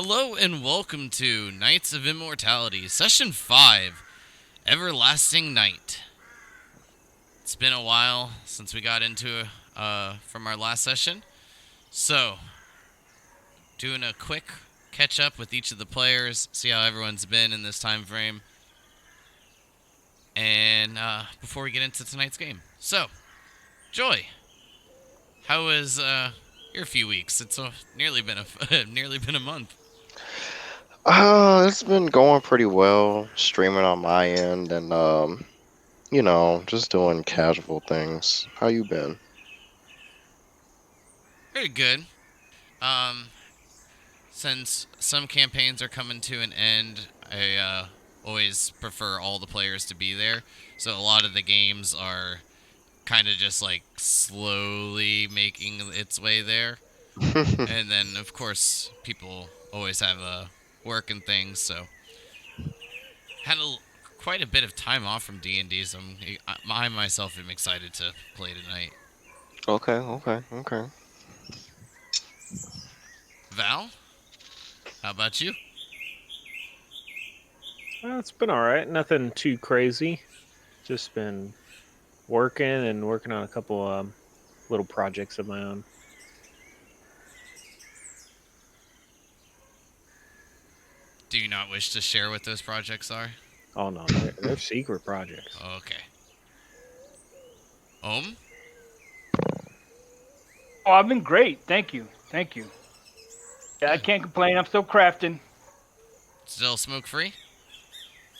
Hello and welcome to Knights of Immortality, Session 5, Everlasting Night. It's been a while since we got into from our last session, so doing a quick catch up with each of the players, see how everyone's been in this time frame, and before we get into tonight's game. So, Joy, how was your few weeks? It's nearly been a month. It's been going pretty well, streaming on my end and just doing casual things. How you been? Very good. Um, Since some campaigns are coming to an end, I always prefer all the players to be there. So a lot of the games are kind of just like slowly making its way there. And then, of course, people always have work and things. So had quite a bit of time off from D&D. So I myself am excited to play tonight. Okay. Val, how about you? It's been all right. Nothing too crazy. Just been working on a couple little projects of my own. Do you not wish to share what those projects are? Oh no, they're secret projects. Okay. Om? Oh, I've been great. Thank you. Thank you. Yeah, I can't complain. I'm still crafting. Still smoke free?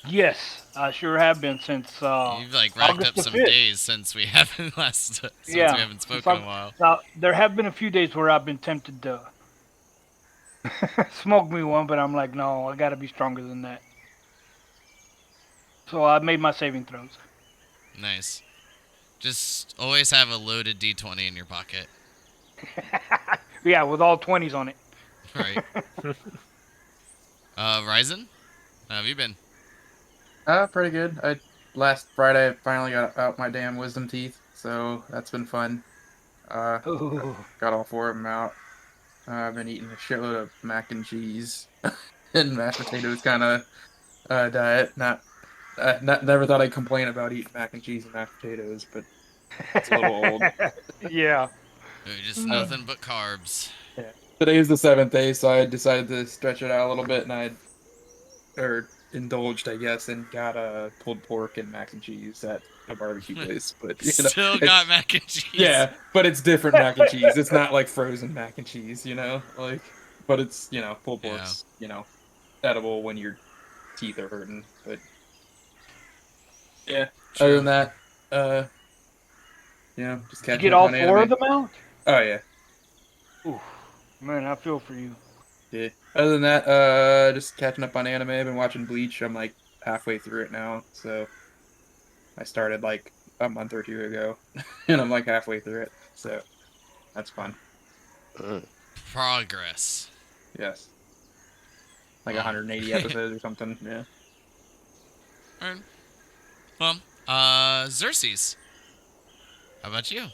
Yes, I sure have been since You've racked August up the some 5th. days since we haven't since we Yeah. haven't spoken in a while. Now, there have been a few days where I've been tempted to smoke me one, but I'm like, no, I got to be stronger than that. So I made my saving throws. Nice. Just always have a loaded D20 in your pocket. Yeah, with all 20s on it. Right. Ryzen? How have you been? Pretty good. Last Friday I finally got out my damn wisdom teeth, so that's been fun. Ooh. Got all four of them out. I've been eating a shitload of mac and cheese and mashed potatoes kind of diet. Never thought I'd complain about eating mac and cheese and mashed potatoes, but it's a little old. Yeah. Just nothing but carbs. Yeah. Today is the seventh day, so I decided to stretch it out a little bit, and indulged, I guess, and got pulled pork and mac and cheese at a barbecue place. But Still got mac and cheese. yeah, but it's different mac and cheese. It's not like frozen mac and cheese, but it's pulled pork's edible when your teeth are hurting. But yeah, True. other than that, just Did catching you get up all on four anime. of them out? Oh yeah. Ooh, man, I feel for you. Yeah. Other than that, just catching up on anime. I've been watching Bleach. I'm like halfway through it now, so I started like a month or two ago, and I'm like halfway through it. So that's fun. Progress. Yes. Like 180 episodes or something. Yeah. Alright. Well, Xerxes. How about you?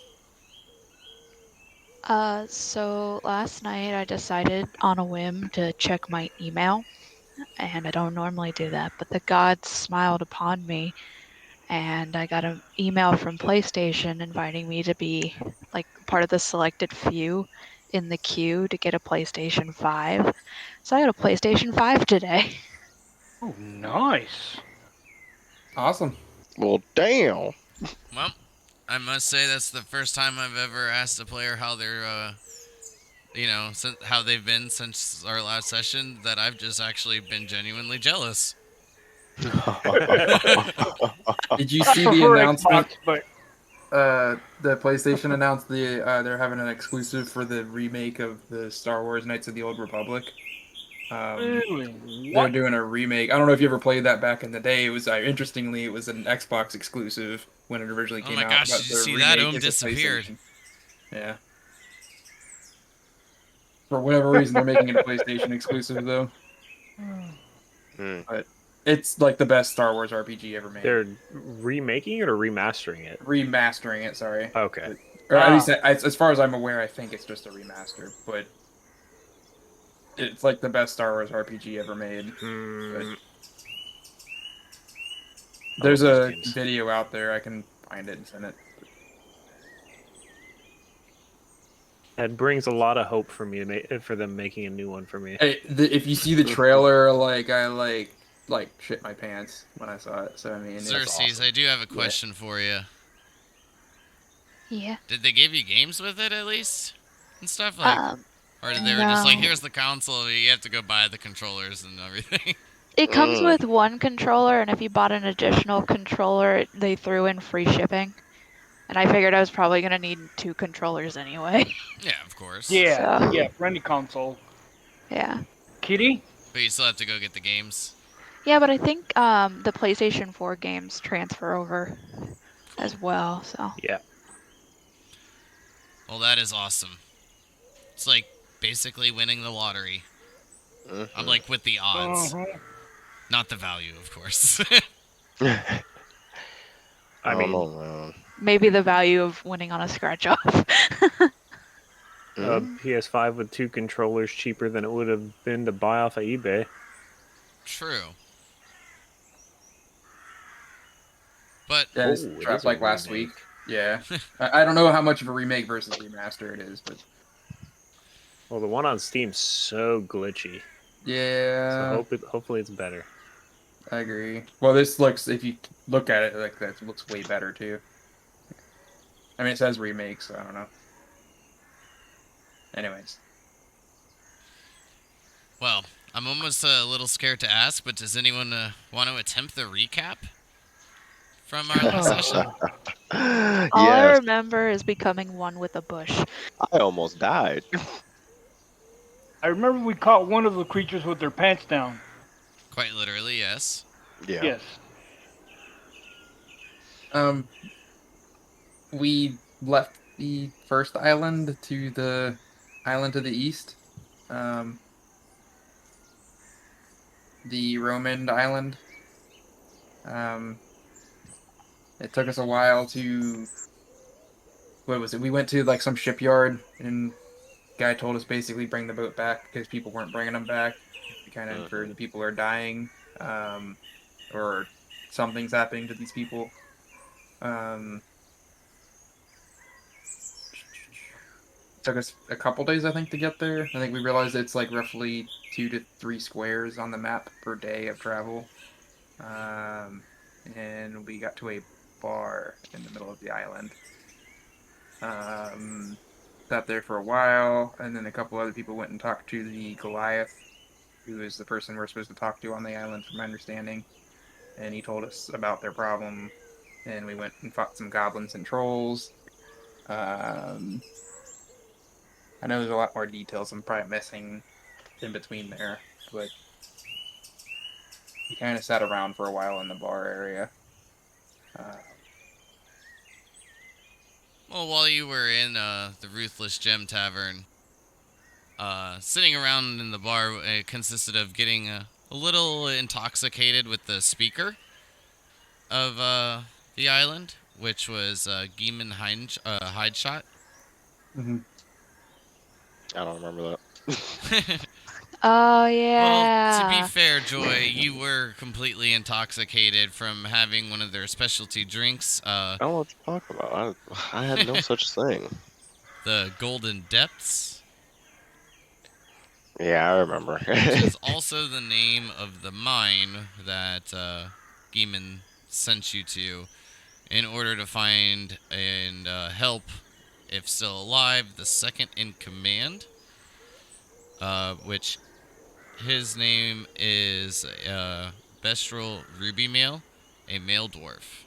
So last night I decided on a whim to check my email, and I don't normally do that, but the gods smiled upon me, and I got an email from PlayStation inviting me to be like part of the selected few in the queue to get a PlayStation 5. So I got a PlayStation 5 today. Oh, nice. Awesome. Well, damn. Well, I must say that's the first time I've ever asked a player how they're, how they've been since our last session, that I've just actually been genuinely jealous. Did you see the announcement? Xbox, but The PlayStation announced they're having an exclusive for the remake of the Star Wars Knights of the Old Republic. really? They're What? doing a remake. I don't know if you ever played that back in the day. It was interestingly, it was an Xbox exclusive when it originally Oh came my out. gosh, but did you the see that? remake Ohm is a disappeared. PlayStation. Yeah. For whatever reason, they're making it a PlayStation exclusive though. But it's like the best Star Wars RPG ever made. They're remaking it or remastering it? Remastering it. Sorry. Okay. Or at least, as far as I'm aware, I think it's just a remaster. But It's like the best Star Wars RPG ever made. Mm, I There's love these a games. video out there. I can find it and send it. It brings a lot of hope for me for them making a new one for me. If you see the trailer, I shit my pants when I saw it. So I mean, it's Xerxes, awesome. I do have a Yeah. question for you. Yeah. Did they give you games with it at least and stuff like, or did they were just like, No. here's the console, you have to go buy the controllers and everything? It comes Mm. with one controller, and if you bought an additional controller, they threw in free shipping. And I figured I was probably gonna need 2 controllers anyway. Yeah, of course. Yeah, So, yeah, for any console. yeah. Kitty? But you still have to go get the games. Yeah, but I think the PlayStation 4 games transfer over Cool. as well. So, Yeah. Well, that is awesome. It's like basically winning the lottery. I'm Mhm. like with the odds, Uh-huh. not the value, of course. I I don't mean, know, man. maybe the value of winning on a scratch off. a Mm? PS5 with 2 controllers cheaper than it would have been to buy off of eBay. True. But Yeah, it's Oh, it is dropped a like last week. remake. Yeah. I don't know how much of a remake versus remaster it is, but Well, the one on Steam's so glitchy. yeah, So hopefully it's better. I agree. Well, this looks, if you look at it, like that looks way better too. I mean, it says remake, so I don't know. Anyways, well, I'm almost a little scared to ask, but does anyone want to attempt the recap from our last session? All I Yes, remember is becoming one with a bush. I almost died. I remember we caught one of the creatures with their pants down. Quite literally, yes. Yeah. Yes. um, we left the first island to the island to the east. Um, the Roman island. Um, it took us a while to. What was it? We went to like some shipyard, and guy told us basically bring the boat back because people weren't bringing them back. We kind of inferred Mhm. the people are dying, or something's happening to these people. Um, took us a couple days, I think, to get there. I think we realized it's like roughly 2 to 3 squares on the map per day of travel. Um, and we got to a bar in the middle of the island. Um, sat there for a while, and then a couple other people went and talked to the Goliath, who is the person we're supposed to talk to on the island, from my understanding. And he told us about their problem, and we went and fought some goblins and trolls. Um, I know there's a lot more details I'm probably missing in between there, but we kind of sat around for a while in the bar area. Uh, Well, while you were in the Ruthless Gem Tavern, sitting around in the bar, it consisted of getting a little intoxicated with the speaker of the island, which was Geeman Hideshot. mm-hmm. I don't remember that. Oh, Well, to be yeah. fair, Joy, you were completely intoxicated from having one of their specialty drinks, I don't know what to talk about. I had no such thing. the Golden Depths, Yeah, I remember. which is also the name of the mine that Geeman sent you to in order to find and help, if still alive, the second in command, which his name is Bestral Ruby Male, a male dwarf.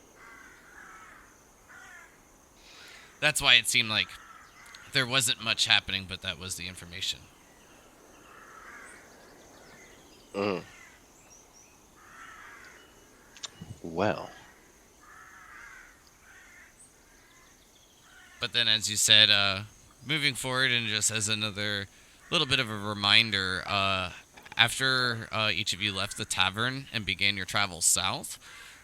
That's why it seemed like there wasn't much happening, but that was the information. Mm. Well, But then, as you said, moving forward, and just as another little bit of a reminder, after each of you left the tavern and began your travels south,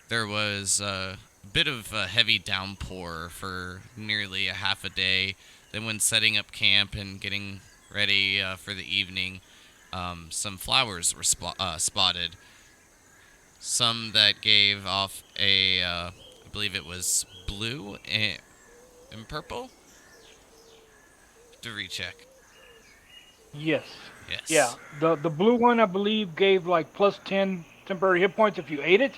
there was a bit of a heavy downpour for nearly a half a day. Then, when setting up camp and getting ready for the evening, some flowers were spotted. Some that gave off I believe it was blue and purple. To recheck. Yes. Yeah. Yes. The blue one I believe gave like plus 10 temporary hit points if you ate it.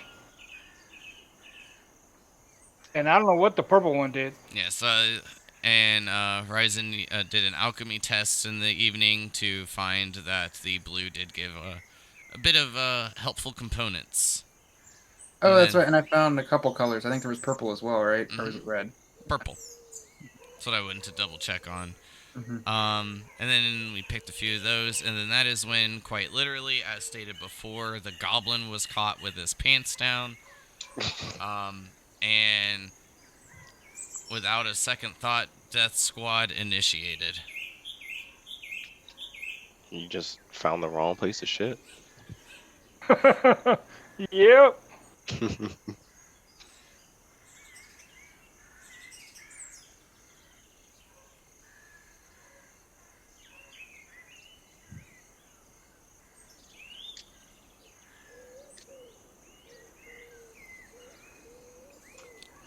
And I don't know what the purple one did. Yes. And Ryzen did an alchemy test in the evening to find that the blue did give a bit of helpful components. Oh, And that's then right. And I found a couple colors. I think there was purple as well, right? Or was mhm, it red? purple. That's what I went to double check on. Hmm. And then we picked a few of those, and then that is when, quite literally, as stated before, the goblin was caught with his pants down. And without a second thought, Death Squad initiated. You just found the wrong place to shit. Yep.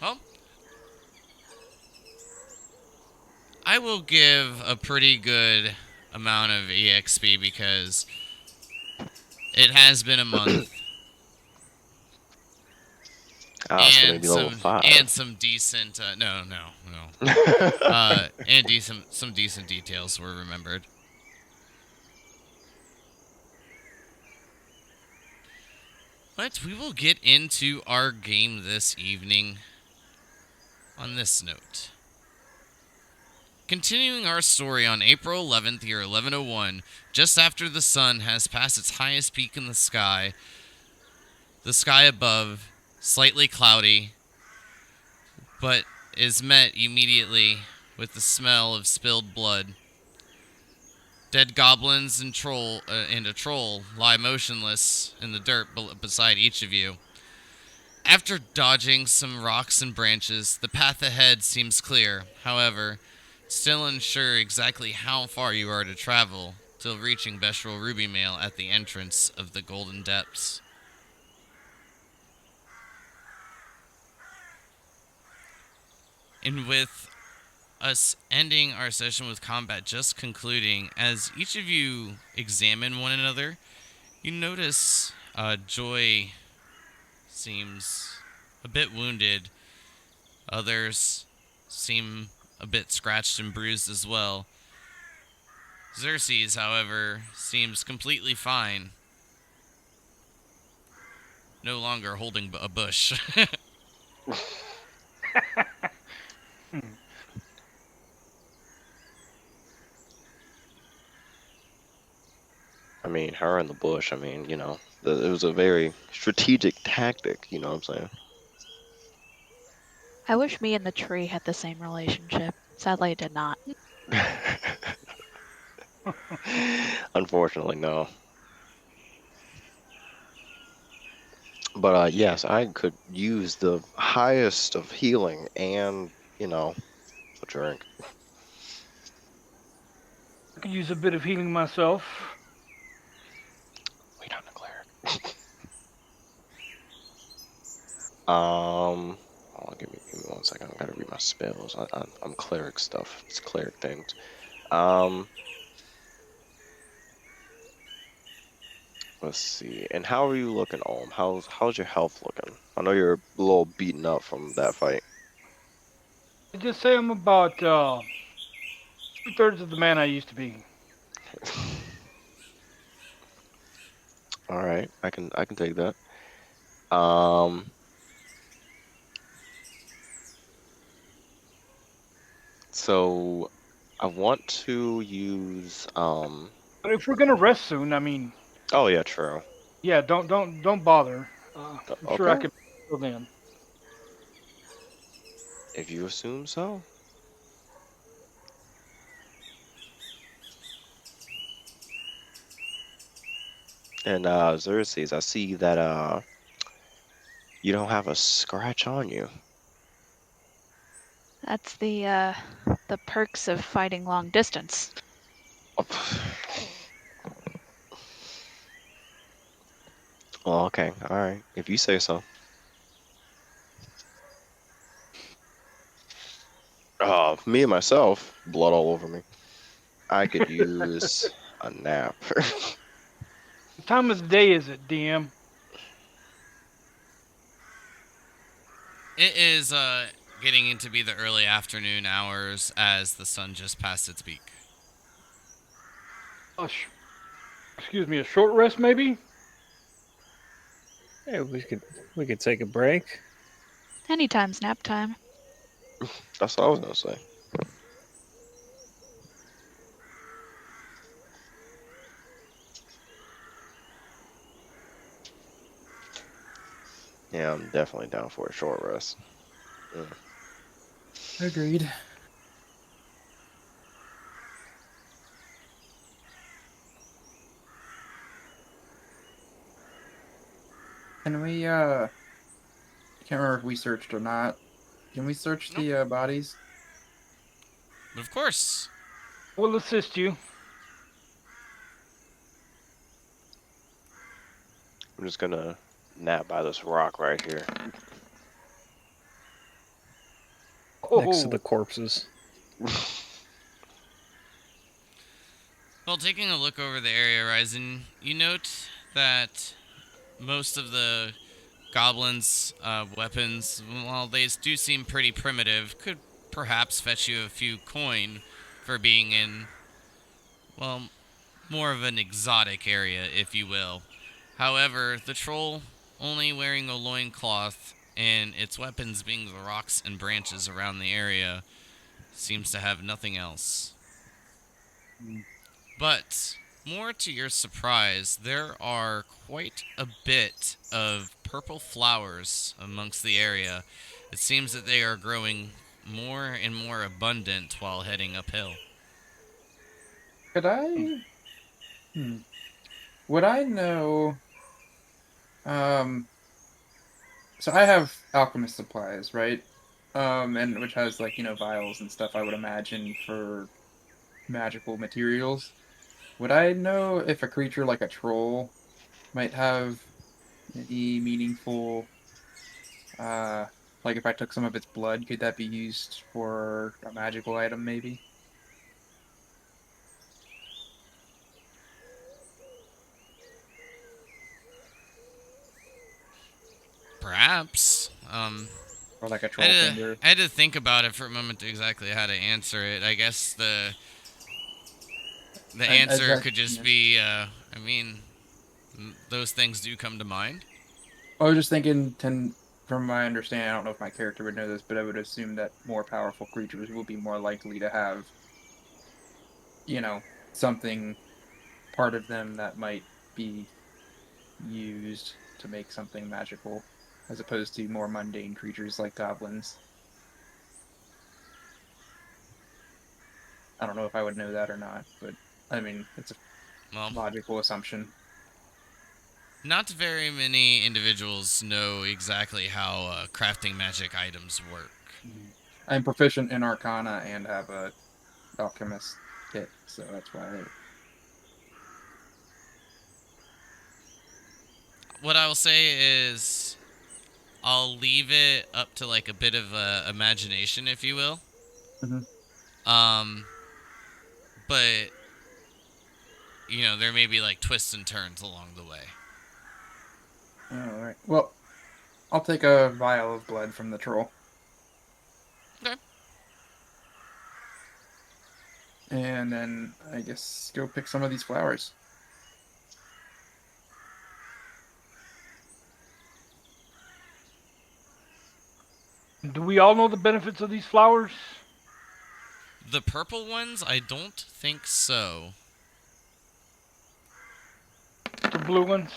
Well, I will give a pretty good amount of EXP because it has been a month. Ah, so And maybe level some 5. some decent no and decent some decent details were remembered. But we will get into our game this evening on this note. Continuing our story on April 11th, year 1101, just after the sun has passed its highest peak in the sky above, slightly cloudy, but is met immediately with the smell of spilled blood. Dead goblins and a troll lie motionless in the dirt beside each of you. After dodging some rocks and branches, the path ahead seems clear. However, still unsure exactly how far you are to travel till reaching Beshral Ruby Mail at the entrance of the Golden Depths. And with us ending our session with combat just concluding, as each of you examine one another, you notice Joy seems a bit wounded. Others seem a bit scratched and bruised as well. Xerxes, however, seems completely fine, no longer holding a bush. I mean, her in the bush. I mean, it was a very strategic tactic. You know what I'm saying? I wish me and the tree had the same relationship. Sadly, it did not. Unfortunately, no. But yes, I could use the highest of healing and a drink. I could use a bit of healing myself. Wait on the cleric. Hold on, give me 1 second. I gotta read my spells. I'm cleric stuff. It's cleric things. Um, let's see. And how are you looking, Olm? How's your health looking? I know you're a little beaten up from that fight. I just say I'm about 2/3 of the man I used to be. All right, I can take that. Um, so I want to use But if we're gonna rest soon, I mean, Oh yeah, true. yeah, don't bother. I'm sure I Okay, can till then. if you assume so. And Xerxes, I see that you don't have a scratch on you. That's the perks of fighting long distance. Oh, okay. All right. If you say so. Me and myself, blood all over me. I could use a nap. What time of the day is it, DM? It is getting into be the early afternoon hours as the sun just passed its peak. Excuse me, a short rest maybe? Hey, we could take a break. Anytime's nap time. That's what I was gonna say. Yeah, I'm definitely down for a short rest. Mm. Agreed. Can we I can't remember if we searched or not. Can we search Nope. the bodies? But of course. We'll assist you. I'm just gonna nap by this rock right here. Next to Oh, the corpses. Well, taking a look over the area, Ryzen, you note that most of the goblins' weapons, while they do seem pretty primitive, could perhaps fetch you a few coin for being in, well, more of an exotic area, if you will. However, the troll only wearing a loincloth and its weapons being the rocks and branches around the area seems to have nothing else. But, more to your surprise, there are quite a bit of purple flowers amongst the area. It seems that they are growing more and more abundant while heading uphill. Could I? Hmm. Would I know? Um. So I have alchemist supplies, right? And which has like vials and stuff. I would imagine for magical materials. Would I know if a creature like a troll might have any meaningful? Uh, like if I took some of its blood, could that be used for a magical item, maybe? Perhaps. Or like a troll finger? I had to think about it for a moment to exactly how to answer it. I guess the And as answer that, could just yeah. be, I mean, those things do come to mind. I was just thinking, from my understanding, I don't know if my character would know this, but I would assume that more powerful creatures will be more likely to have, you know, something part of them that might be used to make something magical, as opposed to more mundane creatures like goblins. I don't know if I would know that or not, but I mean, it's a Well, logical assumption. not very many individuals know exactly how crafting magic items work. I'm proficient in Arcana and have a alchemist kit, so that's why. What I will say is, I'll leave it up to like a bit of imagination, if you will. Mhm. Um, but there may be like twists and turns along the way. All right. Well, I'll take a vial of blood from the troll, Okay. and then I guess go pick some of these flowers. do we all know the benefits of these flowers? The purple ones, I don't think so. The blue ones?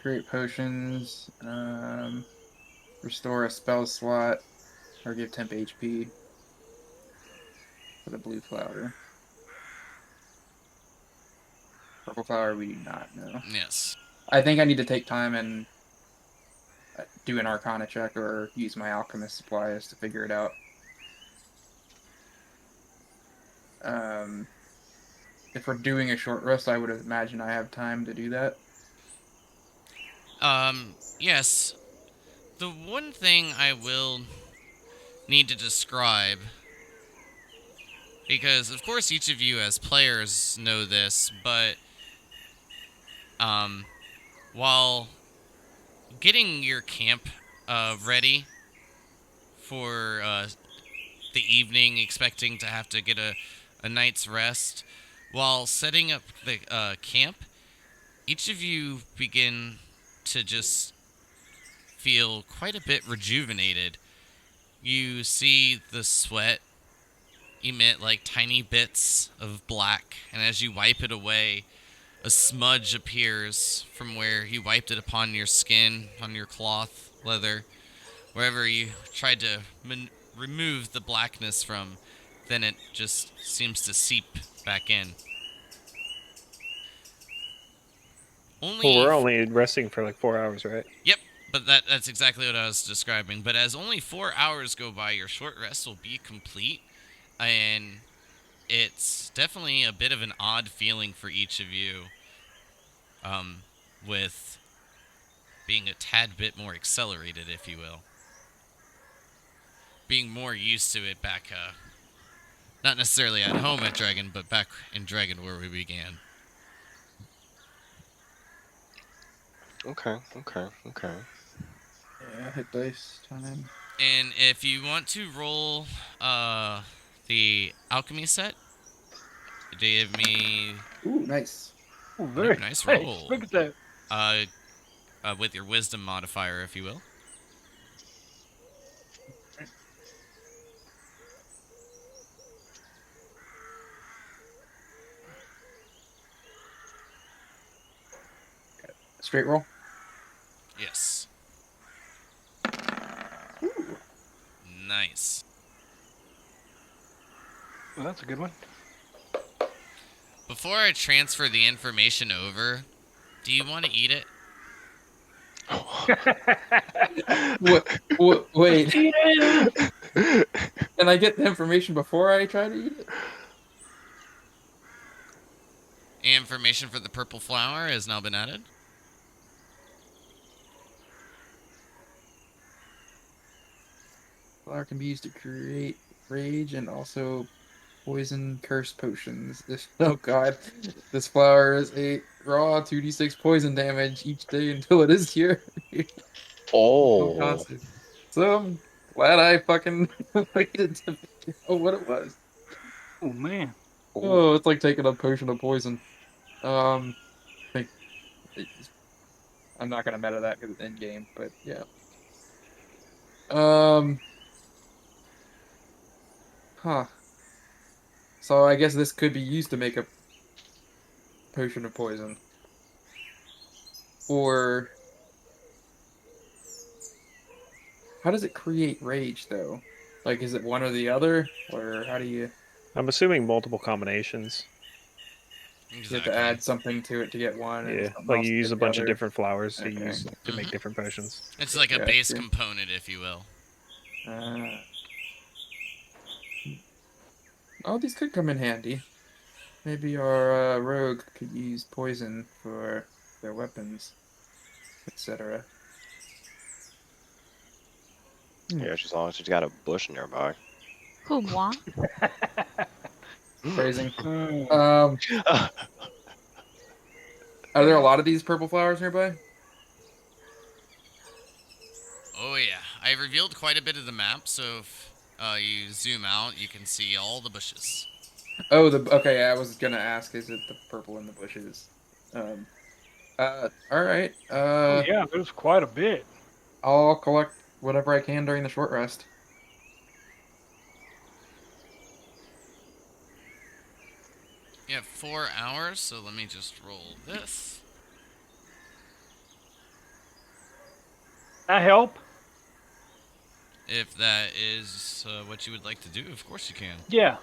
Create potions. Restore a spell slot, or give temp HP for the blue flower. Purple flower, we do not know. Yes. I think I need to take time and do an Arcana check or use my alchemist supplies to figure it out. Um, if we're doing a short rest, I would imagine I have time to do that. Yes. The one thing I will need to describe, because of course each of you as players know this, but while getting your camp ready for the evening, expecting to have to get a night's rest, while setting up the camp, each of you begin to just feel quite a bit rejuvenated. You see the sweat emit like tiny bits of black, and as you wipe it away, a smudge appears from where you wiped it upon your skin, on your cloth, leather, wherever you tried to remove the blackness from. Then it just seems to seep back in. Well, Only we're only resting for like 4 hours, right? Yep, but that's exactly what I was describing. But as only 4 hours go by, your short rest will be complete, and it's definitely a bit of an odd feeling for each of you, with being a tad bit more accelerated, if you will, being more used to it back, not necessarily at home at Dragon, but back in Dragon where we began. Okay. Yeah, hit dice time. And if you want to roll the alchemy set, give me Ooh, nice. Ooh, very nice nice. roll. Look at that. Uh, with your wisdom modifier, if you will. Straight roll. Yes. Ooh. Nice. Well, that's a good one. Before I transfer the information over, do you want to eat it? Wait. Eat it. Can I get the information before I try to eat it? Information for the purple flower has now been added. Flower can be used to create rage and also poison curse potions. Oh god. This flower is a raw 2d6 poison damage each day until it is here. So Oh. constant. So I'm glad I fucking waited to figure out what it was. Oh man. Oh, it's like taking a potion of poison. I think I'm not gonna meta that because it's in game, but yeah. Um, huh. So I guess this could be used to make a potion of poison. Or how does it create rage though? Like, is it one or the other, or how do I'm assuming multiple combinations. you have to Exactly. add something to it to get one and Yeah, something like else you to use get a the bunch of other? different flowers to Okay, use to make different potions. It's like a yeah, base sure. component, if you will. Uh, oh, these could come in handy. Maybe our rogue could use poison for their weapons, etc. Yeah, just as long as she's got a bush nearby. Who, moi? Phrasing. Mm. Are there a lot of these purple flowers nearby? Oh yeah, I revealed quite a bit of the map, so if you zoom out, you can see all the bushes. Oh, okay. I was gonna ask, is it the purple in the bushes? Um. All right. Oh yeah, there's quite a bit. I'll collect whatever I can during the short rest. You have 4 hours, so let me just roll this. Can I help? If that is what you would like to do, of course you can. Yeah.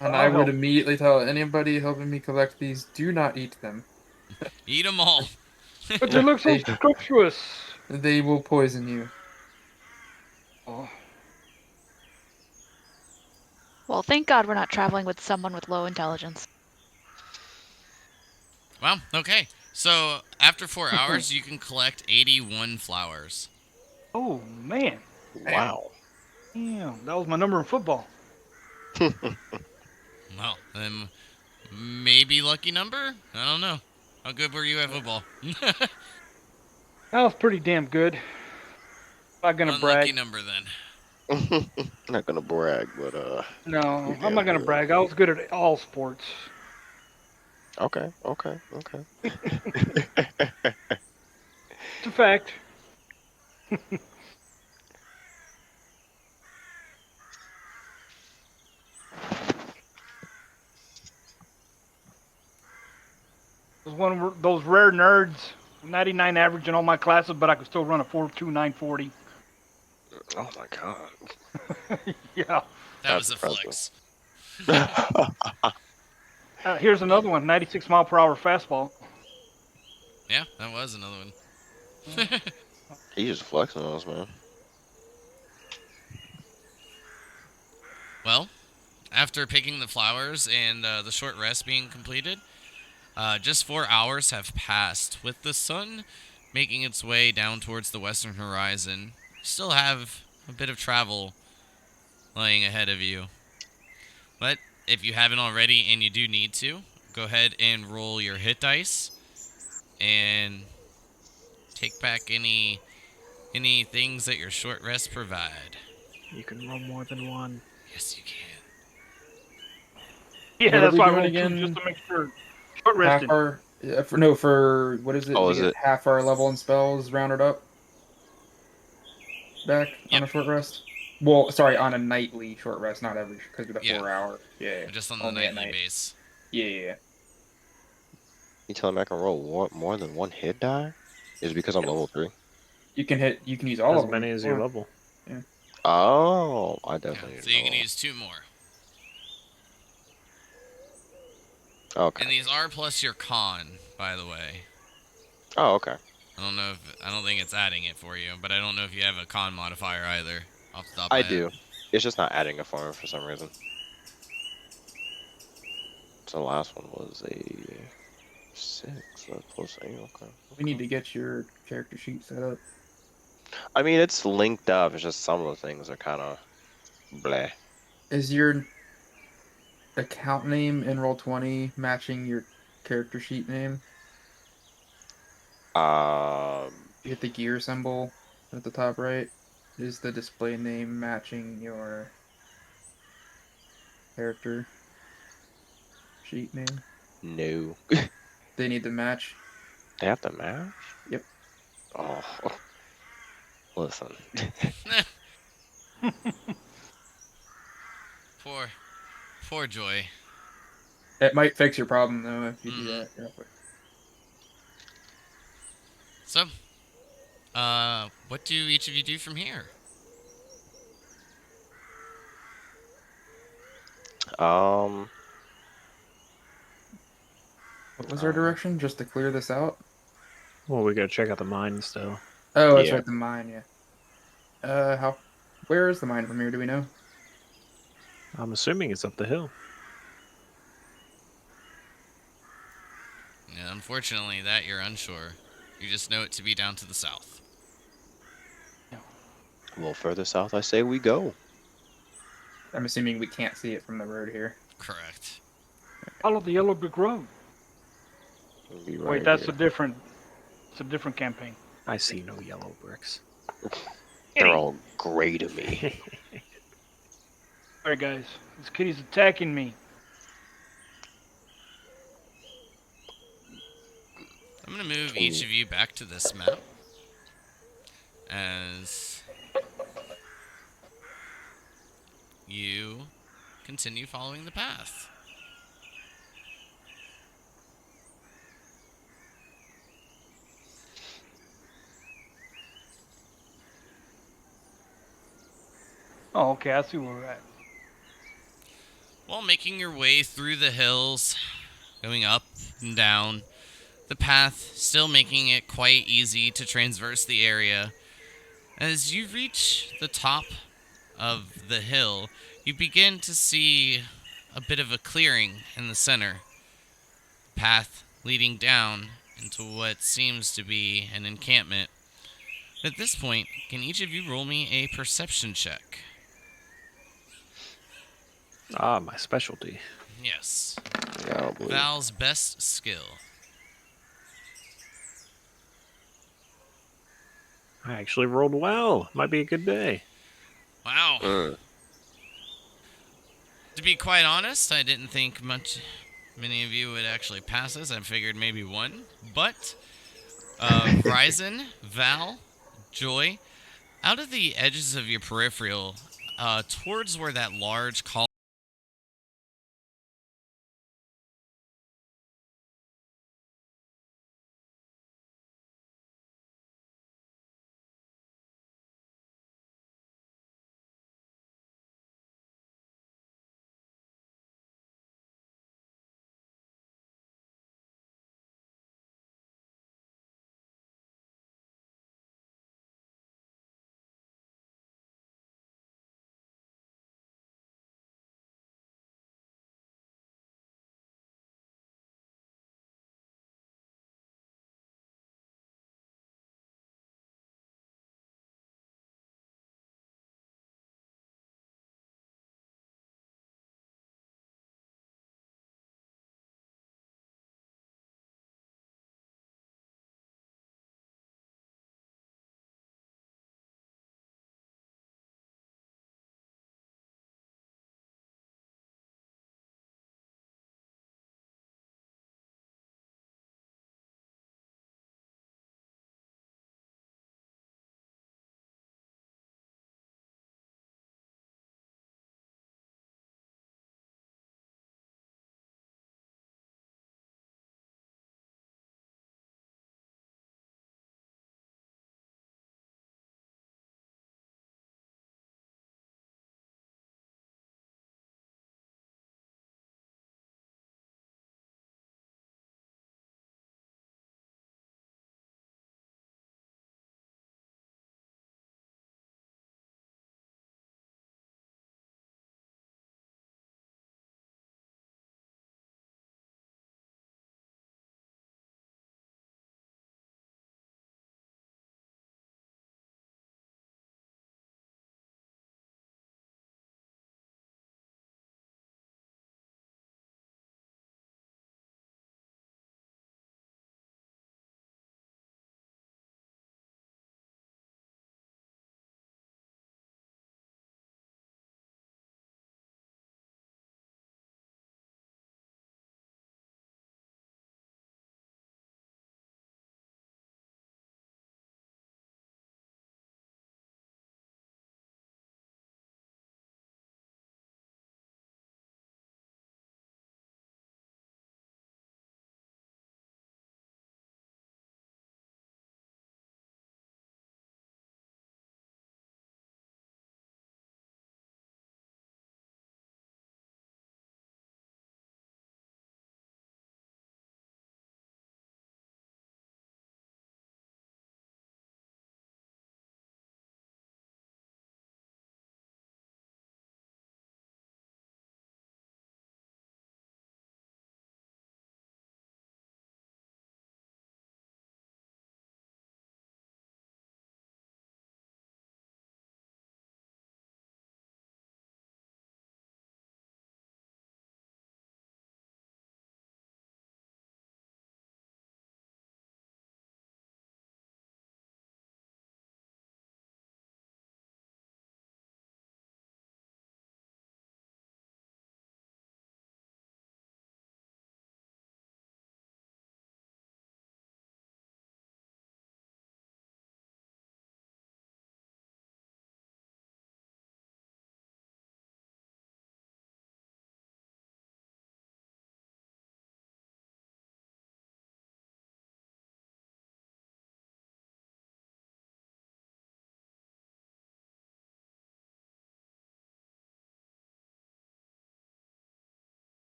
And I I'll would help. immediately tell anybody helping me collect these, do not eat them. Eat them all. But they look so They, scrumptious. they will poison you. Oh. Well, thank God we're not traveling with someone with low intelligence. Wow. Okay. So after 4 hours, you can collect 81 flowers. Oh man, Wow. damn, that was my number in football. Well, then maybe lucky number. I don't know. How good were you at football? That was pretty damn good. Not gonna Unlucky brag. number then. Not gonna brag, but No, you're I'm damn not gonna good. brag. I was good at all sports. Okay, okay, okay. It's a fact. I was one of those rare nerds. 99 average in all my classes, but I could still run a 4.2940. Oh my god, Yeah. That that's was a impressive. flex. Here's another one. 96 mile per hour fastball. Yeah, that was another one. He just flexing on us, man. Well, after picking the flowers and the short rest being completed, just 4 hours have passed. With the sun making its way down towards the western horizon, you still have a bit of travel lying ahead of you. But if you haven't already and you do need to, go ahead and roll your hit dice and take back any things that your short rest provide. You can roll more than one. Yes, you can. Yeah, What are that's we why I doing rolled two just again? to make sure. Short Half resting. our for what is it Oh, to is get it? half our level and spells rounded up back on Yep. a short rest? Well, sorry, on a nightly short rest, not every because of the Yeah, 4 hour. Yeah, just on the only at nightly night. base. Yeah. You telling me I can roll more than one hit die? Is it because I'm Yep. level 3? You can hit. You can use all As of them. many as your level. Yeah. Oh, I Yeah, definitely need so to you can know. use 2 more. Okay. And these are plus your con, by the way. Oh, okay. I don't think it's adding it for you, but I don't know if you have a con modifier either, off the top of I my head. do. It's just not adding a farm for some reason. So the last one was a 6. That's plus 8. Okay. We need Okay. to get your character sheet set up. I mean, it's linked up. It's just some of the things are kind of bleh. Is your account name in Roll20 matching your character sheet name? You hit the gear symbol at the top right. Is the display name matching your character sheet name? No. They need to match. They have to match? Yep. Oh, listen. Poor, poor Joy. It might fix your problem though if you do Hmm. that. Real quick. So, what do each of you do from here? Um, What was our direction? Just to clear this out? Well, we gotta check out the mine still. Oh, that's yeah. right, the mine. Yeah. How? Where is the mine from here? Do we know? I'm assuming it's up the hill. Yeah, unfortunately, that you're unsure. You just know it to be down to the south. A little further south, I say we go. I'm assuming we can't see it from the road here. Correct. Follow the yellow brick road. We'll be Wait, right that's here. a different. It's a different campaign. I see no yellow bricks. They're all gray to me. All right, guys. This kitty's attacking me. I'm going to move each of you back to this map. As you continue following the path. Oh, okay. I see where we're at. While making your way through the hills, going up and down, the path still making it quite easy to traverse the area. As you reach the top of the hill, you begin to see a bit of a clearing in the center. The path leading down into what seems to be an encampment. At this point, can each of you roll me a perception check? Ah, my specialty. Yes. Yeah, I don't believe. Val's best skill. I actually rolled well. Might be a good day. Wow. Mm. To be quite honest, I didn't think many of you would actually pass this. I figured maybe one. But Ryzen, Val, Joy, out of the edges of your peripheral, towards where that large column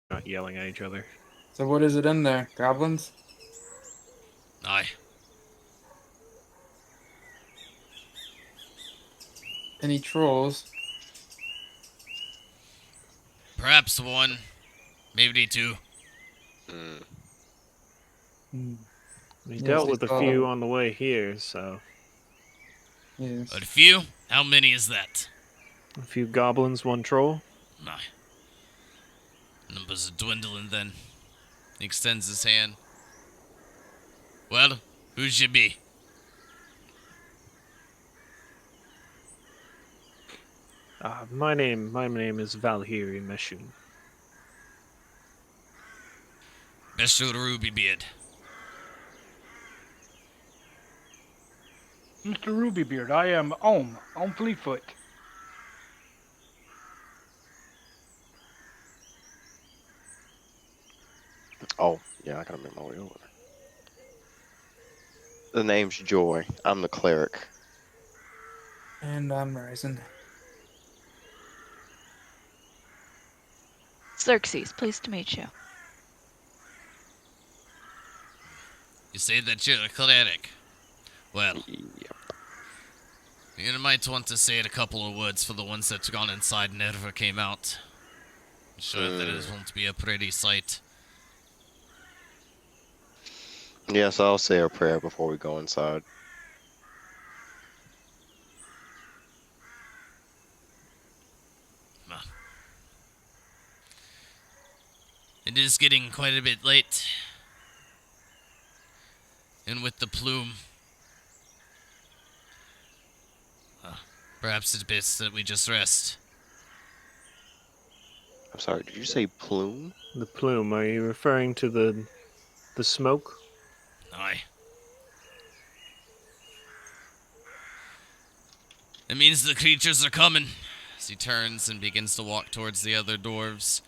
Not yelling at each other. So what is it in there? Goblins? Aye. Any trolls? Perhaps one, maybe two. Mm. We Yes, dealt they with a saw few them. on the way here, so Yes. A few? How many is that? a few goblins, one troll. Aye. Numbers are dwindling then. He extends his hand. Well, who should be? My name is Valhiri Meshun. Mr. Rubybeard. Mr. Rubybeard, I am Ohm Fleetfoot. Oh, yeah, I gotta make my way over there. The name's Joy. I'm the cleric. And I'm rising. Xerxes, pleased to meet you. You say that you're a cleric. Well, Yep. you might want to say a couple of words for the ones that's gone inside and never came out. I'm sure that it won't be a pretty sight. Yes, I'll say a prayer before we go inside. It is getting quite a bit late. And with the plume, perhaps it's best that we just rest. I'm sorry, did you say plume? The plume. Are you referring to the smoke? Aye. It means the creatures are coming. As he turns and begins to walk towards the other dwarves,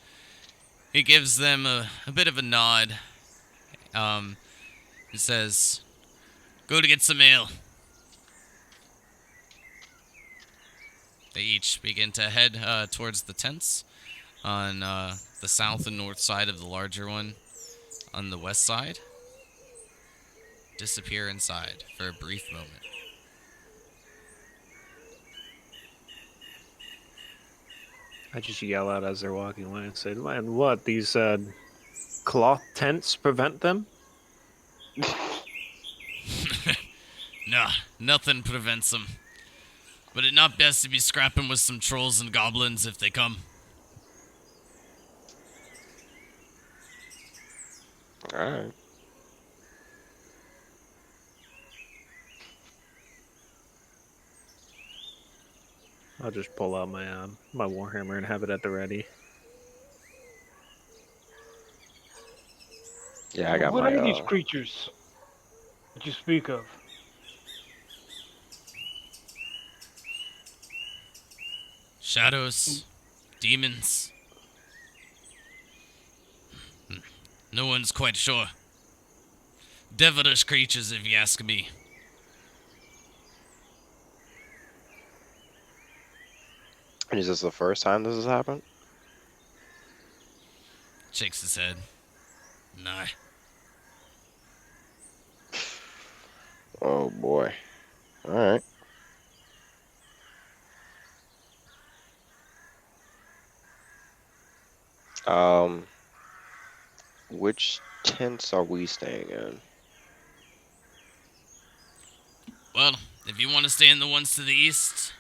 he gives them a bit of a nod. He says, "Go to get some ale." They each begin to head towards the tents on the south and north side of the larger one. On the west side, disappear inside for a brief moment. I just yell out as they're walking away and say, "Man, what? These cloth tents prevent them?" Nah, nothing prevents them. But it not best to be scrapping with some trolls and goblins if they come. Alright. I'll just pull out my warhammer and have it at the ready. Yeah, I got What my, are these creatures that you speak of? Shadows, demons. No one's quite sure. Devilish creatures, if you ask me. Is this the first time this has happened? Shakes his head. Nah. Oh boy. Alright. Which tents are we staying in? Well, if you want to stay in the ones to the east,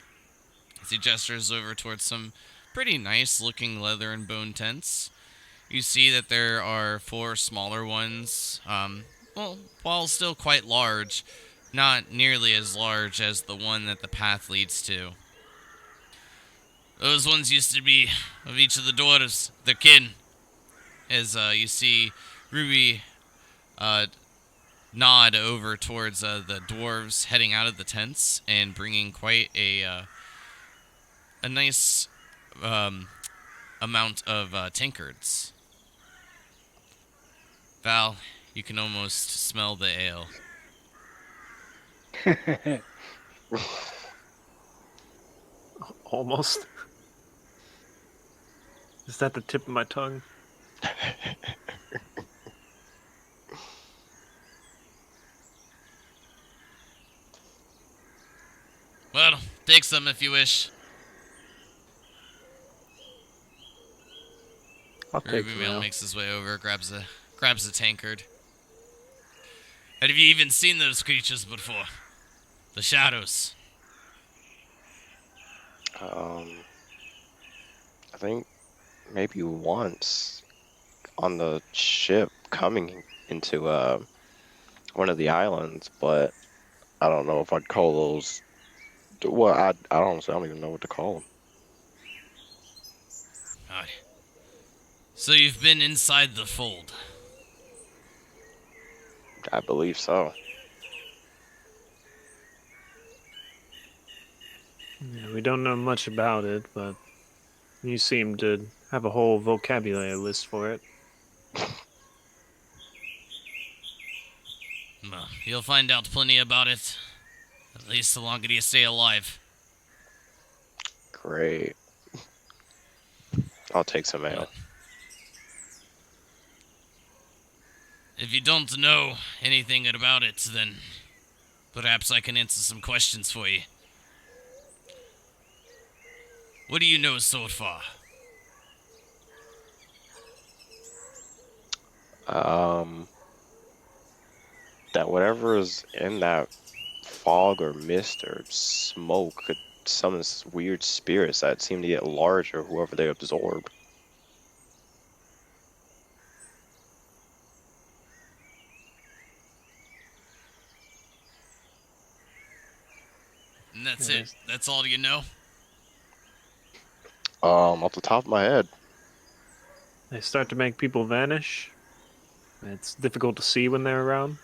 as he gestures over towards some pretty nice looking leather and bone tents, you see that there are 4 smaller ones. Well, while still quite large, not nearly as large as the one that the path leads to. Those ones used to be of each of the dwarves, their kin. As you see Ruby nod over towards the dwarves heading out of the tents and bringing quite a nice amount of tankards. Val, you can almost smell the ale. Almost. Is that the tip of my tongue? Well, take some if you wish. I'll take Ruby some Mail ale. makes his way over, grabs a tankard. Have you even seen those creatures before? The shadows. I think maybe once on the ship coming into one of the islands, but I don't know if I'd call those. Well, I honestly don't even know what to call them. Alright. So you've been inside the fold. I believe so. Yeah, we don't know much about it, but you seem to have a whole vocabulary list for it. Well, you'll find out plenty about it. At least the longer you stay alive. Great. I'll take some ale. But if you don't know anything about it, then perhaps I can answer some questions for you. What do you know so far? That whatever is in that fog or mist or smoke could summon this weird spirits that seem to get larger whoever they absorb. And that's Yeah, it. That's all you know? Off the top of my head, They start to make people vanish. It's difficult to see when they're around.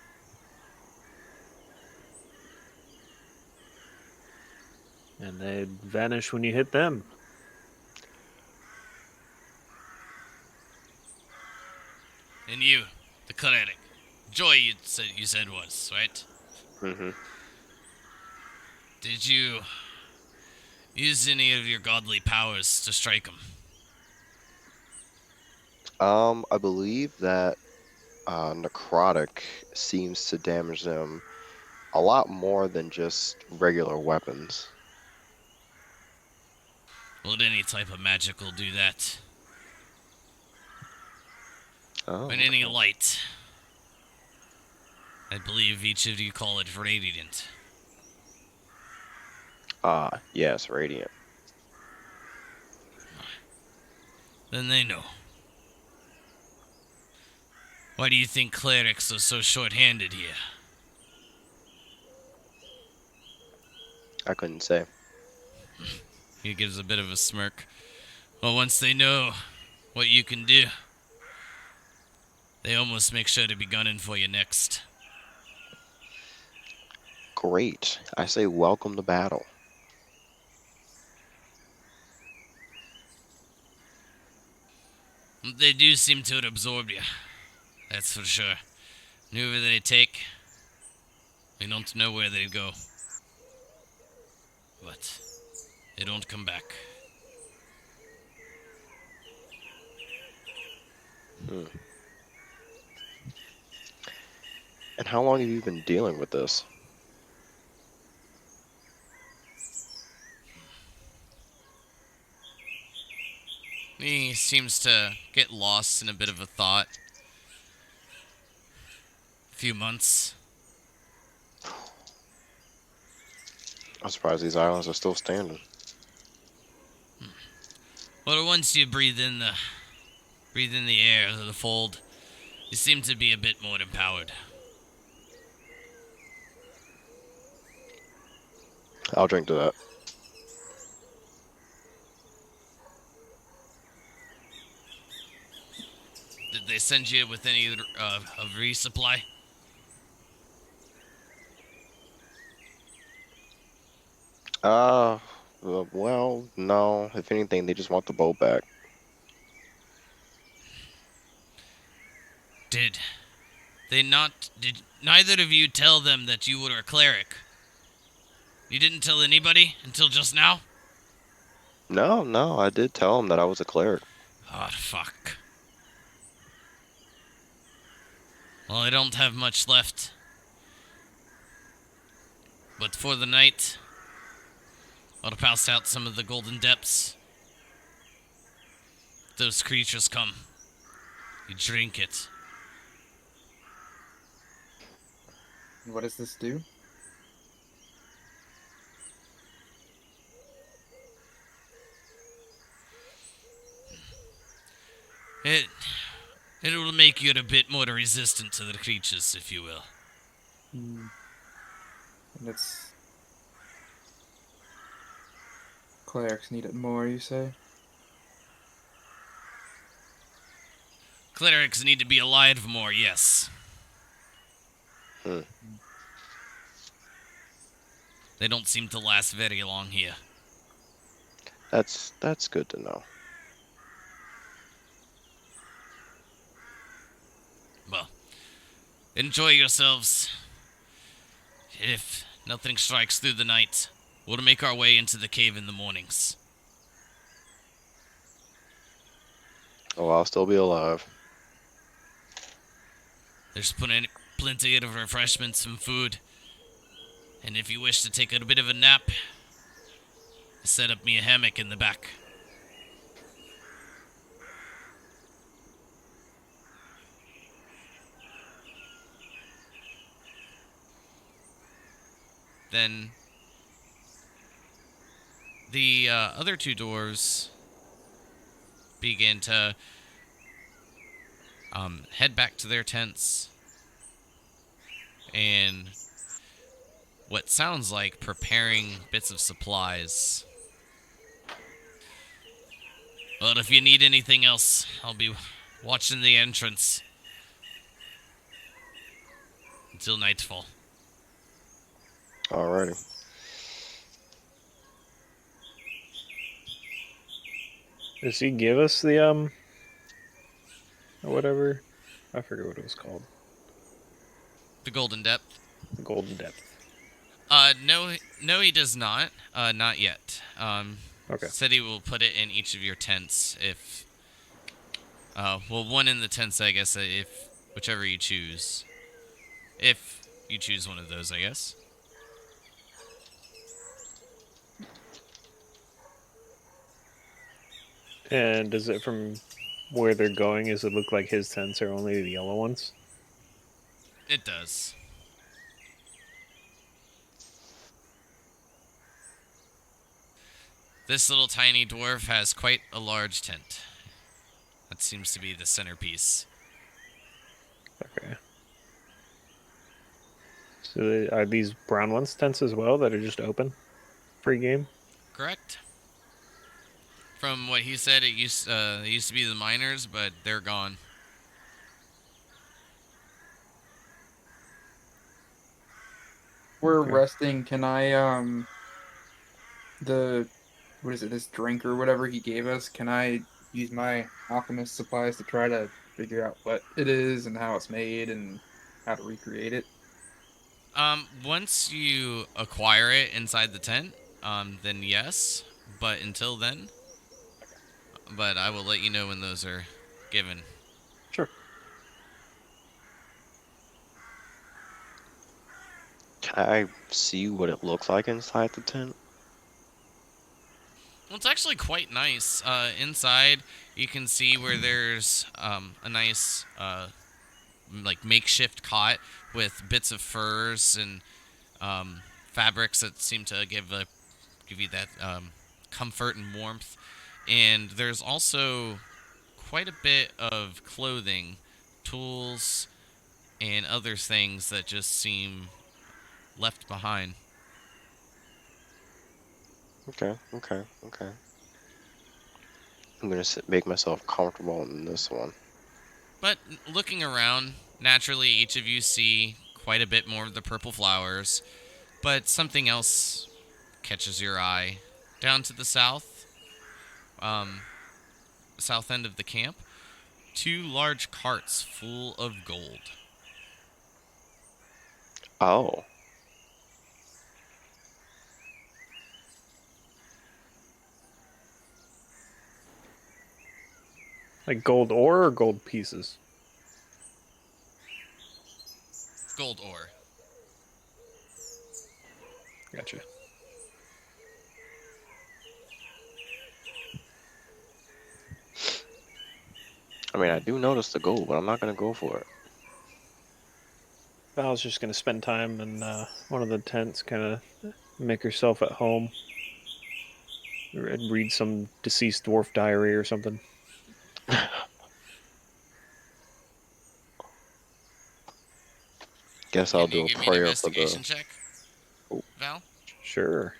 And they vanish when you hit them. And you, the cleric. Joy, you said was, right? mm-hmm. Did you use any of your godly powers to strike him? I believe that necrotic seems to damage them a lot more than just regular weapons. Well, any type of magic will do that. Oh, But any okay. light. I believe each of you call it radiant. Yes, radiant. Then they know. Why do you think clerics are so short-handed here? I couldn't say. He gives a bit of a smirk. Well, once they know what you can do, they almost make sure to be gunning for you next. Great. I say welcome to battle. They do seem to have absorbed you. That's for sure. Whoever they take, we don't know where they go. But they don't come back. And how long have you been dealing with this? He seems to get lost in a bit of a thought. A few months. I'm surprised these islands are still standing. Well, once you breathe in the air of the fold, you seem to be a bit more empowered. I'll drink to that. Did they send you with any of resupply? Well, no. If anything, they just want the boat back. Did neither of you tell them that you were a cleric? You didn't tell anybody until just now? No, I did tell them that I was a cleric. Oh, fuck. Well, I don't have much left. But for the night, I'll pass out some of the golden depths. Those creatures come. You drink it. What does this do? It will make you a bit more resistant to the creatures, if you will. And it's clerics need it more, you say? Clerics need to be alive more, yes. Hmm. They don't seem to last very long here. That's good to know. Well, enjoy yourselves. If nothing strikes through the night, we'll make our way into the cave in the mornings. Oh, I'll still be alive. There's plenty of refreshments and food. And if you wish to take a bit of a nap, set up me a hammock in the back. Then the other two dwarves begin to head back to their tents and what sounds like preparing bits of supplies. But if you need anything else, I'll be watching the entrance until nightfall. Alrighty. Does he give us the or whatever? I forget what it was called. The Golden Depth. The golden depth. No, he does not. Not yet. Okay. Said he will put it in each of your tents if. Well, one in the tents, I guess, if whichever you choose. If you choose one of those, I guess. And does it from where they're going? Does it look like his tents are only the yellow ones? It does. This little tiny dwarf has quite a large tent. That seems to be the centerpiece. Okay. So are these brown ones tents as well that are just open? Free game? Correct? From what he said, they used to be the miners, but they're gone. We're Okay. resting. Can I the what is it? This drink or whatever he gave us? Can I use my alchemist supplies to try to figure out what it is and how it's made and how to recreate it? Once you acquire it inside the tent, then yes. But until then, but I will let you know when those are given. Sure. Can I see what it looks like inside the tent? Well, it's actually quite nice. Inside, you can see where there's a nice like makeshift cot with bits of furs and fabrics that seem to give you that comfort and warmth. And there's also quite a bit of clothing, tools, and other things that just seem left behind. Okay. I'm gonna make myself comfortable in this one. But looking around, naturally, each of you see quite a bit more of the purple flowers. But something else catches your eye. Down to the south, um, south end of the camp, two large carts full of gold. Oh. Like gold ore or gold pieces? Gold ore. Gotcha. I mean, I do notice the gold, but I'm not gonna go for it. Val's just gonna spend time in one of the tents, kind of make herself at home, and read some deceased dwarf diary or something. Guess I'll Can you do a give me an prayer for the. investigation check, Oh, Val? Sure.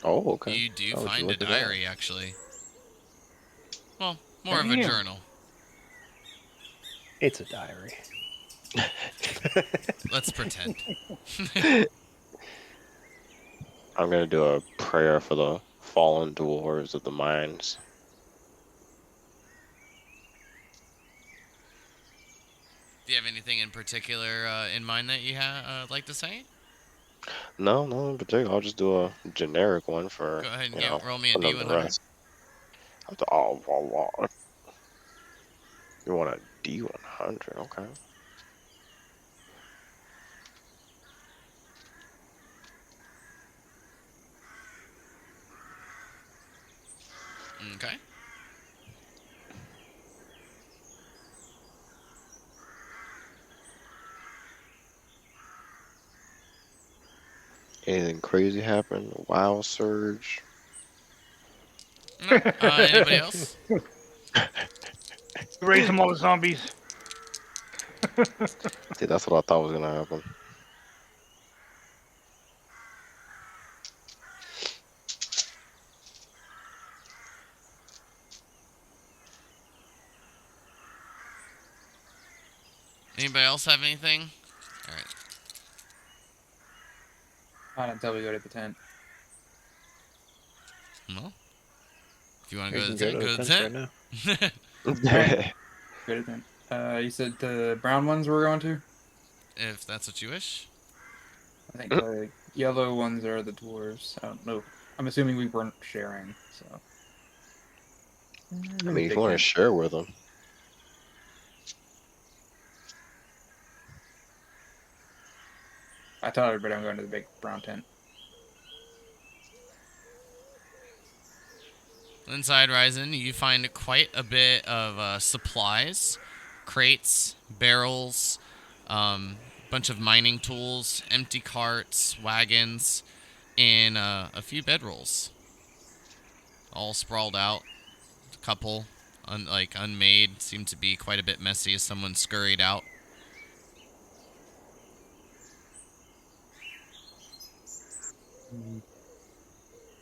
oh, okay. You do Oh, would you find a look at that? diary, actually. Well, more of a Damn. journal. It's a diary. Let's pretend. I'm gonna do a prayer for the fallen dwarves of the mines. Do you have anything in particular in mind that you like to say? No, no in particular. I'll just do a generic one for, Go ahead and you know, roll me a for none of the D100. rest. Oh, you want a D100? Okay. Okay. Anything crazy happen? WoW surge? No. Anybody else? Raid some other zombies. See, that's what I thought was gonna happen. Anybody else have anything? All right. Not until we go to the tent. Well, if you want to We go to can the tent, go go to to the the tents right now. tent. Go to the tent. You said the brown ones we're going to? If that's what you wish. I think the yellow ones are the dwarves. I don't know. I'm assuming we weren't sharing, so. I mean, if you want to share with them. I tell everybody I'm going to the big brown tent. Inside Ryzen, you find quite a bit of supplies, crates, barrels, bunch of mining tools, empty carts, wagons, and a few bedrolls, all sprawled out. A couple, unmade, seem to be quite a bit messy as someone scurried out.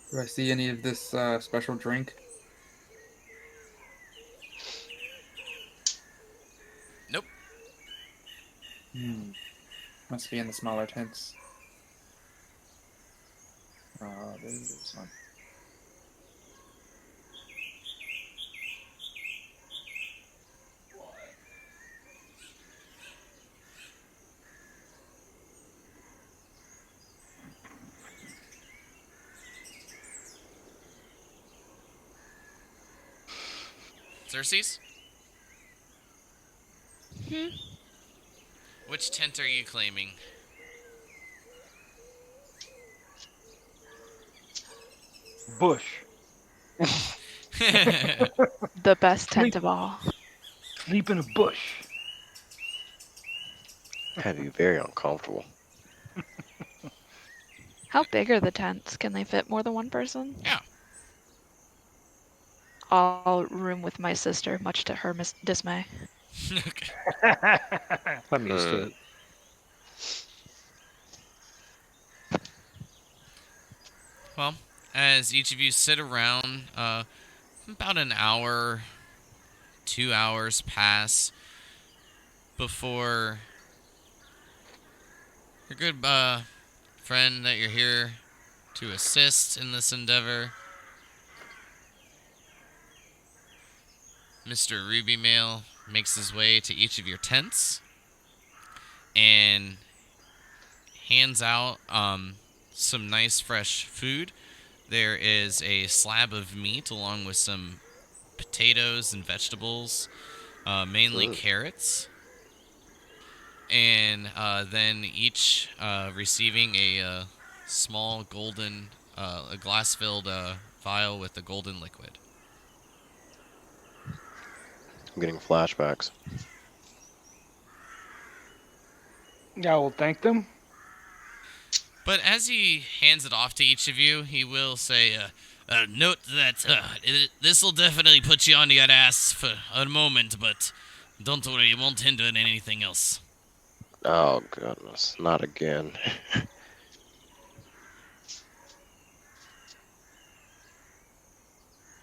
Do I see any of this special drink? Nope. Must be in the smaller tents. There's this one. Xerxes? Hmm? Which tent are you claiming? Bush. The best tent of all. Sleep in a bush. That'd be very uncomfortable. How big are the tents? Can they fit more than one person? Yeah. I'll room with my sister, much to her dismay. Okay. I'm used to it. Well, as each of you sit around, about an hour, 2 hours pass before your good friend that you're here to assist in this endeavor, Mr. Ruby Mail, makes his way to each of your tents and hands out some nice fresh food. There is a slab of meat along with some potatoes and vegetables, mainly Mm. carrots, and then each receiving a small golden, a glass-filled vial with a golden liquid. I'm getting flashbacks. Yeah, I will thank them. But as he hands it off to each of you, he will say, note that this will definitely put you on your ass for a moment, but don't worry, it won't hinder anything else. Oh goodness, not again.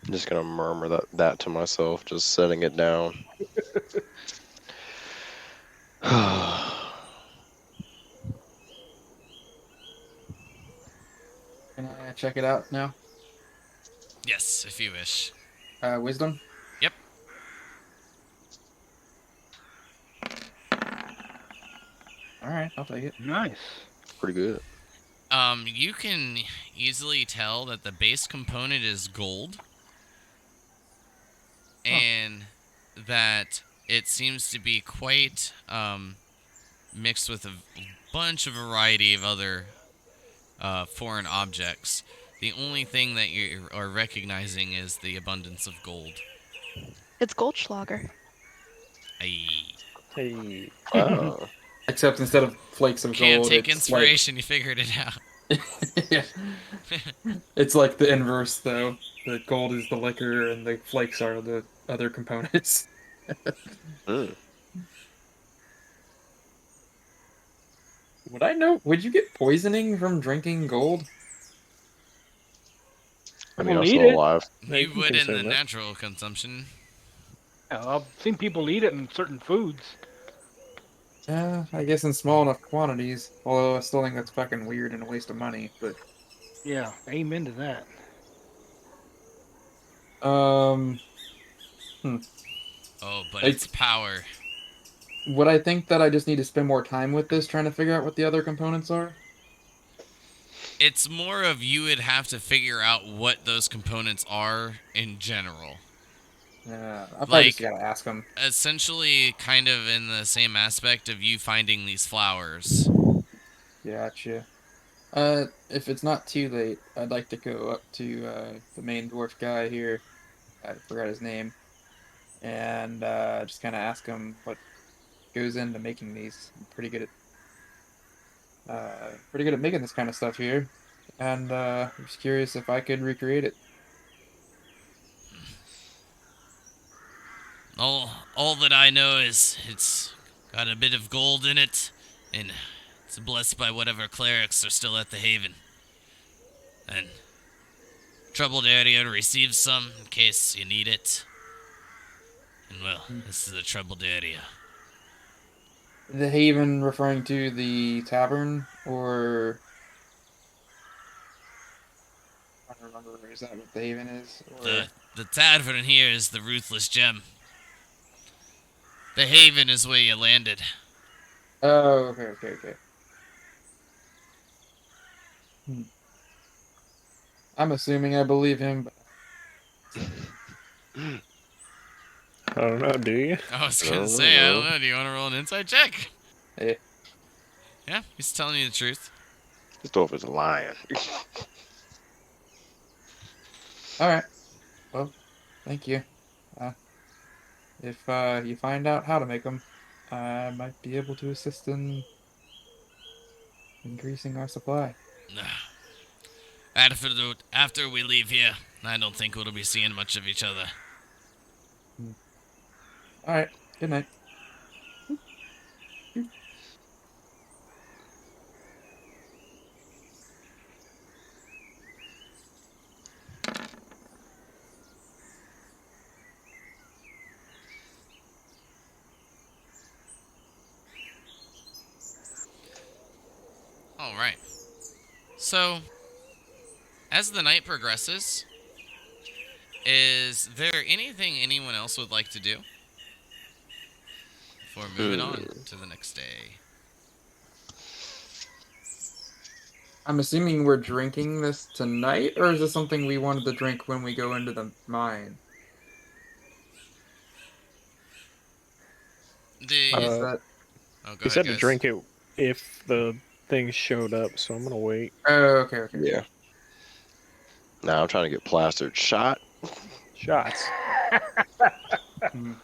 I'm just gonna murmur that to myself, just setting it down. Can I check it out now? Yes, if you wish. Wisdom. Yep. All right, I'll take it. Nice. Pretty good. You can easily tell that the base component is gold, and that it seems to be quite mixed with a bunch of variety of other foreign objects. The only thing that you are recognizing is the abundance of gold. It's Goldschlager. Aye. Hey, Oh, Except instead of flakes of Can't gold, take it's like inspiration. You figured it out. yeah, it's like the inverse though. The gold is the liquor, and the flakes are the other components. mm. Would I know? Would you get poisoning from drinking gold? I mean, People I'm eat still it. alive. yeah, you You can would in the consume it. natural consumption. I've seen people eat it in certain foods. Yeah, I guess in small enough quantities. Although I still think that's fucking weird and a waste of money. But Yeah, amen to that. um, hmm. Oh, but Like, it's power. would I think that I just need to spend more time with this trying to figure out what the other components are? It's more of you would have to figure out what those components are in general. Yeah, I probably just Like, gotta ask them. essentially, kind of in the same aspect of you finding these flowers. Gotcha. If it's not too late, I'd like to go up to the main dwarf guy here. I forgot his name, and just kind of ask him what goes into making these. I'm pretty good at making this kind of stuff here, and I'm just curious if I could recreate it. All that I know is it's got a bit of gold in it, and it's blessed by whatever clerics are still at the Haven. And troubled area receives some in case you need it. And well, this is a troubled area. The Haven referring to the tavern, or I don't remember. Is that what the Haven is, The or? the tavern here is the Ruthless Gem. The Haven is where you landed. Oh, okay. Hmm. I'm assuming I believe him, but I don't know. Do you? I was I gonna don't say, I don't know. know. Do you want to roll an insight check? eh. Yeah, he's telling you the truth. This dwarf is lying. All right. Well, thank you. Uh, if you find out how to make them, I might be able to assist in increasing our supply. After we leave here, I don't think we'll be seeing much of each other. Hmm. All right. Good night. All right. So, as the night progresses, is there anything anyone else would like to do before moving on to the next day? I'm assuming we're drinking this tonight, or is this something we wanted to drink when we go into the mine? Like, is The Uh, that? oh, go he ahead, said to guys. drink it if the thing showed up, so I'm gonna wait. Oh, okay. Yeah. Now I'm trying to get plastered. Shot. Shots. Hmm.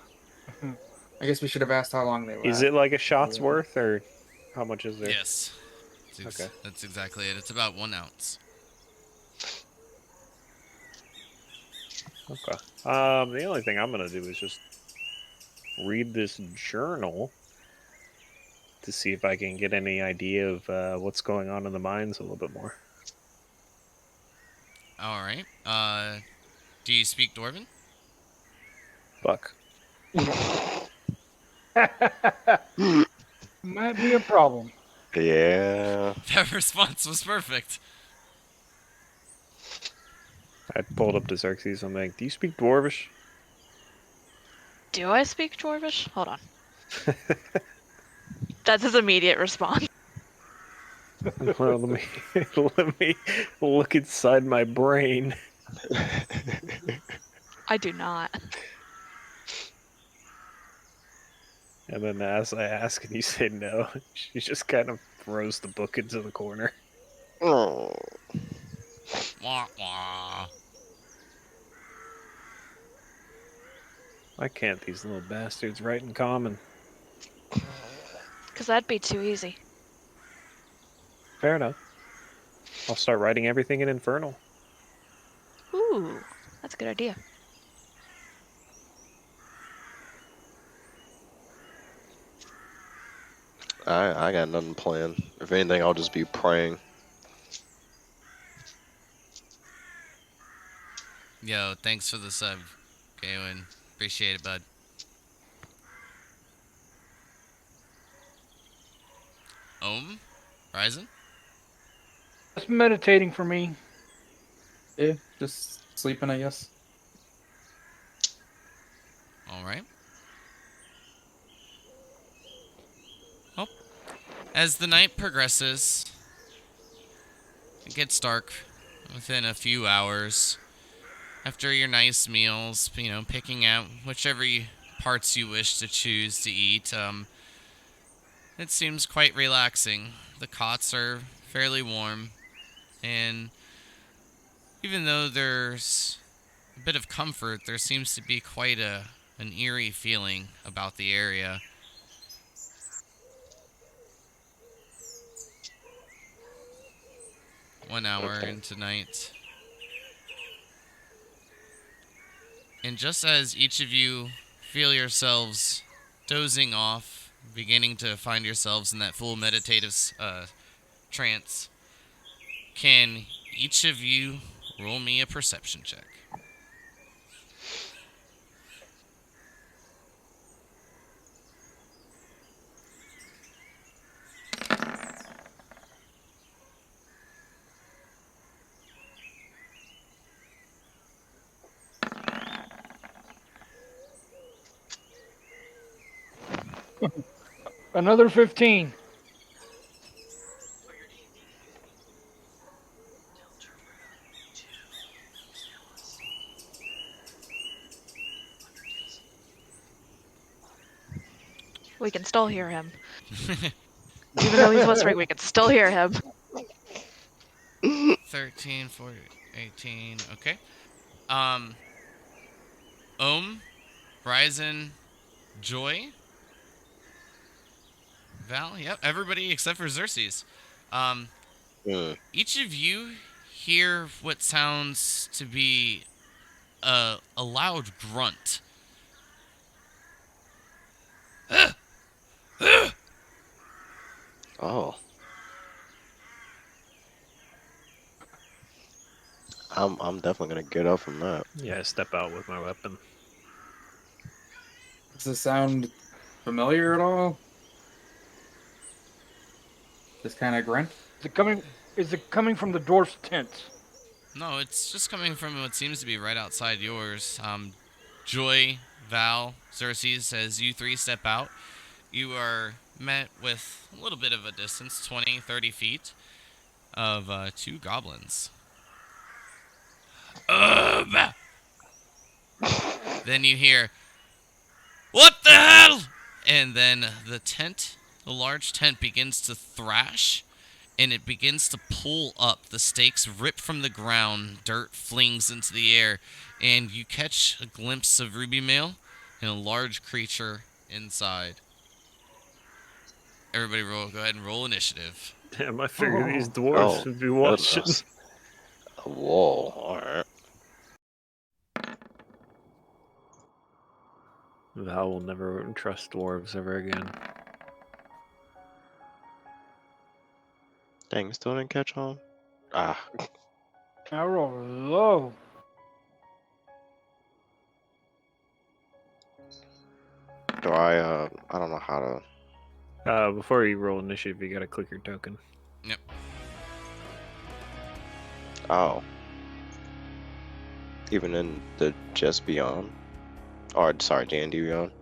I guess we should have asked how long they Is last. it like a shot's worth, or how much is there? Yes. Okay. That's exactly it. It's about 1 ounce. Okay. The only thing I'm gonna do is just read this journal to see if I can get any idea of what's going on in the mines a little bit more. All right. Do you speak Dwarven? Fuck. Might be a problem. Yeah. That response was perfect. I pulled up to Xerxes. I'm like, do you speak Dwarvish? Do I speak Dwarvish? Hold on. That's his immediate response. Well, let me let me look inside my brain. I do not. And then as I ask and you say no, she just kind of throws the book into the corner. Oh. Wah, wah. Why can't these little bastards write in common? Because that'd be too easy. Fair enough. I'll start writing everything in Infernal. Ooh, that's a good idea. I got nothing planned. If anything, I'll just be praying. Yo, thanks for the sub, Galen. Appreciate it, bud. Ryzen? It's meditating for me. Yeah, just sleeping, I guess. All right. Well, as the night progresses, it gets dark within a few hours. After your nice meals, picking out whichever parts you wish to choose to eat, it seems quite relaxing. The cots are fairly warm, and even though there's a bit of comfort, there seems to be quite an eerie feeling about the area. One hour Okay. into night. And just as each of you feel yourselves dozing off, beginning to find yourselves in that full meditative trance, can each of you roll me a perception check? Another 15. We can still hear him. Even though he's whispering, we can still hear him. 13, 14, 18. Okay. Um, Ryzen, Joy, Val. Yep, everybody except for Xerxes. Um, Hmm. each of you hear what sounds to be a loud grunt. Oh. I'm definitely gonna get up from that. Yeah, I step out with my weapon. Does this sound familiar at all? This kind of grunt? Is it coming? Is it coming from the dwarf's tent? No, it's just coming from what seems to be right outside yours. Joy, Val, Xerxes, as you three step out, you are met with a little bit of a distance, 20, 30 feet. of 2 goblins. Then you hear, "What the hell?" And then the large tent begins to thrash, and it begins to pull up. The stakes rip from the ground, dirt flings into the air, and you catch a glimpse of Ruby Mail and a large creature inside. Everybody go ahead and roll initiative. Damn, I figured these Oh. dwarves Oh, would be watching. goodness. Whoa, alright. Val will never trust dwarves ever again. Dang, still didn't catch on? Ah, I roll low. I don't know how to. Before you roll initiative, you gotta click your token. Yep. Oh. Even in the Just Beyond? Or, sorry, D&D Beyond?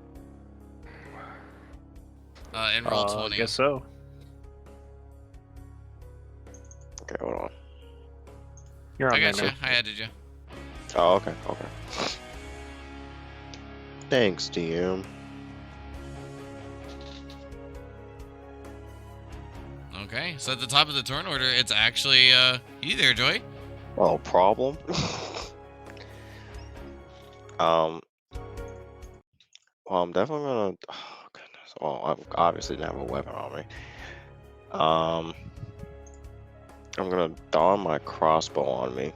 And roll 20. I guess so. Okay, hold on. You're on I got there you. now. I added you. Oh, okay. Thanks, DM. Okay, so at the top of the turn order, it's actually you there, Joy. Oh, problem? Well, I'm definitely gonna. Oh, goodness. Well, I obviously didn't have a weapon on me. I'm gonna don my crossbow on me.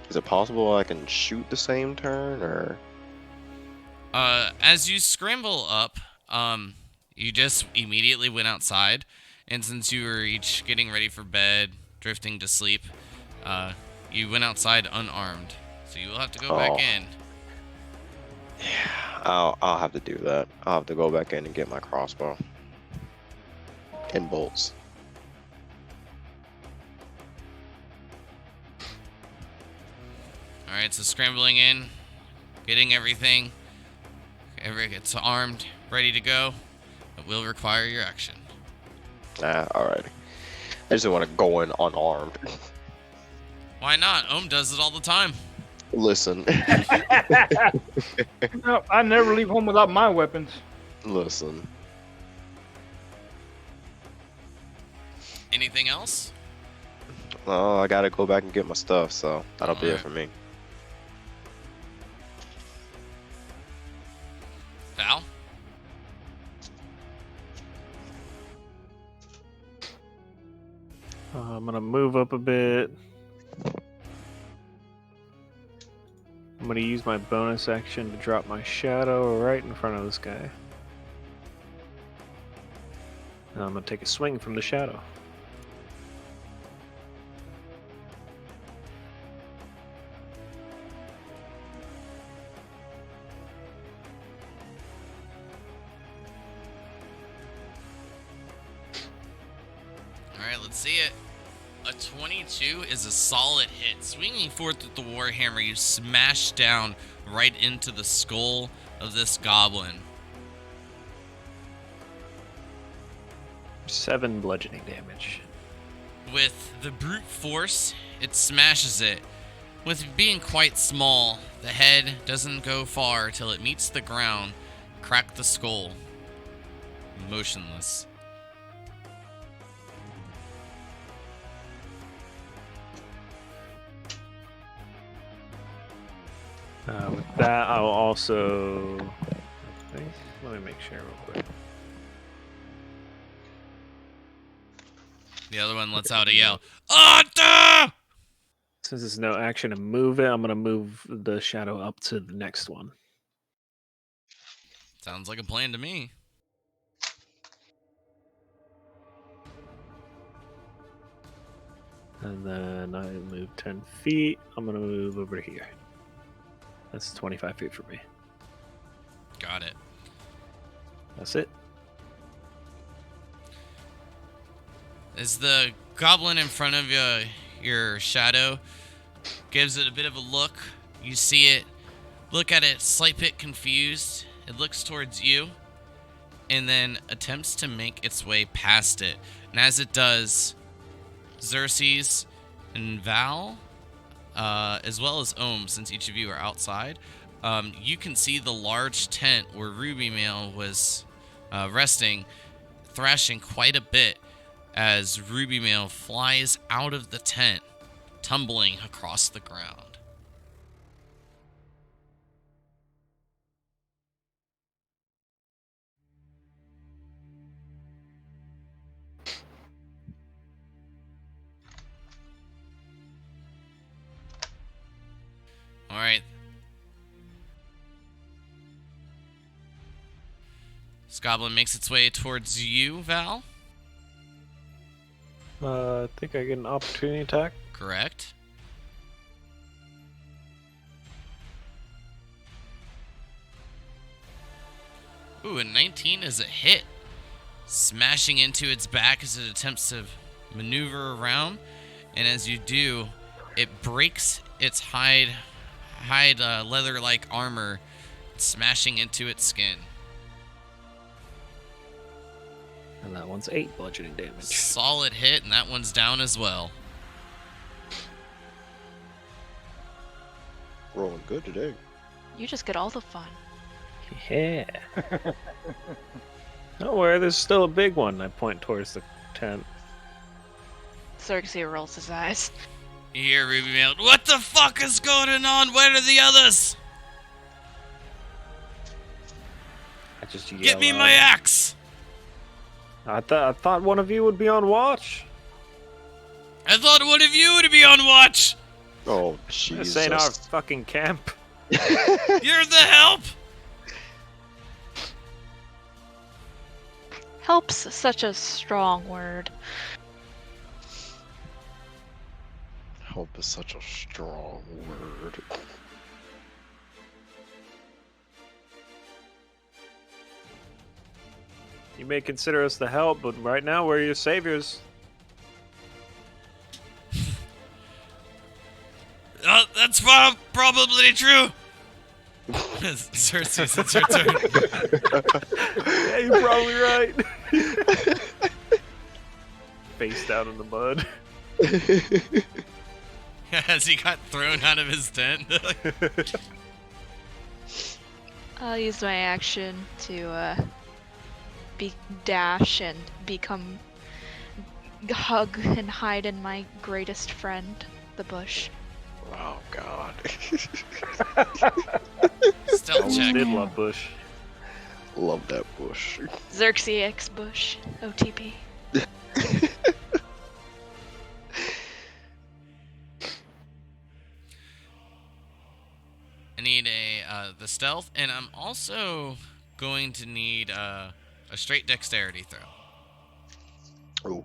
Is it possible I can shoot the same turn, or? As you scramble up, you just immediately went outside, and since you were each getting ready for bed, drifting to sleep, you went outside unarmed. So you will have to go back Oh. in. Yeah, I'll have to do that. I'll have to go back in and get my crossbow and bolts. All right, so scrambling in, getting everything. Everyone gets armed, ready to go. It will require your action. Alright. I just don't want to go in unarmed. Why not? Ohm does it all the time. Listen. No, I never leave home without my weapons. Listen. Anything else? Oh, I gotta go back and get my stuff, so that'll be it Alright. for me. Val? I'm gonna move up a bit. I'm gonna use my bonus action to drop my shadow right in front of this guy. And I'm gonna take a swing from the shadow. Alright, let's see it. A 22 is a solid hit. Swinging forth with the Warhammer, you smash down right into the skull of this goblin. 7 bludgeoning damage. With the brute force, it smashes it. With being quite small, the head doesn't go far till it meets the ground. Crack the skull. Motionless. With that, I'll also... Let me make sure real quick. The other one lets out a yell. Arthur! Since there's no action to move it, I'm going to move the shadow up to the next one. Sounds like a plan to me. And then I move 10 feet. I'm going to move over here. That's 25 feet for me. Got it. That's it. As the goblin in front of your shadow gives it a bit of a look, you see it, look at it, slight bit confused. It looks towards you, and then attempts to make its way past it. And as it does, Xerxes and Val, as well as Ohm, since each of you are outside, you can see the large tent where Ruby Mail was resting, thrashing quite a bit as Ruby Mail flies out of the tent, tumbling across the ground. All right. This goblin makes its way towards you, Val. I think I get an opportunity attack. Correct. Ooh, a 19 is a hit. Smashing into its back as it attempts to maneuver around. And as you do, it breaks its hide leather-like armor, smashing into its skin. And that one's 8 bludgeoning damage. Solid hit, and that one's down as well. Rolling good today. You just get all the fun. Yeah. Don't worry, there's still a big one. I point towards the tent. Xerxes rolls his eyes. You hear Ruby Mail, "What the fuck is going on? Where are the others? I just yell Get me out. my axe!" I thought one of you would be on watch. I thought one of you would be on watch. Oh, This ain't our Jesus. fucking camp. You're the help. Help's such a strong word. Hope is such a strong word. You may consider us the help, but right now we're your saviors. That's probably true. Cersei, it's your turn. Yeah, you're probably right. Face down in the mud. As he got thrown out of his tent. I'll use my action to dash and become hug and hide in my greatest friend, the bush. Oh, God. Stealth check. Did love Bush. Love that bush. Xerxes X bush. OTP. I need the stealth, and I'm also going to need a straight dexterity throw. Ooh.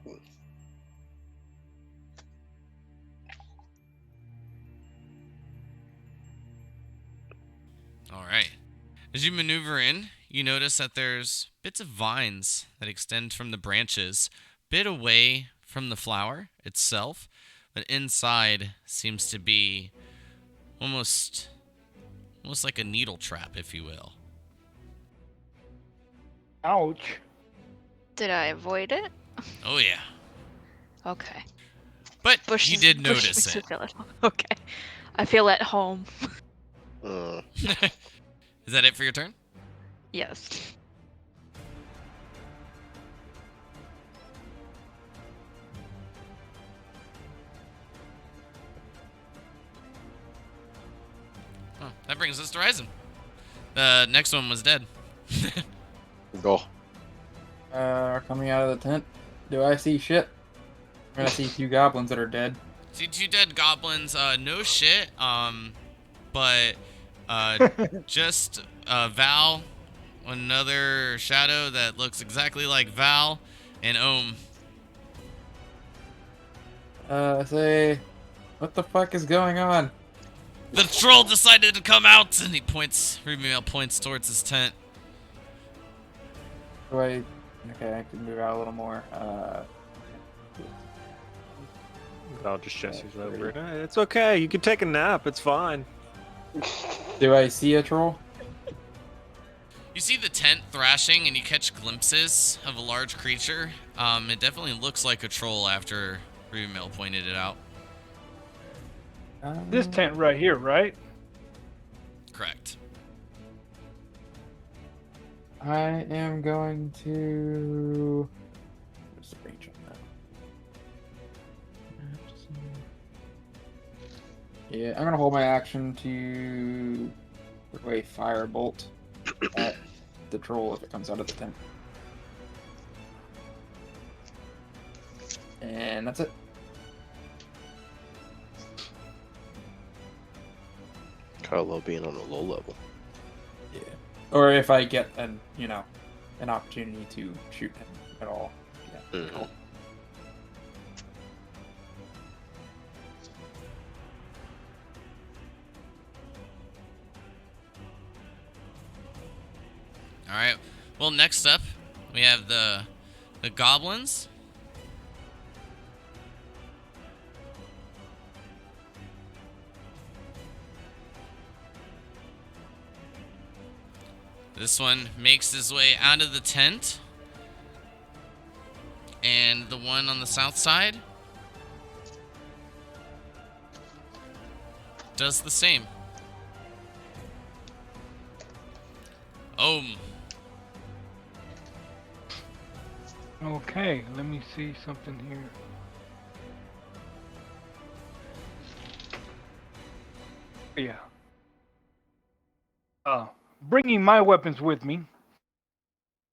All right. As you maneuver in, you notice that there's bits of vines that extend from the branches, bit away from the flower itself, but inside seems to be almost like a needle trap, if you will. Ouch. Did I avoid it? Oh yeah. Okay. But Bush you did Bush notice makes it. me feel at home. Okay. I feel at home. Is that it for your turn? Yes. Oh, that brings us to Ryzen. The next one was dead. Go. Coming out of the tent. Do I see shit? I'm gonna see 2 goblins that are dead. See 2 dead goblins, no shit, but, just, Val, another shadow that looks exactly like Val, and Ohm. Say, what the fuck is going on? The troll decided to come out, and he points, Ruby points towards his tent. Okay, I can move out a little more. I'll just gestures over it. It's okay. You can take a nap. It's fine. Do I see a troll? You see the tent thrashing, and you catch glimpses of a large creature. It definitely looks like a troll after Ruby pointed it out. This tent right here, right? Correct. I am going to. What's the range on that? Yeah, I'm gonna hold my action to put away firebolt at the troll if it comes out of the tent. And that's it. Kind of love being on a low level. Yeah. Or if I get an opportunity to shoot him at all. Yeah. Mhm. Cool. All right. Well, next up, we have the goblins. This one makes his way out of the tent. And the one on the south side does the same. Okay, let me see something here. Yeah. Bringing my weapons with me,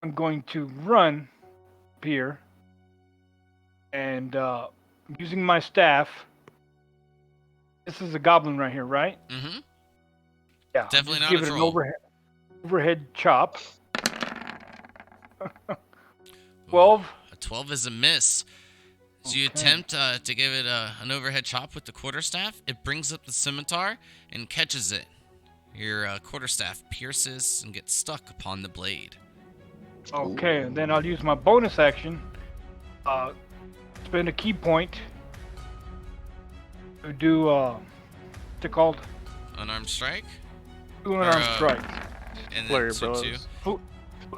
I'm going to run up here and using my staff. This is a goblin right here, right? Mm-hmm. Yeah. Definitely just not give a it troll. an overhead chop. 12. A 12 is a miss. So you Okay. attempt to give it an overhead chop with the quarterstaff. It brings up the scimitar and catches it. Your quarterstaff pierces and gets stuck upon the blade. Okay, and then I'll use my bonus action. Spend a key point to do what's it called? Unarmed strike. Do an arm strike. And Flurry then of so blows. two.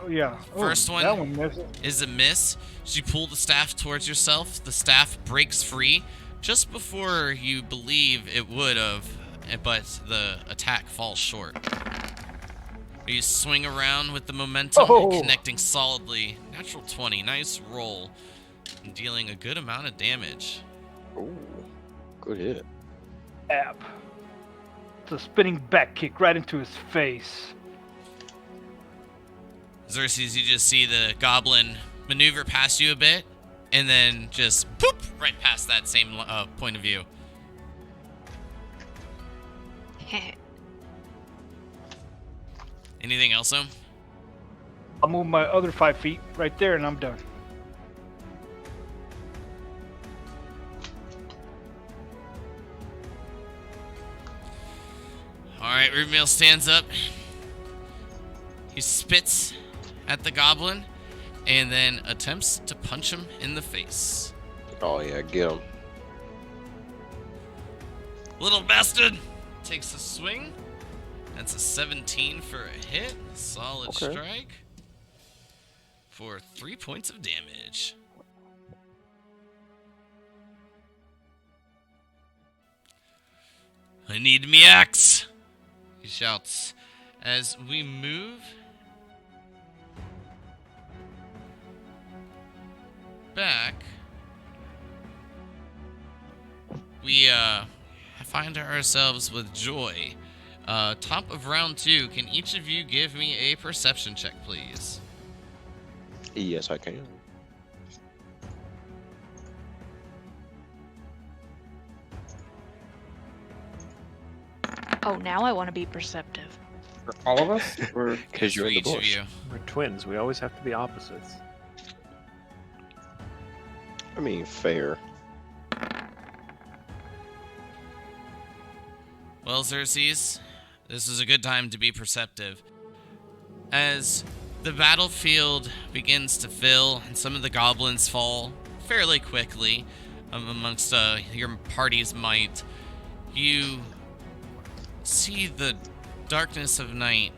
Yeah. First one That one missed. is a miss. So you pull the staff towards yourself. The staff breaks free just before you believe it would have, but the attack falls short. You swing around with the momentum, connecting solidly. Natural 20, nice roll, and dealing a good amount of damage. Ooh, good hit. App. It's a spinning back kick right into his face. Xerxes, you just see the goblin maneuver past you a bit, and then just boop right past that same point of view. Anything else, though? I'll move my other 5 feet right there, and I'm done. Alright, Rubenmail stands up. He spits at the goblin and then attempts to punch him in the face. Oh yeah, get him. Little bastard takes a swing. That's a 17 for a hit. Solid Okay. strike. For 3 points of damage. I need me axe, he shouts as we move back. We find ourselves with Joy. Top of round 2. Can each of you give me a perception check, please? Yes, I can. Oh, now I want to be perceptive. For all of us? Or Because you're For in the each of bush. you. We're twins. We always have to be opposites. I mean, fair. Well, Xerxes, this is a good time to be perceptive. As the battlefield begins to fill and some of the goblins fall fairly quickly amongst your party's might, you see the darkness of night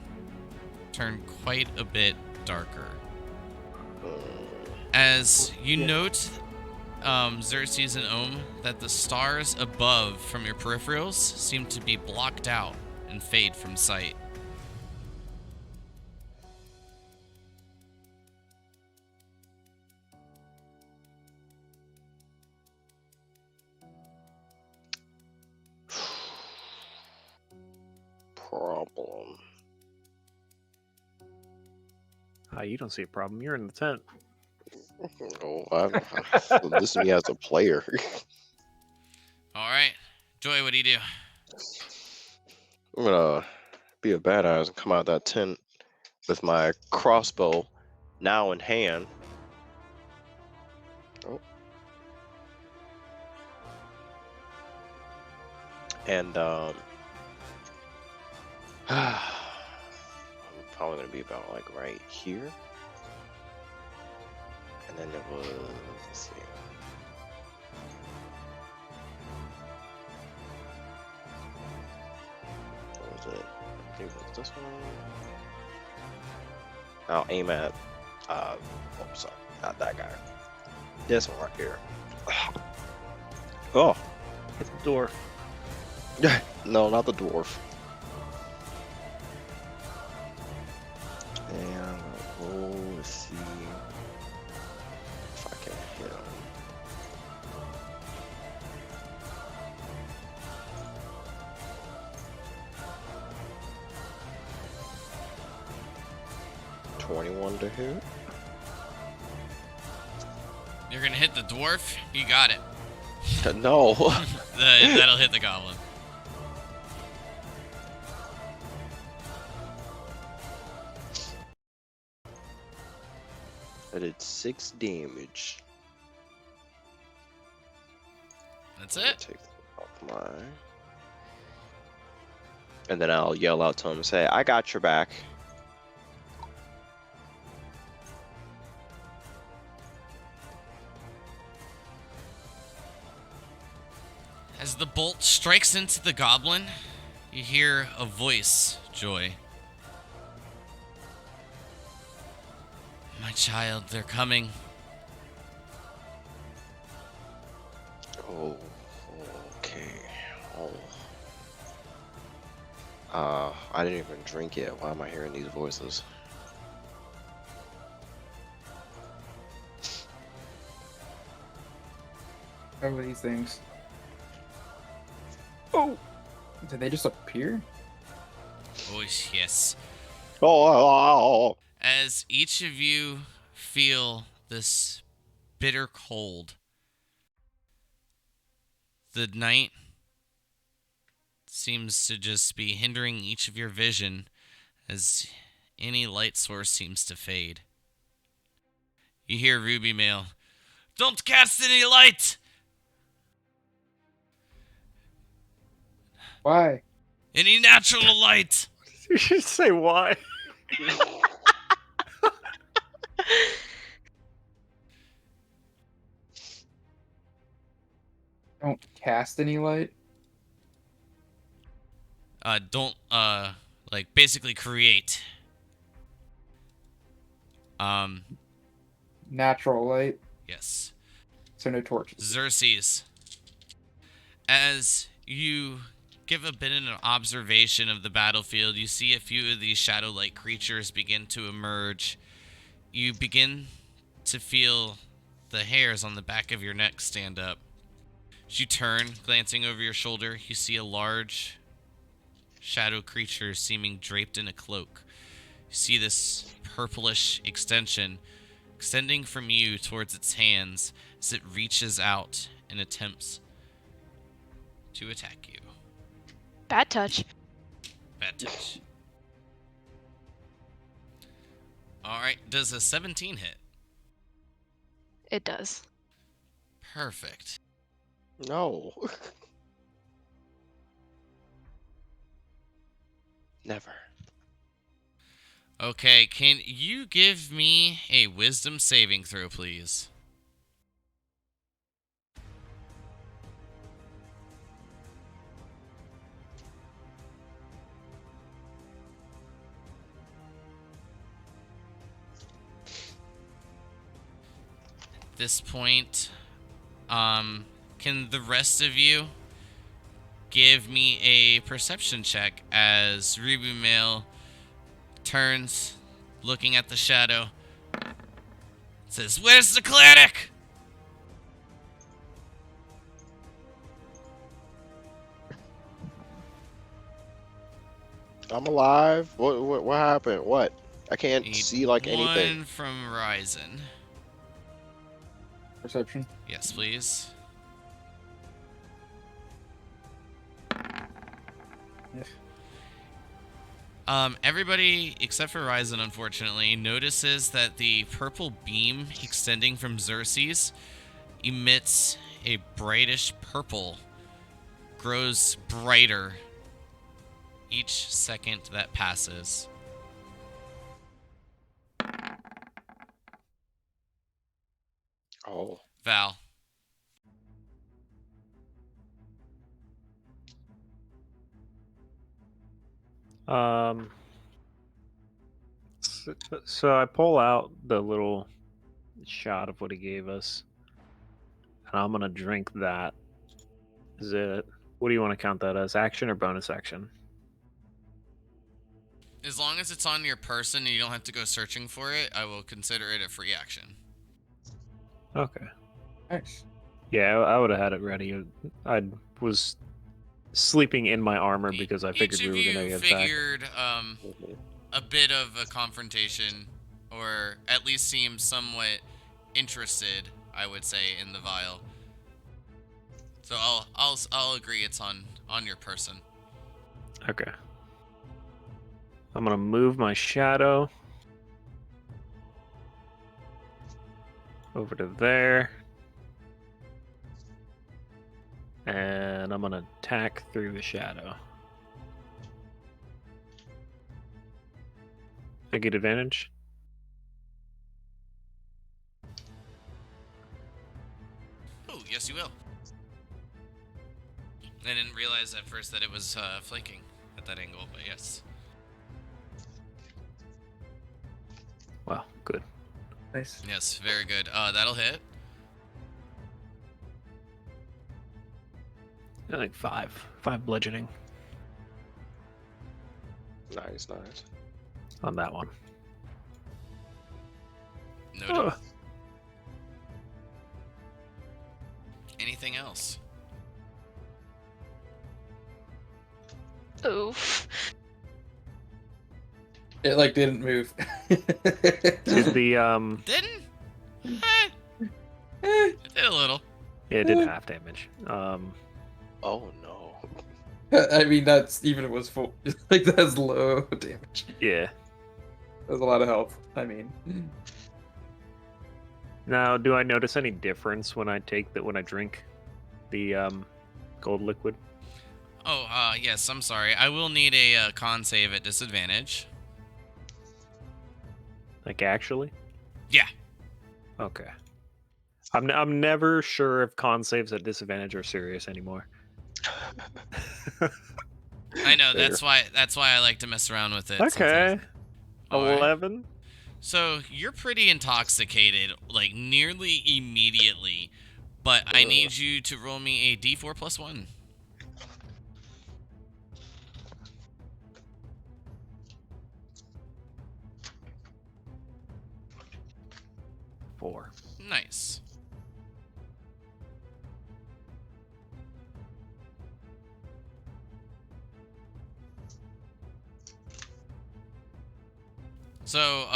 turn quite a bit darker. As you note, Xerxes and Ohm, that the stars above from your peripherals seem to be blocked out and fade from sight. Problem. You don't see a problem. You're in the tent. Oh, this is me as a player. All right, Joy, what do you do? I'm gonna be a badass and come out of that tent with my crossbow now in hand. Oh. And I'm probably gonna be about like right here. And then it was, let's see. What was it? I think it was this one. I'll aim at, sorry, not that guy. This one right here. Oh, Hit the door. no, not the dwarf. And let's see if I can hit him. $21 to hit. You're gonna hit the dwarf? You got it. No. That'll hit the goblin. I did 6 damage. That's Let me it? take off my. And then I'll yell out to him and say, I got your back. As the bolt strikes into the goblin, you hear a voice, Joy. My child, they're coming. Oh, okay. Oh. I didn't even drink yet. Why am I hearing these voices? What are these things? Oh. Did they just appear? Oh, yes. Oh. As each of you feel this bitter cold, the night seems to just be hindering each of your vision as any light source seems to fade. You hear Ruby Mail, "Don't cast any light! Why? Any natural light!" You should say why. Don't cast any light? Don't, basically create. Natural light? Yes. So no torches. Xerxes, as you give a bit of an observation of the battlefield, you see a few of these shadow-like creatures begin to emerge. You begin to feel the hairs on the back of your neck stand up. As you turn, glancing over your shoulder, you see a large shadow creature seeming draped in a cloak. You see this purplish extension extending from you towards its hands as it reaches out and attempts to attack you. Bad touch. Bad touch. Alright, does a 17 hit? It does. Perfect. No. Never. Okay, can you give me a wisdom saving throw, please? this point, can the rest of you give me a perception check as Ruby Mail turns, looking at the shadow, says, "Where's the cleric?" I'm alive. What happened? What? I can't Need see like anything. one from Ryzen. Perception. Yes, please. Everybody except for Ryzen, unfortunately, notices that the purple beam extending from Xerxes emits a brightish purple, grows brighter each second that passes. Oh. Val. So I pull out the little shot of what he gave us, and I'm gonna drink that. Is it? What do you want to count that as? Action or bonus action? As long as it's on your person and you don't have to go searching for it, I will consider it a free action. Okay. Nice. Yeah, I would have had it ready. I was sleeping in my armor because I figured Each we of were you gonna get attacked. figured a bit of a confrontation, or at least seemed somewhat interested, I would say, in the vial. So I'll agree it's on your person. Okay. I'm gonna move my shadow over to there. And I'm gonna attack through the shadow. I get advantage? Oh, yes, you will. I didn't realize at first that it was flanking at that angle, but yes. Wow, good. Nice. Yes, very good. That'll hit. I think 5. 5 bludgeoning Nice. on that one. Noted. Ugh. Anything else? Oof. It like didn't move. Did the Didn't? It did a little. yeah, it did half damage. Oh no. I mean, that's even if it was full. Like that's low damage. Yeah. That's a lot of health. I mean, Now, do I notice any difference when I drink the gold liquid? Oh, yes, I'm sorry. I will need a con save at disadvantage. Like actually? Yeah. Okay. I'm never sure if con saves at disadvantage are serious anymore. I know, Fair. that's why I like to mess around with it. Okay. Alright. 11. So you're pretty intoxicated, like nearly immediately, but I need you to roll me a D4 plus 1. Four. Nice. So,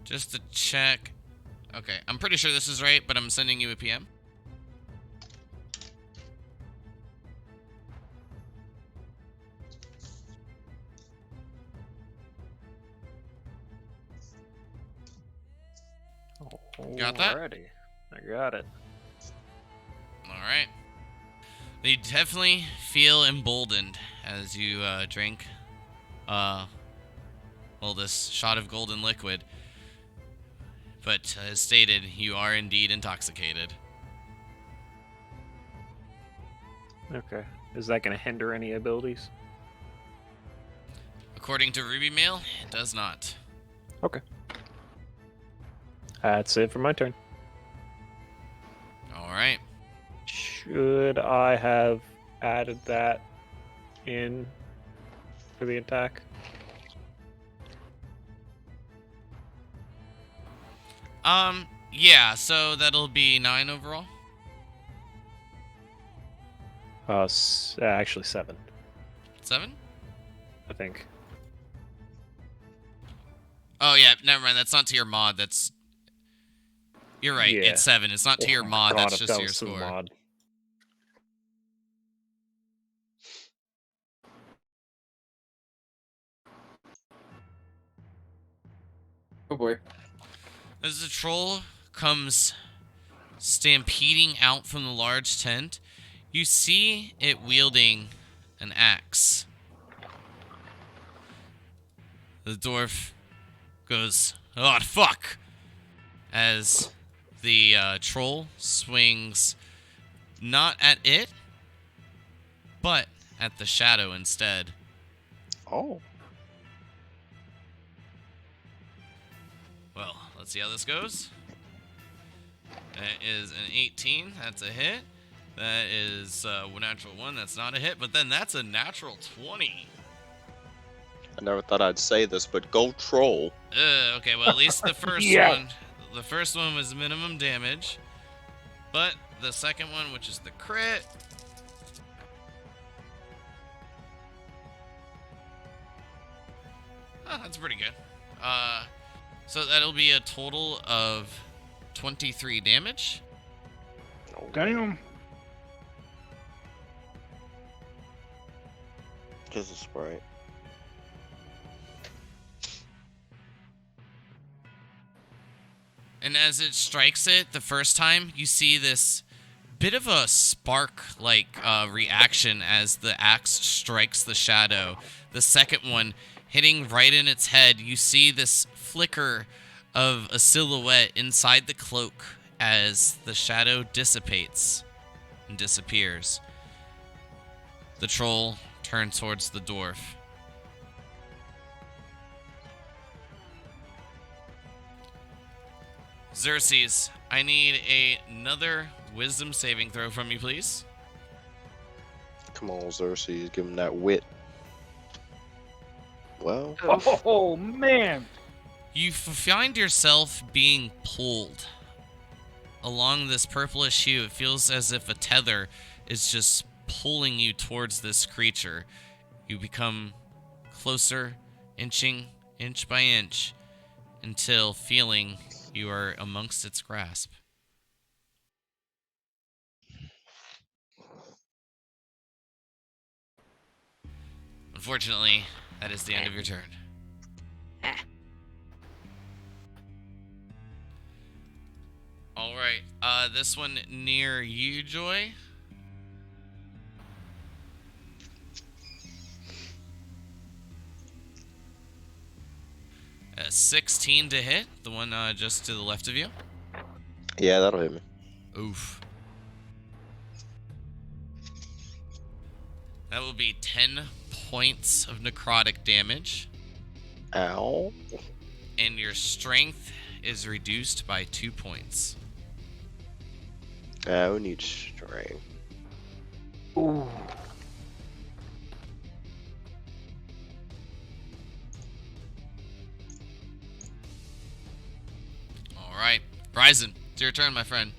just to check. Okay, I'm pretty sure this is right, but I'm sending you a PM. Got that? Alrighty. I got it. Alright. You definitely feel emboldened as you drink, this shot of golden liquid. But as stated, you are indeed intoxicated. Okay. Is that going to hinder any abilities? According to Ruby Mail, it does not. Okay. That's it for my turn. Should I have added that in for the attack? Yeah, so that'll be 9 overall. Actually 7, 7? I think. Oh yeah, never mind. That's not to your mod. That's You're right. Yeah. It's 7. It's not to your mod. God, That's if just that your was to the score. mod. Oh boy. As the troll comes stampeding out from the large tent, you see it wielding an axe. The dwarf goes, "Oh, fuck!" as the troll swings not at it, but at the shadow instead. Oh. Well, let's see how this goes. That is an 18. That's a hit. That is a natural 1. That's not a hit. But then that's a natural 20. I never thought I'd say this, but go troll. Okay, well, at least the first Yes. one. The first one was minimum damage. But the second one, which is the crit. Oh, that's pretty good. So that'll be a total of 23 damage. Damn. Just a sprite. And as it strikes it the first time, you see this bit of a spark-like reaction as the axe strikes the shadow. The second one hitting right in its head, you see this flicker of a silhouette inside the cloak as the shadow dissipates and disappears. The troll turns towards the dwarf. Xerxes, I need another wisdom saving throw from you, please. Come on, Xerxes, give him that wit. Well, Oh man. You find yourself being pulled along this purplish hue. It feels as if a tether is just pulling you towards this creature. You become closer, inch by inch, until feeling you are amongst its grasp. Unfortunately, that is the end of your turn. Alright, this one near you, Joy. A 16 to hit, the one just to the left of you. yeah, that'll hit me. Oof. That will be 10 points of necrotic damage, Ow. and your strength is reduced by 2 points. Who needs strength? Ooh. Alright, Bryson, it's your turn, my friend.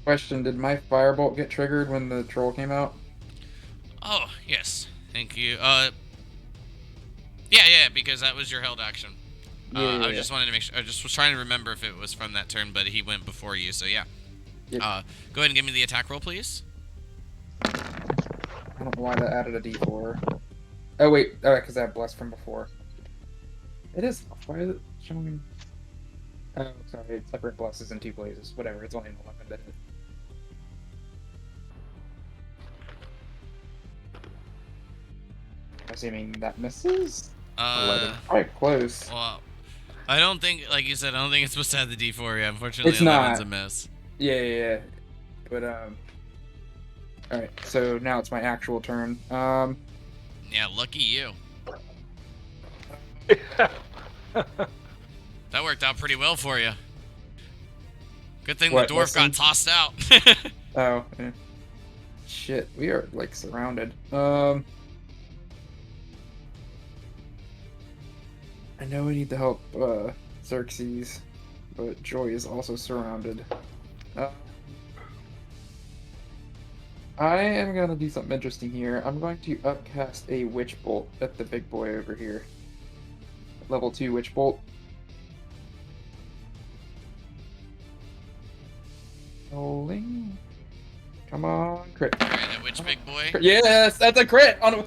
Question: did my firebolt get triggered when the troll came out? Oh, yes. Thank you. Yeah, because that was your held action. I just wanted to make sure. I just was trying to remember if it was from that turn, but he went before you, so yeah. Yep. Go ahead and give me the attack roll, please. I don't know why that added a D4. Oh wait, because I have blessed from before. It is. Why is it showing? Oh, sorry. Separate blesses in 2 places. Whatever. It's only an 11 to hit. Assuming that misses. 11. Quite close. Well, I don't think, like you said, I don't think it's supposed to have the D4 yet. Unfortunately, It's 11's not. a miss. Yeah. But Alright, so now it's my actual turn. Yeah, lucky you. That worked out pretty well for you. Good thing What, the dwarf got listen? tossed out. Oh, yeah. Shit, we are like surrounded. I know we need to help Xerxes, but Joy is also surrounded. I am gonna do something interesting here. I'm going to upcast a Witch Bolt at the big boy over here. Level 2 Witch Bolt. Rolling. Come on, crit. Alright, that witch big boy. Yes, that's a crit on a.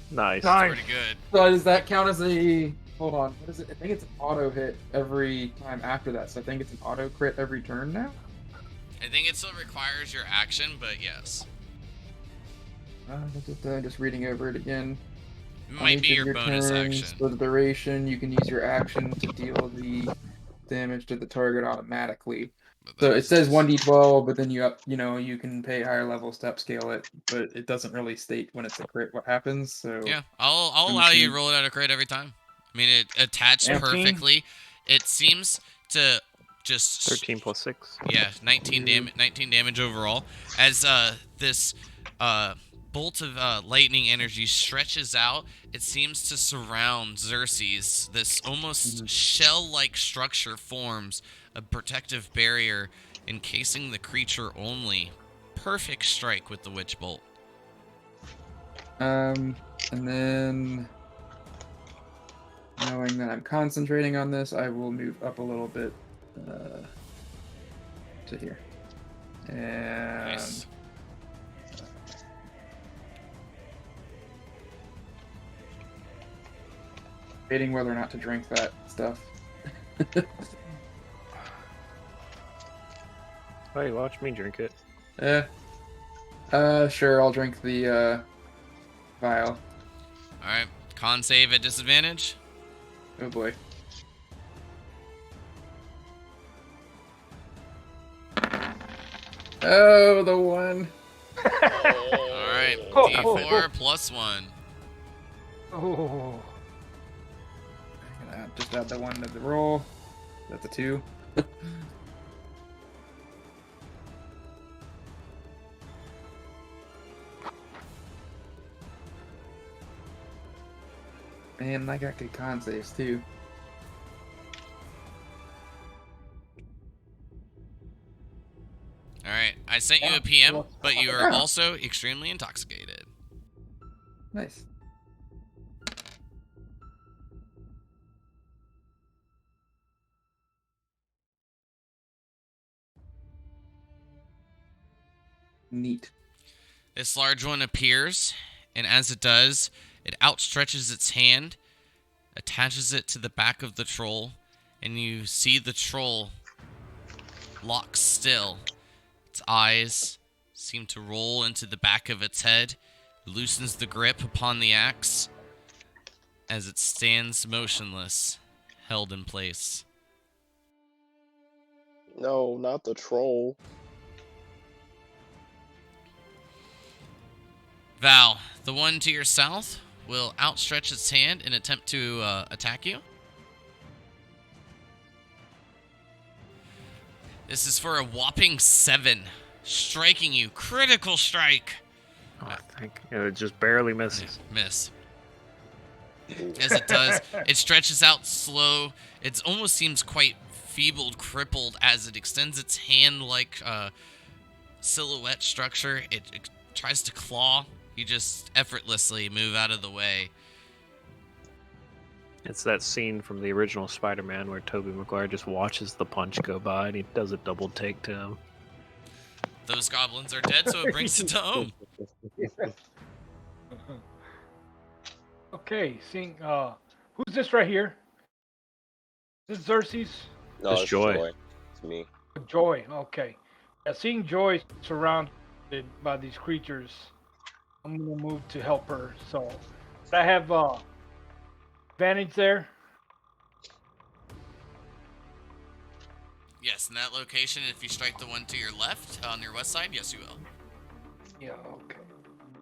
Nice. Nice. Pretty good. So does that count as a? Hold on, what is it? I think it's an auto hit every time after that. So I think it's an auto crit every turn now. I think it still requires your action, but yes. Just reading over it again. It On might each be of your bonus turns, action. for the duration, you can use your action to deal the damage to the target automatically. But So it that's says just- 1d12, but then you can pay higher levels to upscale it, but it doesn't really state when it's a crit what happens. So Yeah, I'll allow you to roll it at a crit every time. I mean, it attached 19. perfectly. It seems to just 13 plus 6. yeah, 19 damage overall. As this bolt of lightning energy stretches out, it seems to surround Xerxes. This almost shell-like structure forms a protective barrier encasing the creature only. Perfect strike with the witch bolt. And then knowing that I'm concentrating on this, I will move up a little bit to here. And Nice. debating whether or not to drink that stuff. Hey, watch me drink it. Sure, I'll drink the vial. Alright, con save at disadvantage. Oh boy. Oh, the one. Alright, Oh, D4 plus 1. Oh. I'm gonna just add the one to the roll. That's a 2. Man, I got good con saves too. Alright, I sent you a PM, but you are also extremely intoxicated. Nice. Neat. This large one appears, and as it does, it outstretches its hand, attaches it to the back of the troll, and you see the troll lock still. Its eyes seem to roll into the back of its head, loosens the grip upon the axe as it stands motionless, held in place. No, not the troll. Val, the one to your south, will outstretch its hand and attempt to attack you. This is for a whopping 7, striking you. Critical strike. Oh, thank you. It just barely misses. Miss. As it does, it stretches out slow. It almost seems quite feebled, crippled as it extends its hand like silhouette structure. It tries to claw. You just effortlessly move out of the way. It's that scene from the original Spider-Man where Tobey Maguire just watches the punch go by and he does a double take to him. Those goblins are dead, so it brings it to home. Okay, seeing who's this right here? Is this Xerxes? No, It's it's Joy. Joy. It's me. Joy, okay. Yeah, seeing Joy surrounded by these creatures, I'm gonna move to help her. So I have advantage there. Yes, in that location, if you strike the one to your left, on your west side, yes, you will. Yeah, okay.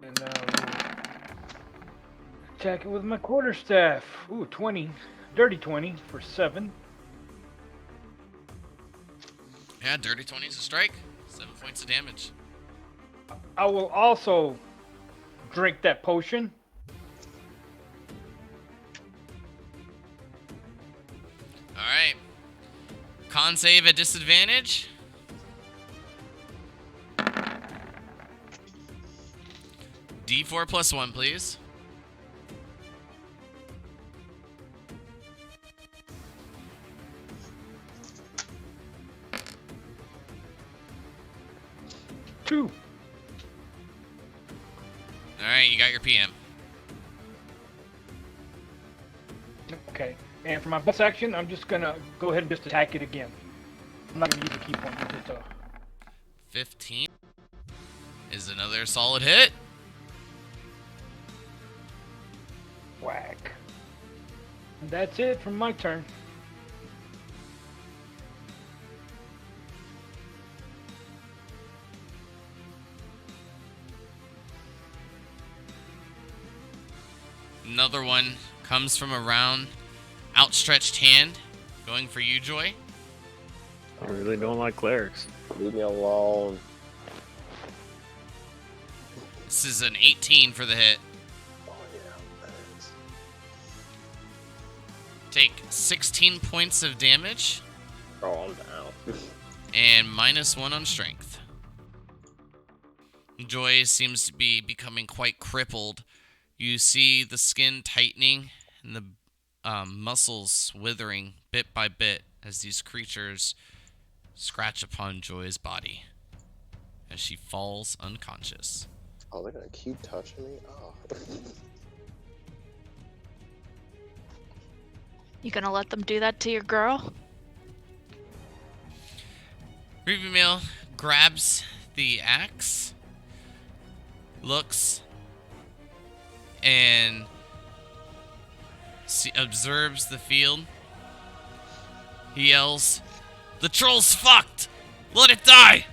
And attack it with my quarterstaff. Ooh, 20. Dirty 20 for 7. Yeah, dirty 20 is a strike. 7 points of damage. I will also drink that potion. All right. Con save at disadvantage. D4 plus 1, please. Two. All right, you got your PM. Okay. And for my bonus action, I'm just gonna go ahead and just attack it again. I'm not gonna use a key point. Just 15 is another solid hit. whack. And that's it from my turn. Another one comes from around, outstretched hand, going for you, Joy. I really don't like clerics. Leave me alone. This is an 18 for the hit. Oh yeah, thanks. Take 16 points of damage Oh, I'm down. and -1 on strength. Joy seems to be becoming quite crippled. You see the skin tightening and the muscles withering bit by bit as these creatures scratch upon Joy's body as she falls unconscious. Oh, they're gonna keep touching me? Oh. You gonna let them do that to your girl? Ruby Mill grabs the axe, looks, and observes the field. He yells, "The troll's fucked! Let it die!"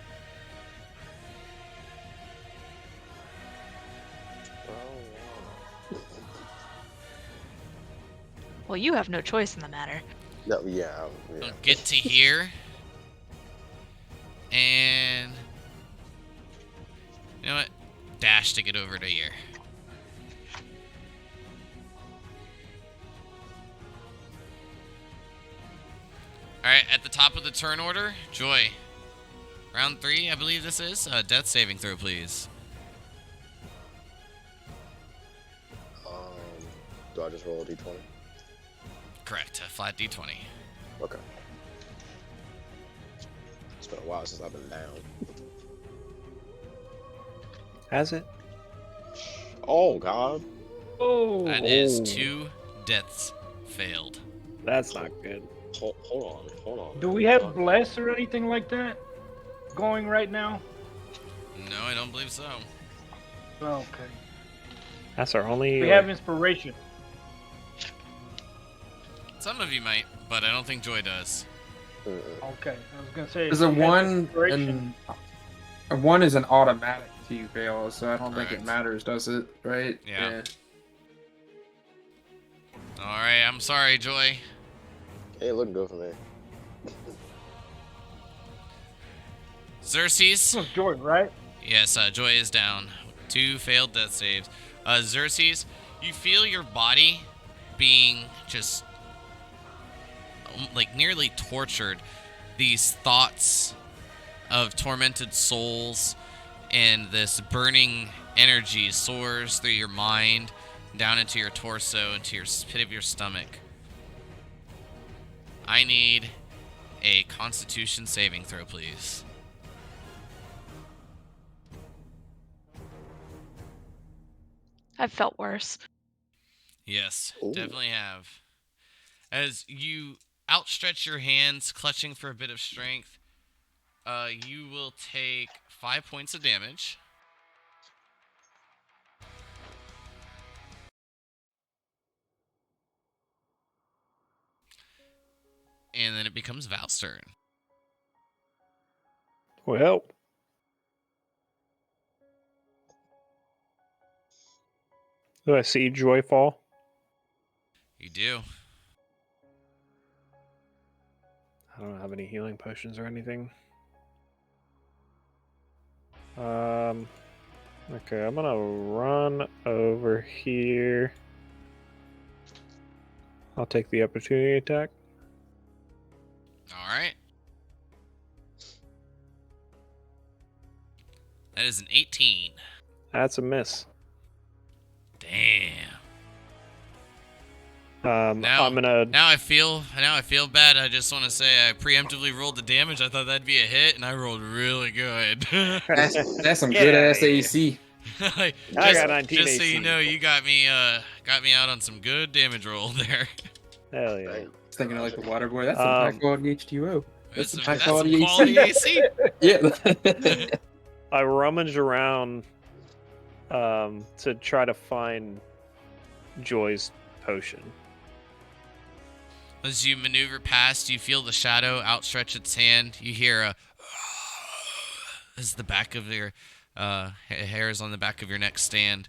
Well, you have no choice in the matter. No, yeah. We'll get to here. And you know what? Dash to get over to here. Alright, at the top of the turn order, Joy. Round 3, I believe this is. Death saving throw, please. Do I just roll a d20? Correct, a flat d20. Okay. It's been a while since I've been down. Has it? Oh, God. Oh. That is 2 deaths failed. That's not good. Hold on. Do we have bless or anything like that going right now? No, I don't believe so. Okay. That's our only. We have inspiration. Some of you might, but I don't think Joy does. Mm-mm. Okay. I was gonna say. Is a if we had one inspiration- and a one is an automatic to you, fail, so I don't think Correct. it matters, does it? Right? Yeah. Alright, I'm sorry, Joy. Hey, looking good for me. Xerxes. This was Joy, right? Yes, Joy is down. 2 failed death saves. Xerxes, you feel your body being just like nearly tortured. These thoughts of tormented souls and this burning energy soars through your mind, down into your torso, into your pit of your stomach. I need a Constitution saving throw, please. I've felt worse. Yes, Ooh. definitely have. As you outstretch your hands, clutching for a bit of strength, you will take 5 points of damage. And then it becomes Val's turn. Well. Do I see Joy fall? You do. I don't have any healing potions or anything. Okay, I'm gonna run over here. I'll take the opportunity attack. All right. That is an 18. That's a miss. Damn. I'm gonna. Now I feel bad. I just want to say I preemptively rolled the damage. I thought that'd be a hit, and I rolled really good. That's some Get good outta ass here. AC. Like, I got 19 just so AC. you know, you got me out on some good damage roll there. Hell yeah. Right. I was thinking of like the water boy. That's some high quality H2O. That's some high That's quality some quality AC. Yeah. I rummaged around to try to find Joy's potion. As you maneuver past, you feel the shadow outstretch its hand. You hear a as the back of your hairs on the back of your neck stand.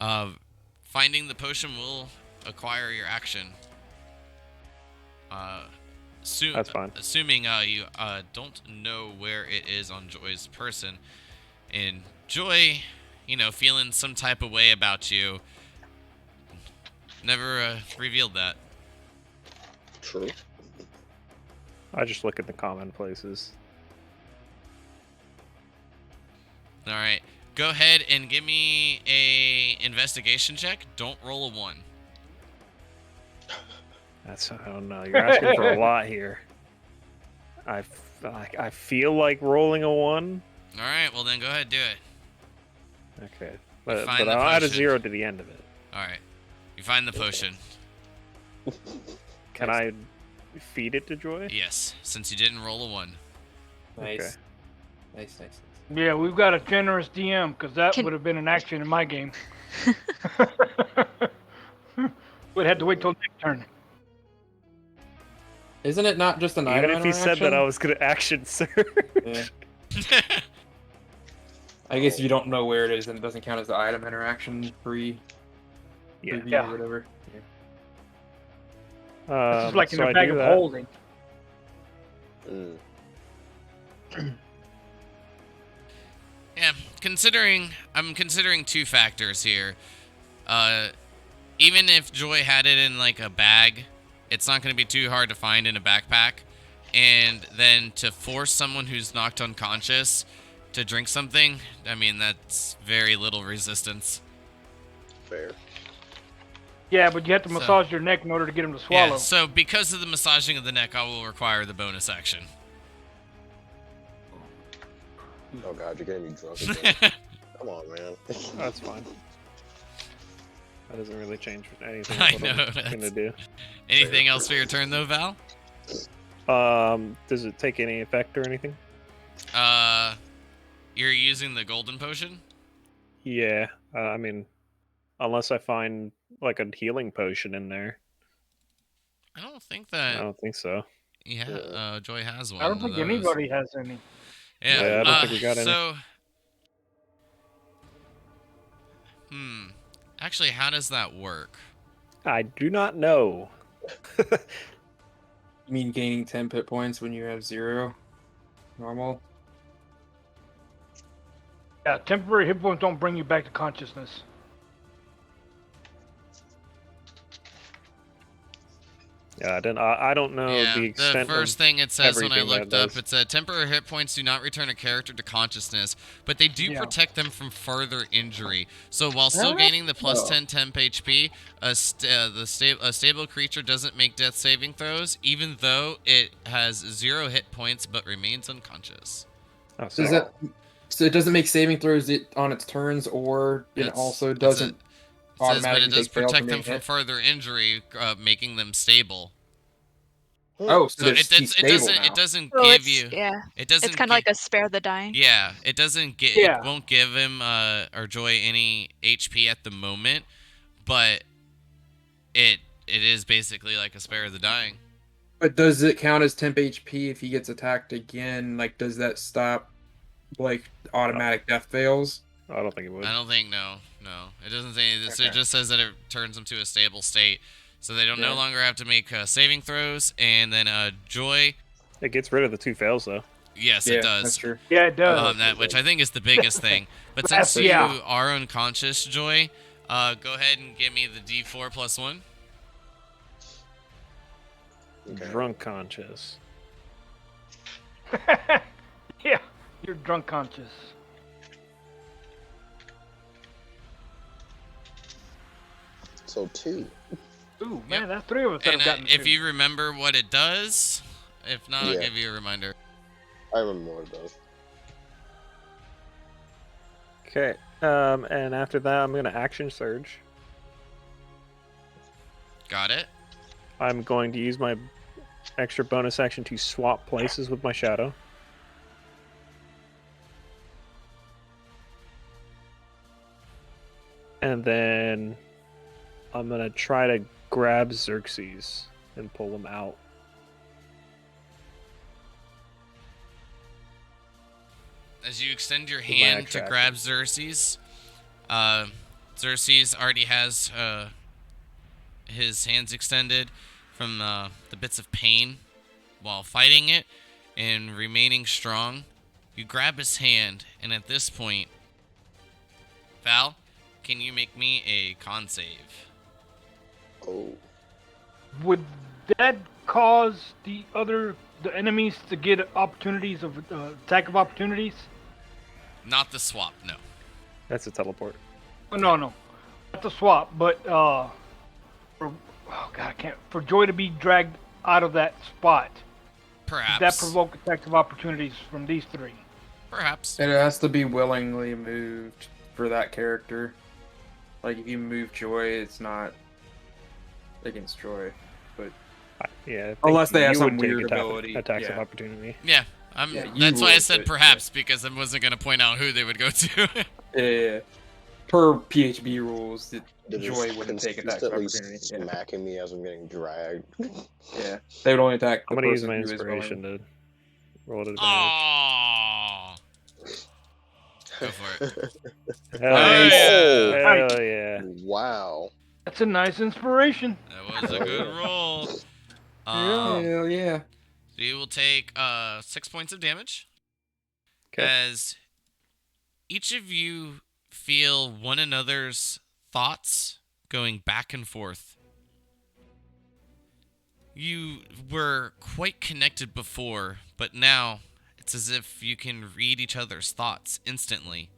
Finding the potion will acquire your action. That's fine. Assuming you don't know where it is on Joy's person, and Joy, feeling some type of way about you, never revealed that. True. I just look at the common places. All right, go ahead and give me a investigation check. Don't roll a 1. I don't know. You're asking for a lot here. I feel like rolling a 1. All right, well then go ahead and do it. Okay. But find the I'll add a potion. 0 to the end of it. All right, you find the potion. Can I feed it to Joy? Yes, since you didn't roll a 1. Nice. Okay. Nice, nice. Yeah, we've got a generous DM because that Can- would have been an action in my game. We'd had to wait till next turn. Isn't it not just an Even item if he said that interaction? I was gonna action surge. Yeah. I guess if you don't know where it is, then it doesn't count as the item interaction free Yeah. preview Yeah. or whatever. This is like in so a I bag do of that. holding. Mm. Yeah, I'm considering 2 factors here. Even if Joy had it in like a bag, it's not going to be too hard to find in a backpack. And then to force someone who's knocked unconscious to drink something, I mean, that's very little resistance. Fair. Yeah, but you have to So- massage your neck in order to get them to swallow. Yeah, so because of the massaging of the neck, I will require the bonus action. Oh god, you're getting me drunk again. Come on, man. That's fine. That doesn't really change anything. I What know, I'm gonna do. Anything else for your turn though, Val? Does it take any effect or anything? You're using the golden potion? Yeah. I mean, unless I find like a healing potion in there. I don't think I that. don't think so. Yeah, Joy has one. I don't of think those. anybody has any. Yeah, I don't think we got any. So, actually, how does that work? I do not know. You mean gaining 10 pit points when you have 0? Normal? Yeah, temporary hit points don't bring you back to consciousness. Yeah, I don't know Yeah, the extent first of thing it says when I everything that looked up, does. it's temporary hit points do not return a character to consciousness, but they do Yeah. protect them from further injury. So while still Huh? gaining the plus Oh. 10 temp HP, a stable creature doesn't make death saving throws, even though it has 0 hit points but remains unconscious. Oh, Does sorry. that, so it doesn't make saving throws on its turns, or it It's- also it's a- doesn't It says, but automatically it does take fail protect from them being from hit? further injury, making them stable. Oh, so, So it's it stable now. doesn't Oh, give it's, you. yeah. It doesn't. It's kind of like a spare the dying. Yeah, it doesn't get. Yeah. It won't give him or Joy any HP at the moment, but it is basically like a spare of the dying. But does it count as temp HP if he gets attacked again? Like, does that stop, like, automatic death fails? I don't think it would. I don't think no. It doesn't say this. It Okay. just says that it turns them to a stable state, so they don't no Yeah. longer have to make saving throws. And then Joy. It gets rid of the 2 fails though. Yes, Yeah, it does. that's true. Yeah, it does. That which I think is the biggest thing. But That's- since you yeah. are unconscious, Joy, go ahead and give me the D4 plus 1. Okay. Drunk conscious. Yeah, you're drunk conscious. So 2. Ooh, Yep. man, that's 3 of us that And have gotten if 2. you remember what it does, if not, I'll Yeah. give you a reminder. I remember more of those. Okay. And after that, I'm gonna action surge. Got it. I'm going to use my extra bonus action to swap places with my shadow. And then I'm gonna try to grab Xerxes and pull him out. As you extend your my hand extra to action. grab Xerxes, Xerxes already has his hands extended from the bits of pain while fighting it and remaining strong. You grab his hand, and at this point, Val, can you make me a con save? Oh. Would that cause the enemies to get opportunities of attack of opportunities? Not the swap, no. That's a teleport. Oh, no, not the swap, but for for Joy to be dragged out of that spot. Perhaps. Does that provoke attack of opportunities from these 3? Perhaps. It has to be willingly moved for that character. Like if you move Joy, it's not against Joy. Yeah. I think Unless they have you some would take weird ability, attacks of yeah. opportunity. Yeah, Yeah, you that's why I would, said but- perhaps, because I wasn't going to point out who they would go to. Yeah. Per PHB rules, They're Joy just wouldn't take attacks of consistently opportunity. Yeah. smacking me as I'm getting dragged. Yeah. They would only attack the I'm gonna use person my who is inspiration willing. to roll it advantage. Aww. Go for it. Hell Nice. yeah! Hell yeah! Wow. That's a nice inspiration. That was a good roll. Yeah. Hell yeah. So you will take 6 points of damage. Okay. As each of you feel one another's thoughts going back and forth. You were quite connected before, but now it's as if you can read each other's thoughts instantly.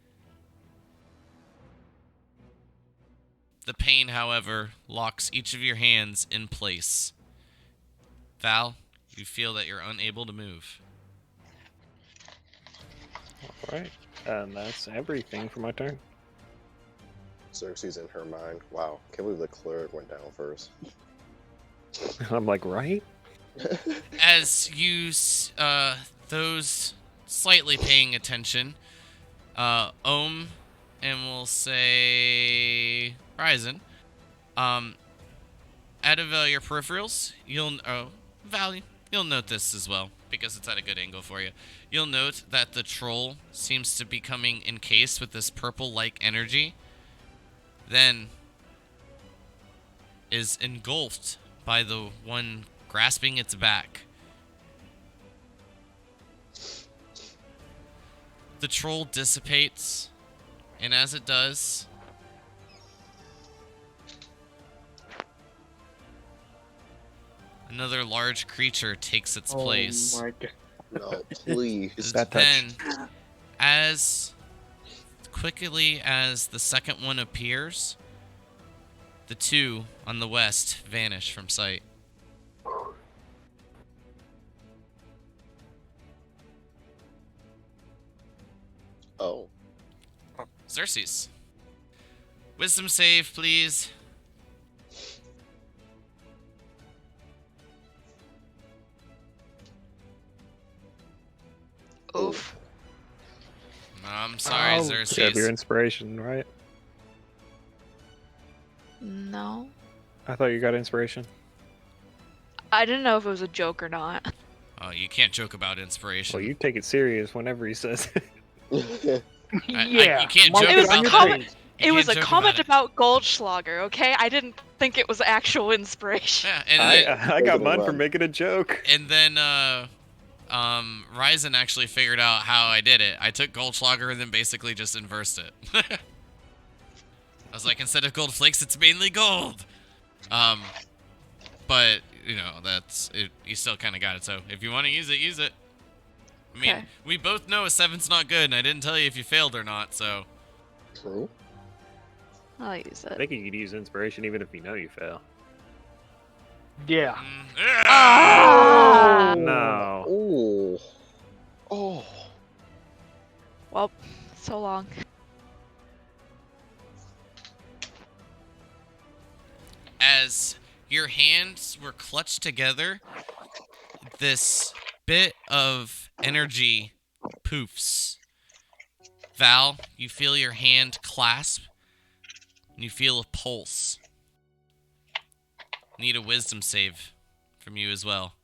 The pain, however, locks each of your hands in place. Val, you feel that you're unable to move. Alright. And that's everything for my turn. Xerxes in her mind. Wow. Can't believe the cleric went down first. I'm like, right? As you, those slightly paying attention, Ohm, and we'll say Ryzen, out of your peripherals, Val, you'll note this as well, because it's at a good angle for you. You'll note that the troll seems to be coming encased with this purple-like energy, then is engulfed by the one grasping its back. The troll dissipates, and as it does, another large creature takes its place. Oh my god. No, please. That touch. Then, as quickly as the second one appears, the two on the west vanish from sight. Oh. Xerxes. Wisdom save, please. Oof. I'm sorry, Oh. You have your Xerxes. inspiration, right? No. I thought you got inspiration. I didn't know if it was a joke or not. Oh, you can't joke about inspiration. Well, you take it serious whenever he says it. Yeah. you can't Mark joke It was about a that. comment. You It was can't a joke comment about about Goldschlager, okay? I didn't think it was actual inspiration. Yeah, and then, I got Make it mine for run. making a joke. and then Ryzen actually figured out how I did it. I took Goldschlager and then basically just inversed it. I was like, instead of gold flakes, it's mainly gold. But you know, that's it. You still kind of got it. So if you want to use it, use it. I mean, Okay. we both know a 7's not good, and I didn't tell you if you failed or not. So True. I'll use I it. think you could use inspiration even if you know you fail. Yeah. Ah! No. Oh. Oh. Well, so long. As your hands were clutched together, this bit of energy poofs. Val, you feel your hand clasp, and you feel a pulse. Need a wisdom save from you as well.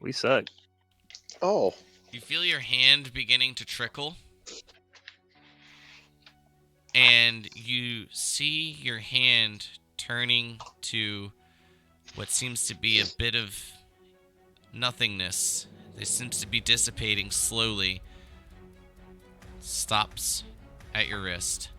We suck. Oh. You feel your hand beginning to trickle, and you see your hand turning to what seems to be a bit of nothingness. It seems to be dissipating slowly. Stops at your wrist.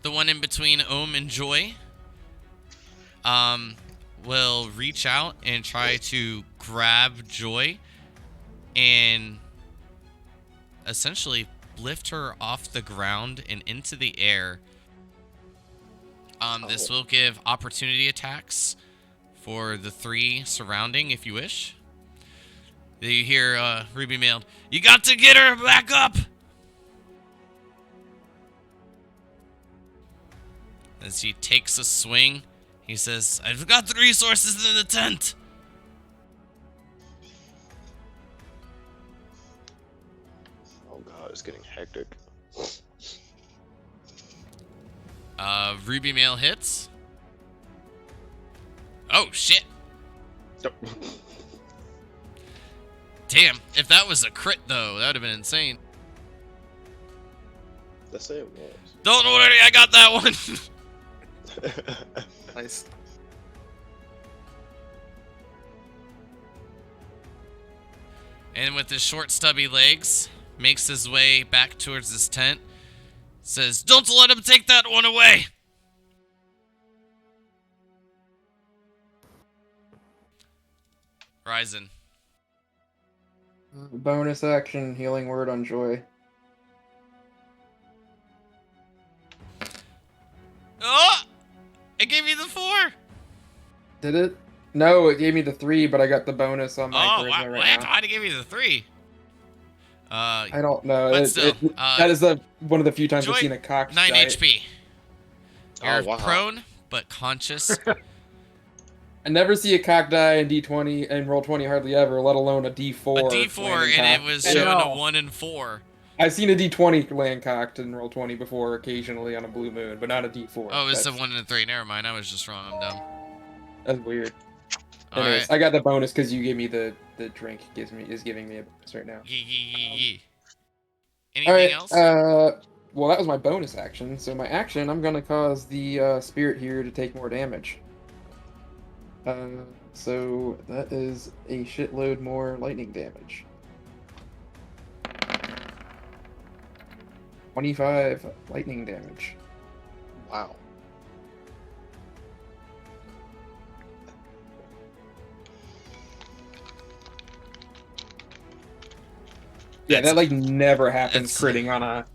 The one in between Ohm and Joy will reach out and try to grab Joy and essentially lift her off the ground and into the air. This will give opportunity attacks for the 3 surrounding if you wish. You hear Ruby mailed, "You got to get her back up!" As he takes a swing, he says, "I've got the resources in the tent." Oh god, it's getting hectic. Ruby mail hits. Oh, shit. Damn, if that was a crit, though, that would have been insane. Let's say it was. Don't worry, I got that one. Nice. And with his short, stubby legs, makes his way back towards his tent. Says, "Don't let him take that one away." Ryzen. Bonus action, healing word on Joy. Oh! It gave me the 4. Did it? No, it gave me the 3, but I got the bonus on my Oh, charisma wow. right now. Why'd it give me the 3? I don't know. But still, that is one of the few times Joy, I've seen a cock 9 die. HP. You're Oh, wow. prone, but conscious. I never see a cock die in D20 and roll 20 hardly ever, let alone a D4. A D4, landing and it cock. was I showing a know. 1 and 4. I've seen a D20 land cocked and roll 20 before, occasionally on a blue moon, but not a D4. Oh, it was a That's- 1 and a 3. Never mind, I was just wrong. I'm dumb. That's weird. Anyways, Alright. I got the bonus because you gave me the drink. Is giving me a bonus right now. Yee. All Anything right. else? Well, that was my bonus action. So my action, I'm gonna cause the spirit here to take more damage. So that is a shitload more lightning damage. 25 lightning damage. Wow. Yeah, That's- that like never happens that's- critting on a.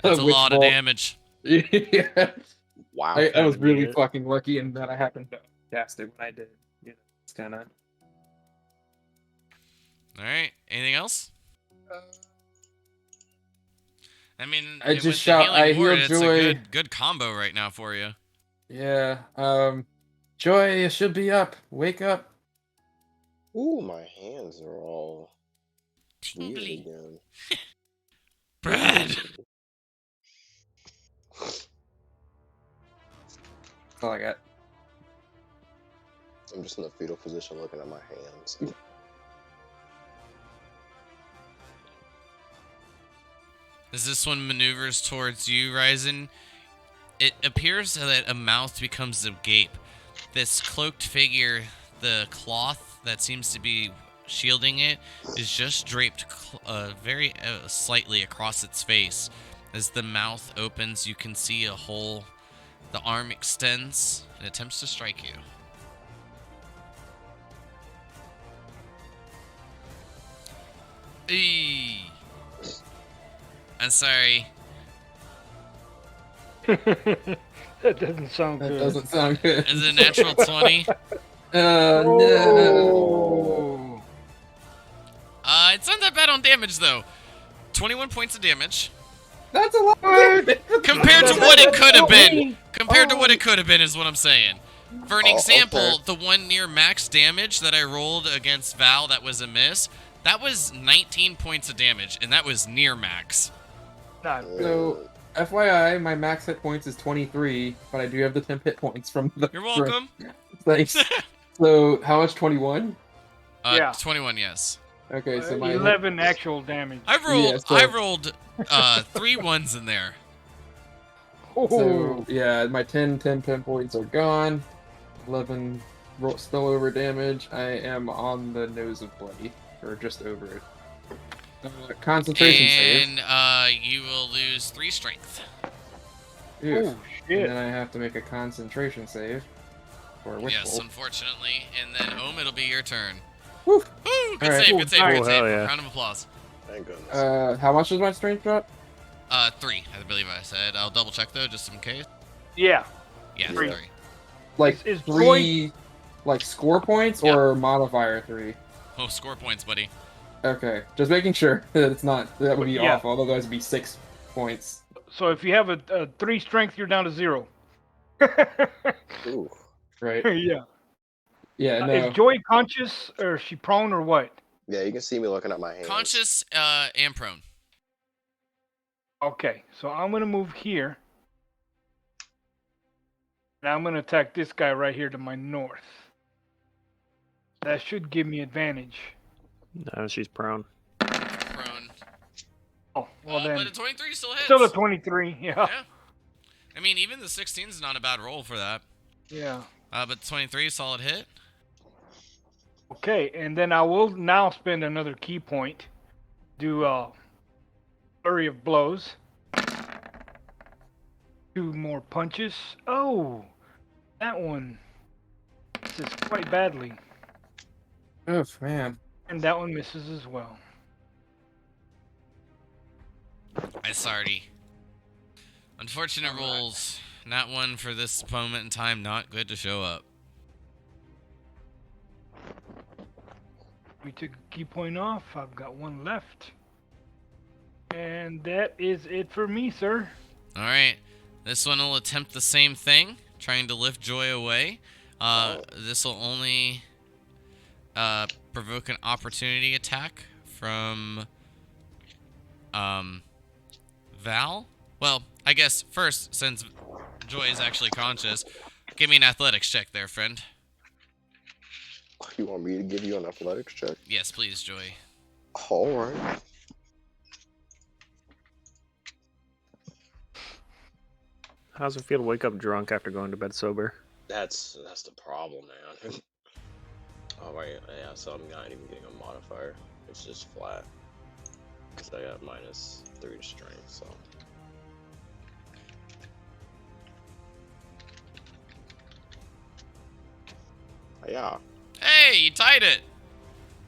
That's a witch lot of bolt. damage. Yeah. Wow. I was Kinda really neat. fucking lucky in that I happened to cast it when I did. You know, it's kind of. Alright. Anything else? I mean, I with just the shout, healing I ward, heal it's Joy. a good combo right now for you. Yeah. Joy, you should be up. Wake up. Ooh, my hands are all weird Tingly. again. Brad. That's all I got. I'm just in the fetal position looking at my hands. As this one maneuvers towards you, Ryzen, it appears that a mouth becomes a gape. This cloaked figure, the cloth that seems to be shielding it, is just draped very slightly across its face. As the mouth opens, you can see a hole. The arm extends and attempts to strike you. Eee. I'm sorry. That doesn't sound That good. doesn't sound good. Is it a natural 20? No. Oh. It's not that bad on damage, though. 21 points of damage. That's a lot. Compared to what it could have been. Compared to what it could have been is what I'm saying. For an Oh, example, okay. the one near max damage that I rolled against Val that was a miss, that was 19 points of damage, and that was near max. Not So, FYI, my max hit points is 23, but I do have the 10 hit points from the. You're welcome. Thanks. So, how much? 21? Yeah. 21, yes. Okay, so my 11 actual damage. I rolled 3 ones in there. So yeah, my 10 points are gone. 11 spillover damage. I am on the nose of bloody, or just over it. Concentration save. And you will lose 3 strength. Oof. Oh, shit. And then I have to make a concentration save. For Witch Yes, Bolt. unfortunately. And then it'll be your turn. Woo! Woo! Good All right. save, good save, Cool. good Oh, save. hell yeah. Round of applause. Thank goodness. How much was my strength drop? 3, I believe I said. I'll double check though, just in case. Yeah. Yeah, Three. 3. Like Is 3, like score points or modifier 3? Oh, score points, buddy. Okay, just making sure that it's not. That would be Yeah. awful. Otherwise, it'd be 6 points. So if you have a 3 strength, you're down to 0. Ooh. Right? Yeah. Yeah. No. Is Joy conscious, or is she prone, or what? Yeah, you can see me looking at my hands. Conscious and prone. Okay, so I'm gonna move here. And I'm gonna attack this guy right here to my north. That should give me advantage. No, she's prone. Prone. Oh, well then. But a 23 still hits. Still a 23, yeah. Yeah. I mean, even the 16 is not a bad roll for that. Yeah. But 23, solid hit. Okay, and then I will now spend another key point. Do flurry of blows. 2 more punches. Oh, that one misses quite badly. Oh man. And that one misses as well. I sorry. Unfortunate rolls. Not one for this moment in time. Not good to show up. We took a key point off. I've got 1 left. And that is it for me, sir. All right. This one will attempt the same thing, trying to lift Joy away. This will only provoke an opportunity attack from Val. Well, I guess first, since Joy is actually conscious, give me an athletics check there, friend. You want me to give you an athletics check? Yes, please, Joy. Alright. How's it feel to wake up drunk after going to bed sober? That's the problem, man. Alright, yeah, so I'm not even getting a modifier. It's just flat. Because I got -3 to strength, so. Yeah. Hey, you tied it!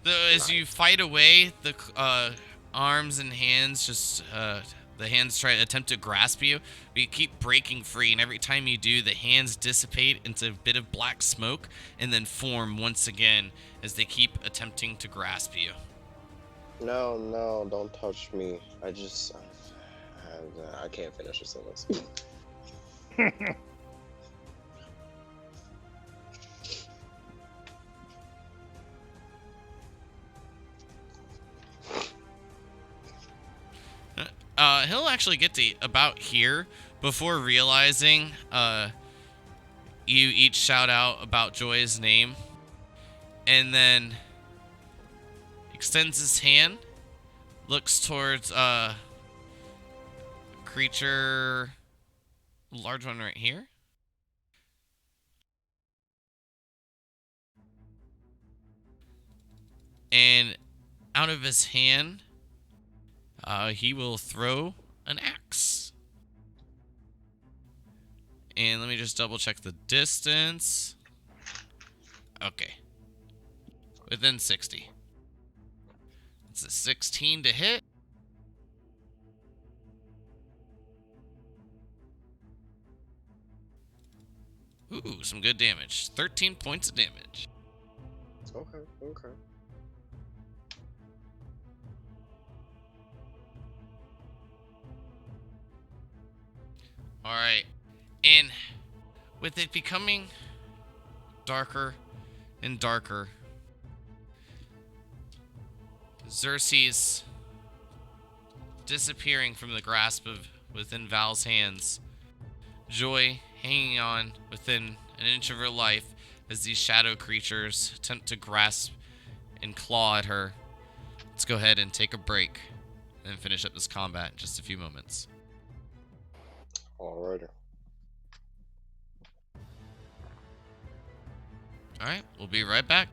As you fight away, the arms and hands the hands attempt to grasp you, but you keep breaking free, and every time you do, the hands dissipate into a bit of black smoke, and then form once again as they keep attempting to grasp you. No, don't touch me. I can't finish this sentence. He'll actually get to about here before realizing you each shout out about Joy's name, and then extends his hand, looks towards creature, large one right here. And out of his hand, he will throw an axe. And let me just double check the distance. Okay. Within 60. It's a 16 to hit. Ooh, some good damage. 13 points of damage. Okay, okay. Alright. And with it becoming darker and darker, Xerxes disappearing from the grasp of within Val's hands. Joy hanging on within an inch of her life as these shadow creatures attempt to grasp and claw at her. Let's go ahead and take a break and then finish up this combat in just a few moments. Alrighty. Alright, we'll be right back.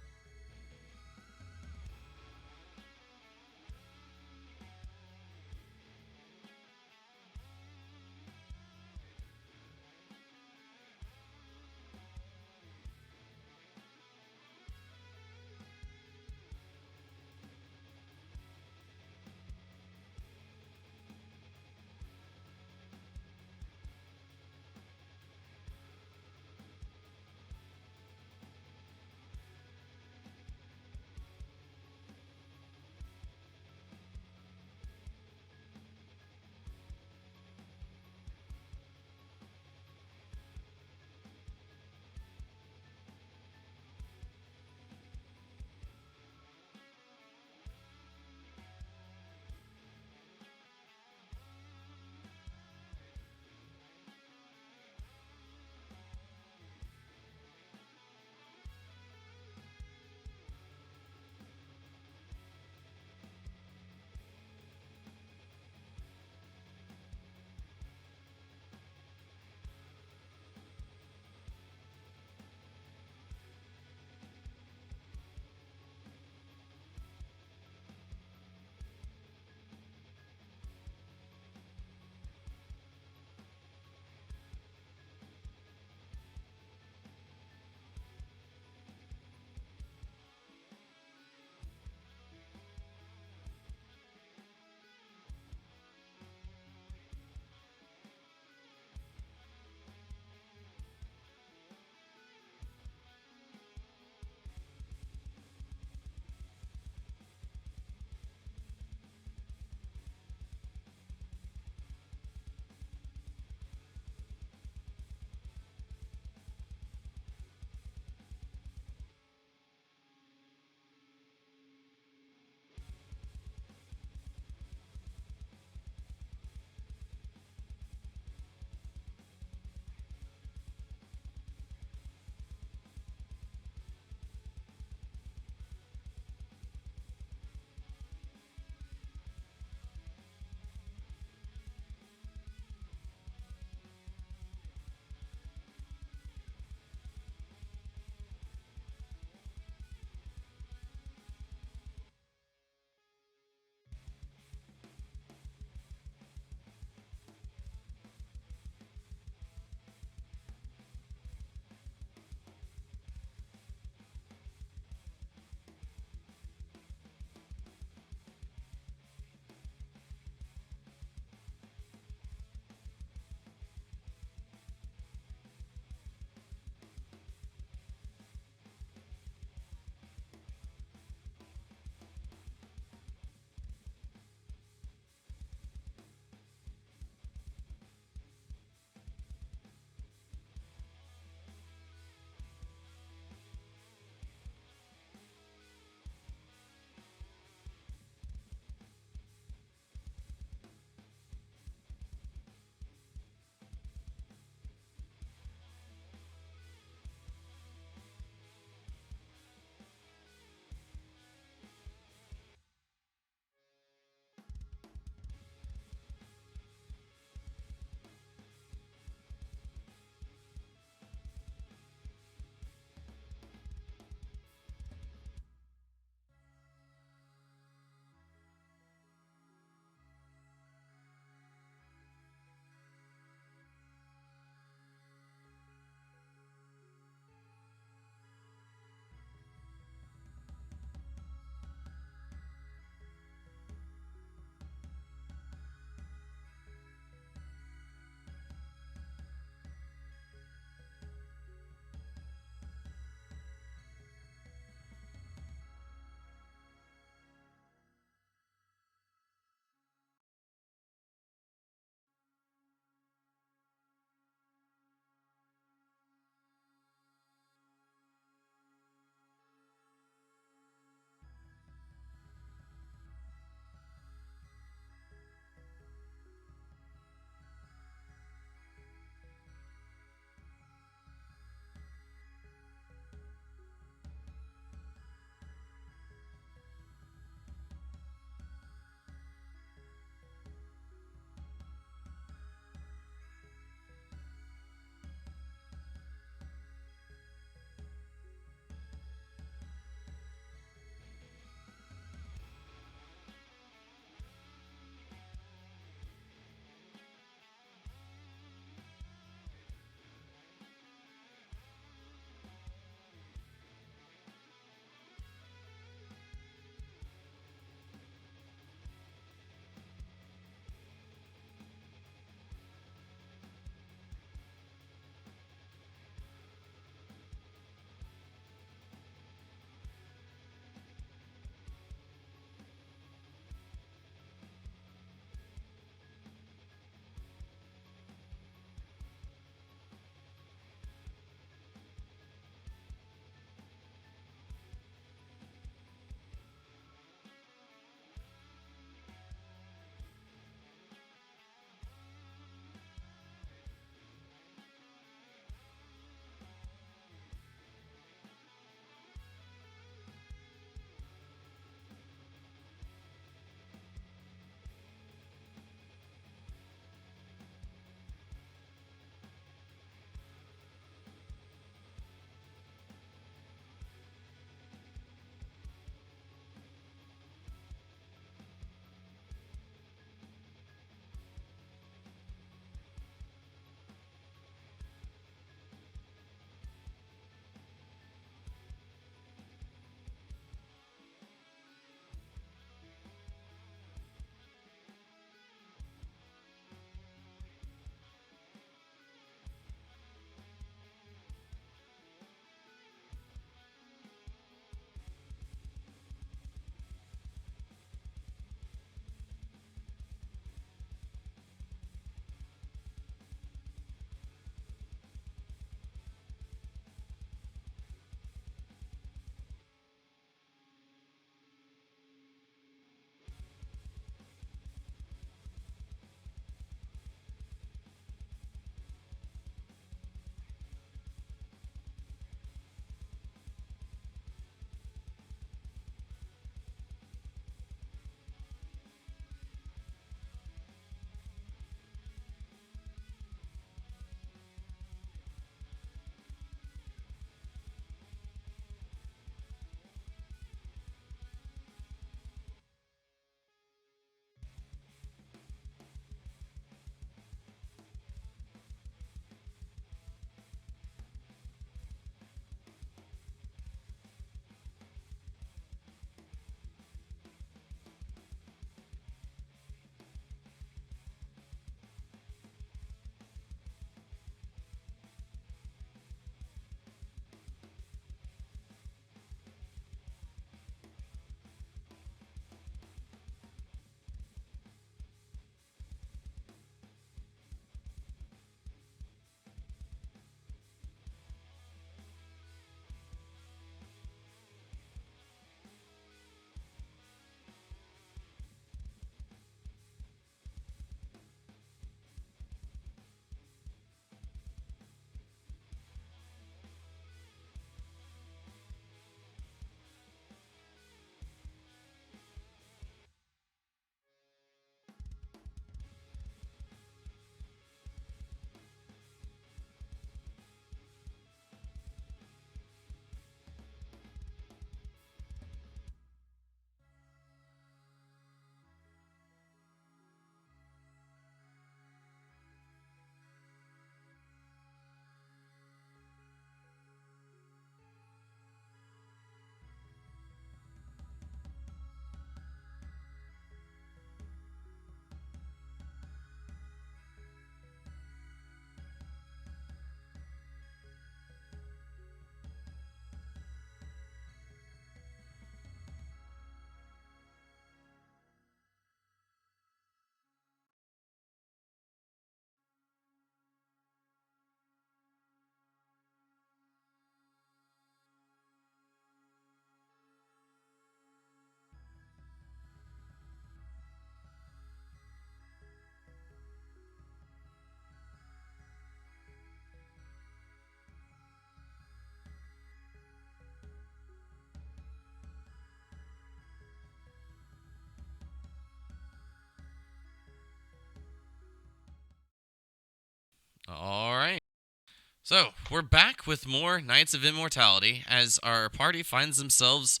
So, we're back with more Knights of Immortality as our party finds themselves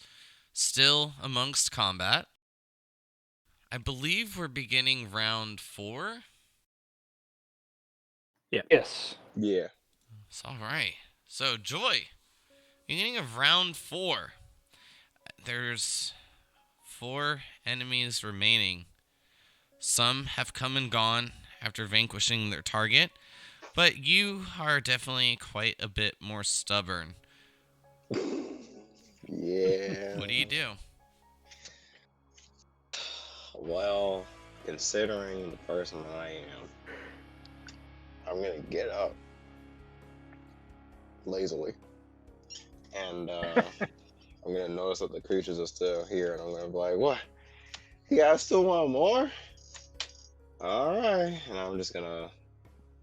still amongst combat. I believe we're beginning round 4. Yes. Yeah. It's all right. So, Joy, beginning of round 4. There's 4 enemies remaining. Some have come and gone after vanquishing their target, but you are definitely quite a bit more stubborn. Yeah. What do you do? Well, considering the person that I am, I'm gonna get up lazily, and I'm gonna notice that the creatures are still here, and I'm gonna be like, "What? You guys still want more? All right." And I'm just gonna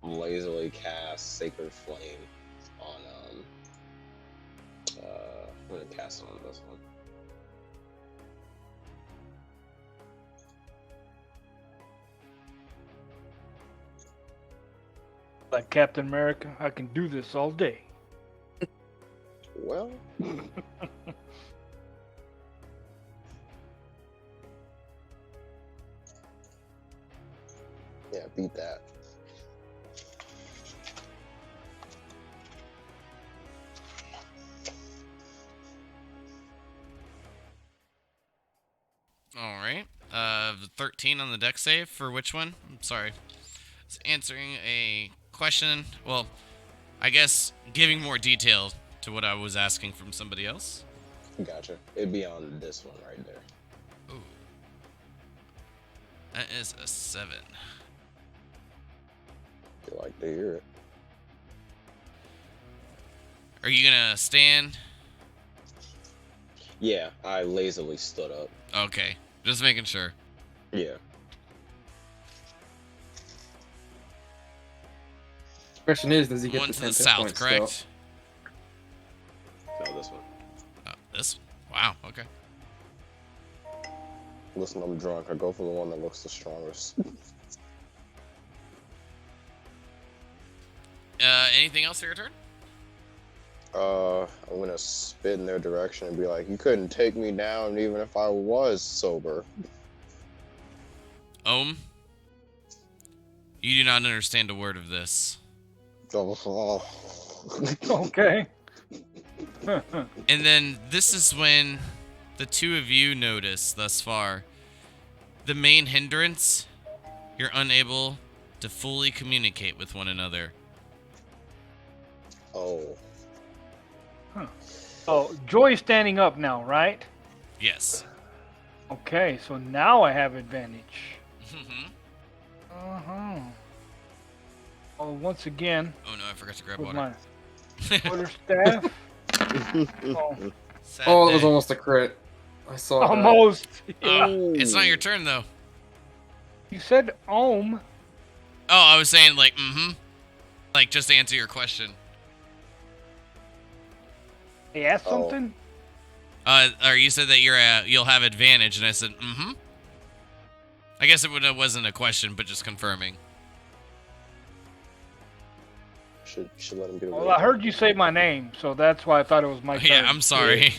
lazily cast Sacred Flame on I'm gonna cast it on this one. Like Captain America, I can do this all day. Well, yeah, beat that. All right. 13 on the deck save for which one? I'm sorry. It's answering a question. Well, I guess giving more detail to what I was asking from somebody else. Gotcha. It'd be on this one right there. Ooh. That is a 7. You like to hear it. Are you gonna stand? Yeah, I lazily stood up. Okay. Just making sure. Yeah. Question is, does he get One the to 10 the hit south, points correct? still? No, this one. This? Wow, okay. Listen, I'm drunk. I go for the one that looks the strongest. Anything else for your turn? I'm gonna spit in their direction and be like, "You couldn't take me down even if I was sober." You do not understand a word of this. Okay. And then this is when the two of you notice thus far the main hindrance. You're unable to fully communicate with one another. Oh. Oh, Joy's standing up now, right? Yes. Okay, so now I have advantage. Mhm. Uh-huh. Oh, once again, Oh no, I forgot to grab with water. my quarterstaff. Oh, Sad Oh, that was day. almost a crit. I saw that. almost. Yeah. It's not your turn though. You said ohm. Oh, I was saying like, like just to answer your question. They asked Oh. something? Or you said that you'll have advantage, and I said, I guess it wasn't a question, but just confirming. Should let him get away. Well, I heard you say my name, so that's why I thought it was my turn. Yeah, I'm sorry.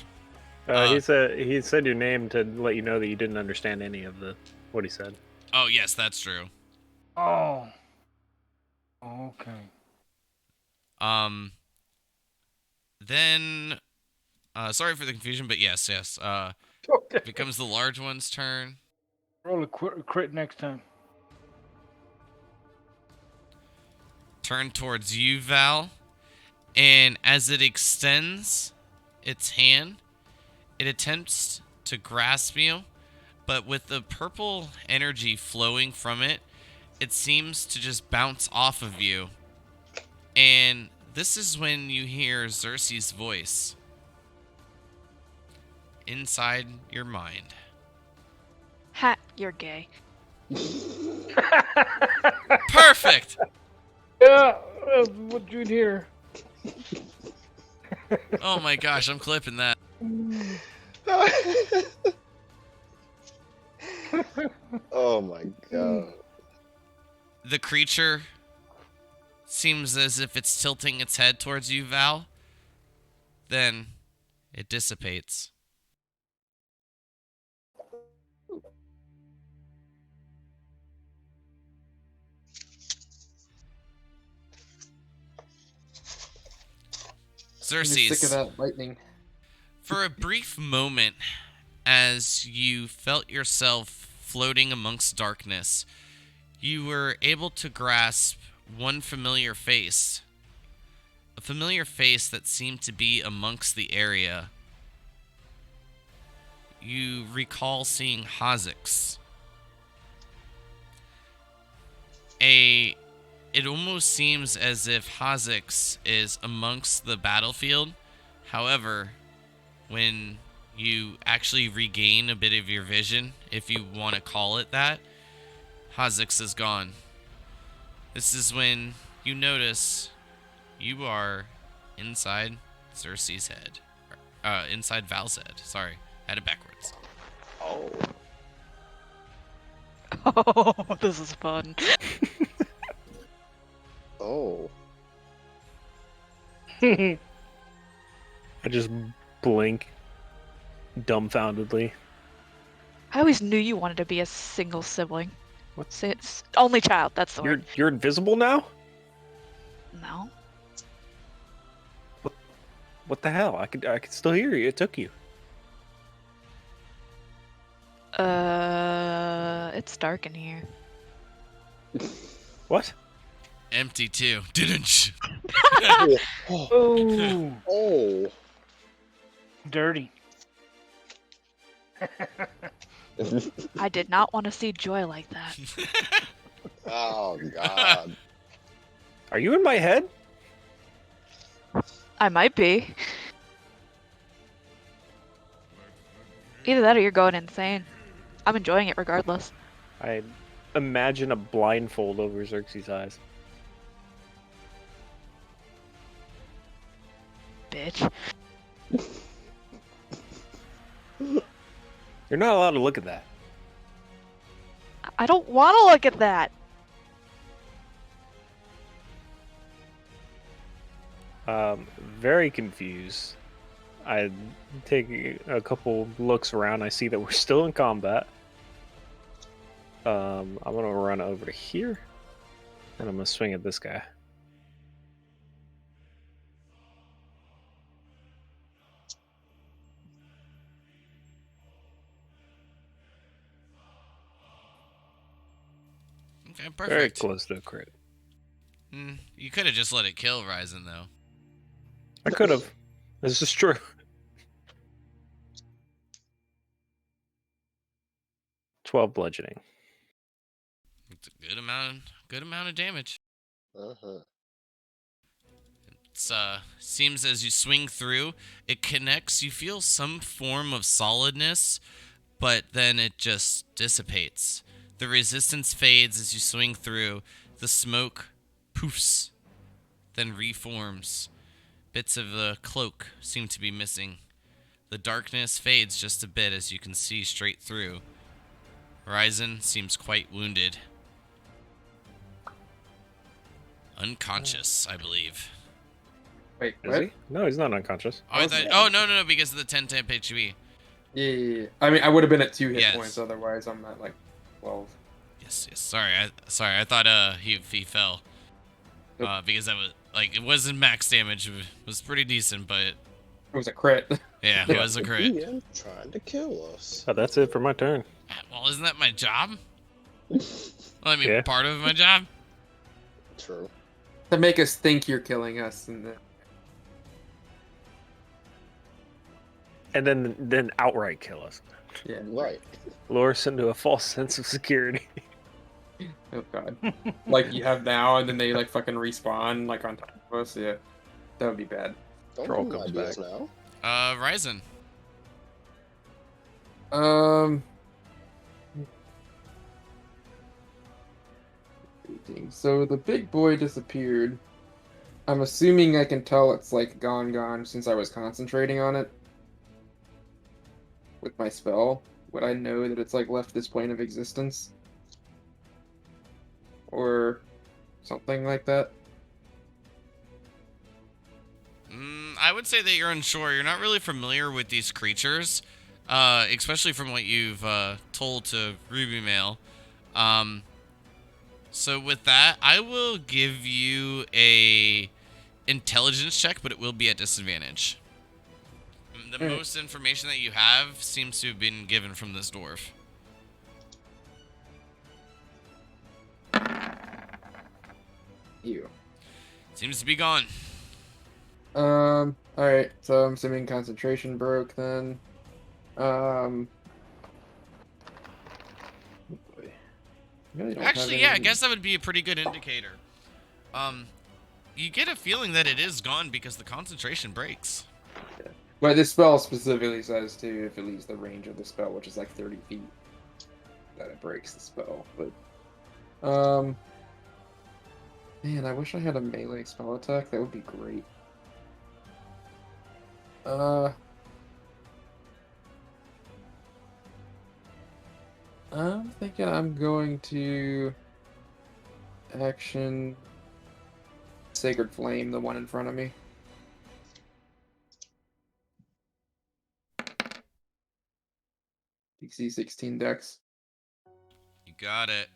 He said your name to let you know that you didn't understand any of what he said. Oh yes, that's true. Oh. Okay. Then, sorry for the confusion, but yes. Okay. Becomes the large one's turn. Roll a crit next time. Turn towards you, Val, and as it extends its hand, it attempts to grasp you, but with the purple energy flowing from it, it seems to just bounce off of you. And this is when you hear Xerxes' voice inside your mind. Ha, you're gay. Perfect! Yeah, that's what you'd hear. Oh my gosh, I'm clipping that. Oh my god. The creature seems as if it's tilting its head towards you, Val. Then it dissipates. I'm just sick of Xerxes, that lightning. for a brief moment, as you felt yourself floating amongst darkness, you were able to grasp one familiar face. A familiar face that seemed to be amongst the area. You recall seeing Hazix. It almost seems as if Hazix is amongst the battlefield. However, when you actually regain a bit of your vision, if you want to call it that, Hazix is gone. This is when you notice you are inside Cersei's head. Inside Val's head. Sorry, I had it backwards. Oh. Oh, this is fun. Oh. I just blink dumbfoundedly. I always knew you wanted to be a single sibling. What? It's only child, that's the word. You're invisible now? No. What the hell? I could still hear you. It took you. It's dark in here. What? Empty too. Didn't. Oh, Oh. dirty. I did not want to see Joy like that. Oh God. Are you in my head? I might be. Either that or you're going insane. I'm enjoying it regardless. I imagine a blindfold over Xerxes' eyes. Bitch. You're not allowed to look at that. I don't want to look at that. Very confused. I take a couple looks around. I see that we're still in combat. I'm gonna run over to here, and I'm gonna swing at this guy. Okay, Very perfect. close to a crit. You could have just let it kill Ryzen though. I could have. This is true. 12 bludgeoning. It's a good amount of damage. Uh-huh. It's seems as you swing through, it connects. You feel some form of solidness, but then it just dissipates. The resistance fades as you swing through. The smoke poofs, then reforms. Bits of the cloak seem to be missing. The darkness fades just a bit as you can see straight through. Ryzen seems quite wounded. Unconscious, I believe. Wait, Is what? he? No, he's not unconscious. Oh, I thought, oh no, because of the 10 temp HB. Yeah. I mean, I would have been at 2 hit Yes. points otherwise. I'm at like 12. Yes. Sorry, I thought he fell. Nope. Because that was like it wasn't max damage. It was pretty decent, but It was a crit. yeah, it was a crit. DM trying to kill us. Oh, that's it for my turn. Well, isn't that my job? Well, I mean, Yeah. part of my job. True. To make us think you're killing us, and And then outright kill us. yeah. Right. Lure us into a false sense of security. Oh god. Like you have now, and then they like fucking respawn like on top of us. Yeah, that would be bad. Don't Troll give me comes ideas back. now. Ryzen. So the big boy disappeared. I'm assuming I can tell it's like gone since I was concentrating on it with my spell. Would I know that it's like left this plane of existence? Or something like that? would say that you're unsure. You're not really familiar with these creatures, especially from what you've told to Ruby Mail. So with that, I will give you a intelligence check, but it will be at disadvantage. The most information that you have seems to have been given from this dwarf. You. Seems to be gone. Alright, so I'm assuming concentration broke then. Boy. Really don't have Actually, yeah, I any- guess that would be a pretty good indicator. You get a feeling that it is gone because the concentration breaks. But this spell specifically says too, if it leaves the range of the spell, which is like 30 feet, that it breaks the spell. But man, I wish I had a melee spell attack. That would be great. I'm thinking I'm going to action Sacred Flame, the one in front of me. DC 16 dex. You got it.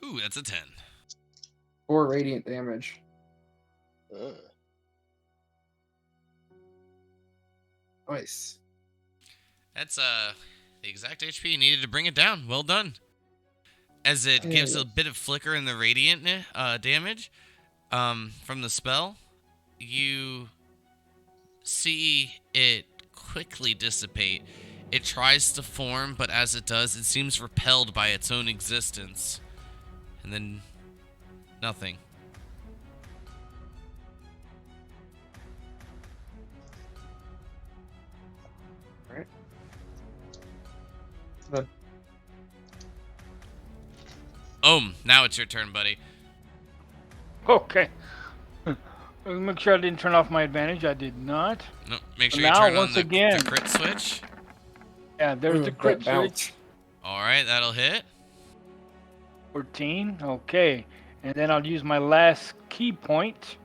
Ooh, that's a 10. 4 radiant damage. Nice. That's the exact HP you needed to bring it down. Well done. As it gives a bit of flicker in the radiant damage from the spell, you see it quickly dissipate. It tries to form, but as it does, it seems repelled by its own existence. And then nothing. Alright. Then Now it's your turn, buddy. Okay. Let's make sure I didn't turn off my advantage. I did not. No, make sure you Now, turn on once the again. crit switch. Yeah, there's the crit switch. All right, that'll hit. 14. Okay. And then I'll use my last key point.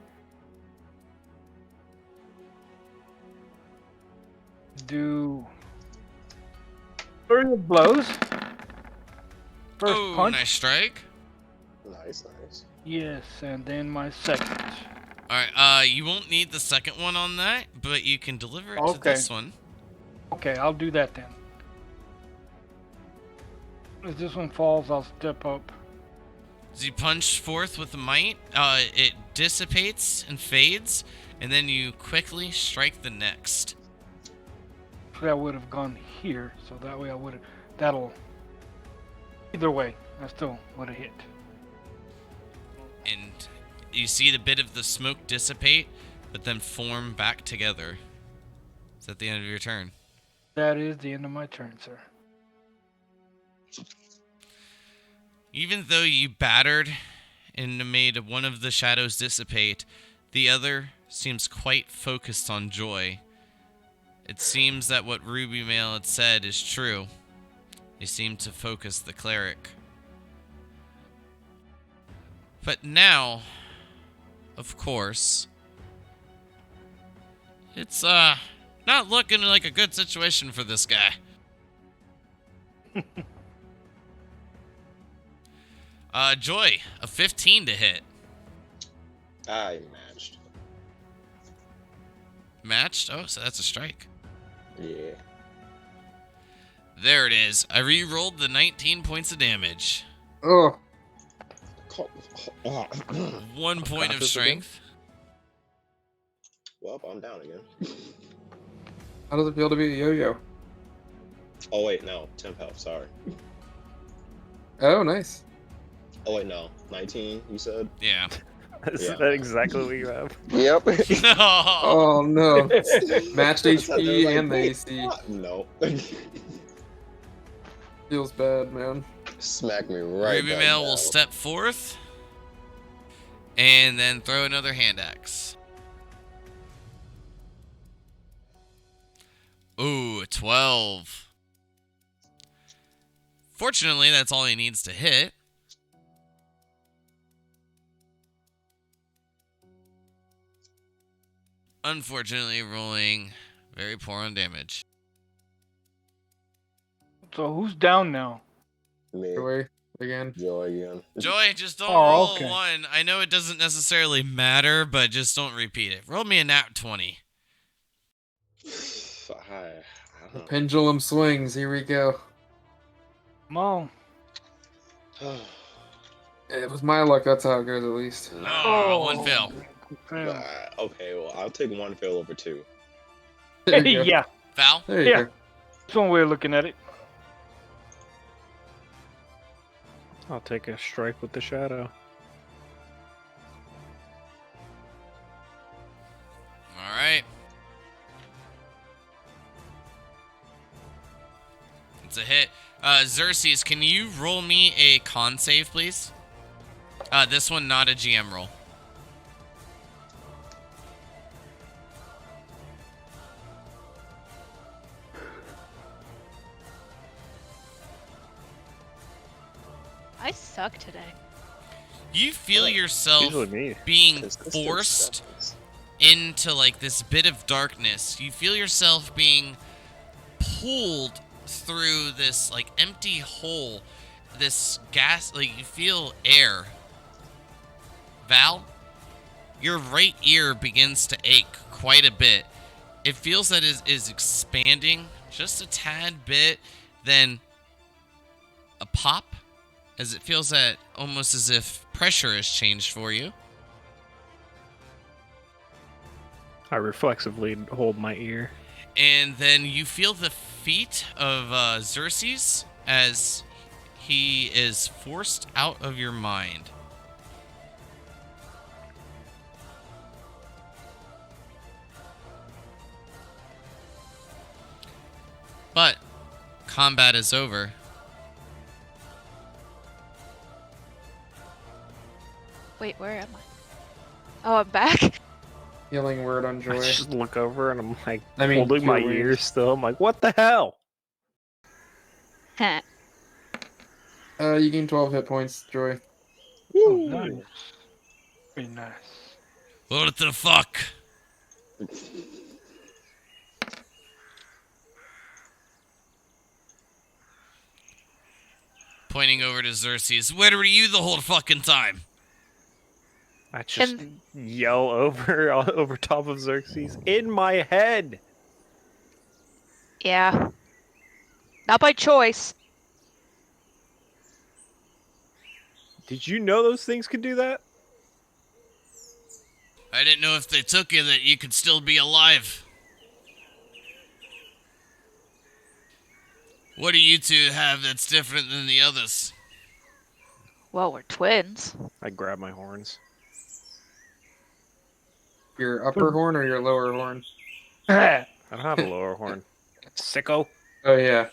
Do 30 blows. First punch. Nice strike. Nice. Yes, and then my second. All right, you won't need the second one on that, but you can deliver it to Okay. this one. Okay, I'll do that then. If this one falls, I'll step up. As you punch forth with the might, it dissipates and fades, and then you quickly strike the next. Actually, I would have gone here, so that way I would have. That'll. Either way, I still would have hit. And you see the bit of the smoke dissipate, but then form back together. Is that the end of your turn? That is the end of my turn, sir. Even though you battered and made one of the shadows dissipate, the other seems quite focused on joy. It seems that what Ruby Mail had said is true. They seem to focus the cleric. But now, of course, it's not looking like a good situation for this guy. Joy, a 15 to hit. I matched. Matched? Oh, so that's a strike. Yeah. There it is. I re-rolled the 19 points of damage. Oh, 1 point of Conscious strength. Well, I'm down again. how does it feel to be a yo-yo? Oh wait, no, 10 health. Sorry. Oh, nice. Oh wait, no, 19. You said. Yeah. Is Yeah. that exactly what you have? Yep. Oh, Oh no. Matched That's how they're HP like, and the "Wait, AC. what?" No. Feels bad, man. Smack me right. Ruby back Mail down. will step forth and then throw another hand axe. Ooh, 12. Fortunately, that's all he needs to hit. Unfortunately, rolling very poor on damage. So who's down now? Me, Away again. Joy again. Joy, just don't Oh, roll okay. a 1. I know it doesn't necessarily matter, but just don't repeat it. Roll me a nat 20. I The don't pendulum swings. Here we go. Come on. know. It was my luck. That's how it goes, at least. One fail. Fail. Okay, well, I'll take one fail over two. There you go. Yeah, Foul? There you Yeah. go. that's one way of looking at it. I'll take a strike with the shadow. All right. It's a hit. Xerxes, can you roll me a con save, please? This one, not a GM roll. I suck today. You feel yourself Usually me. being Consistent forced success. into like this bit of darkness. You feel yourself being pulled through this like empty hole, this gas, like you feel air. Val, your right ear begins to ache quite a bit. It feels that it is expanding just a tad bit, then a pop, as it feels that almost as if pressure has changed for you. I reflexively hold my ear. And then you feel the feet of Xerxes as he is forced out of your mind. But combat is over. Wait, where am I? Oh, I'm back. Healing word on I Joy. just look over and I'm like I mean, holding my cure ear wounds. still. I'm like, what the hell? Heh. You gain 12 hit points, Joy. Oh, nice. Very nice. What the fuck? Pointing over to Xerxes. Where were you the whole fucking time? I just yell over top of Xerxes in my head. Yeah. Not by choice. Did you know those things could do that? I didn't know if they took you that you could still be alive. What do you two have that's different than the others? Well, we're twins. I grab my horns. Your upper horn or your lower horn? I don't have a lower horn. Sicko. Oh, yeah.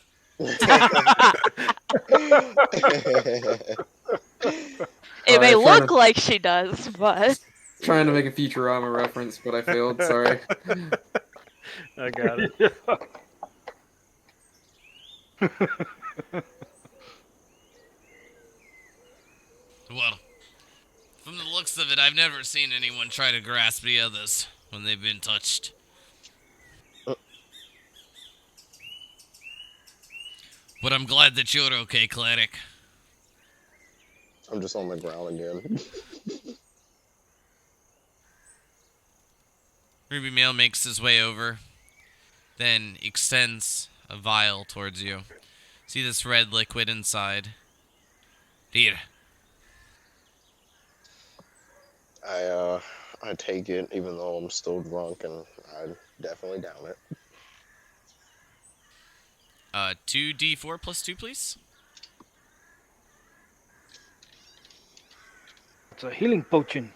It may Sorry, look like she does, but trying to make a Futurama reference, but I failed. Sorry. I got it. Well, from the looks of it, I've never seen anyone try to grasp the others when they've been touched. But I'm glad that you're okay, Cleric. I'm just on the ground again. Ruby Mail makes his way over, then extends a vial towards you. See this red liquid inside. Here. I take it even though I'm still drunk, and I definitely down it. 2d4 plus 2, please. It's a healing potion.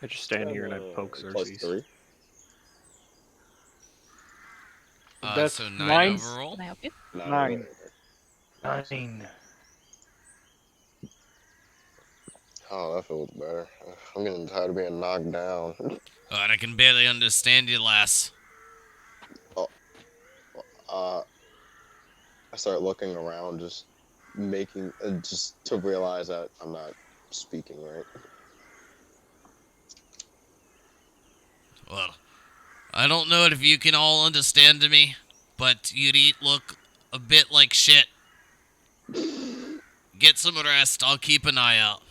I just stand here and I poke Plus Xerxes. 3. That's So 9 nine. overall. can I help you? 9. 9. Oh, that feels better. I'm getting tired of being knocked down. God, I can barely understand you, lass. I start looking around, just just to realize that I'm not speaking right. Well, I don't know if you can all understand me, but you'd look a bit like shit. Get some rest. I'll keep an eye out.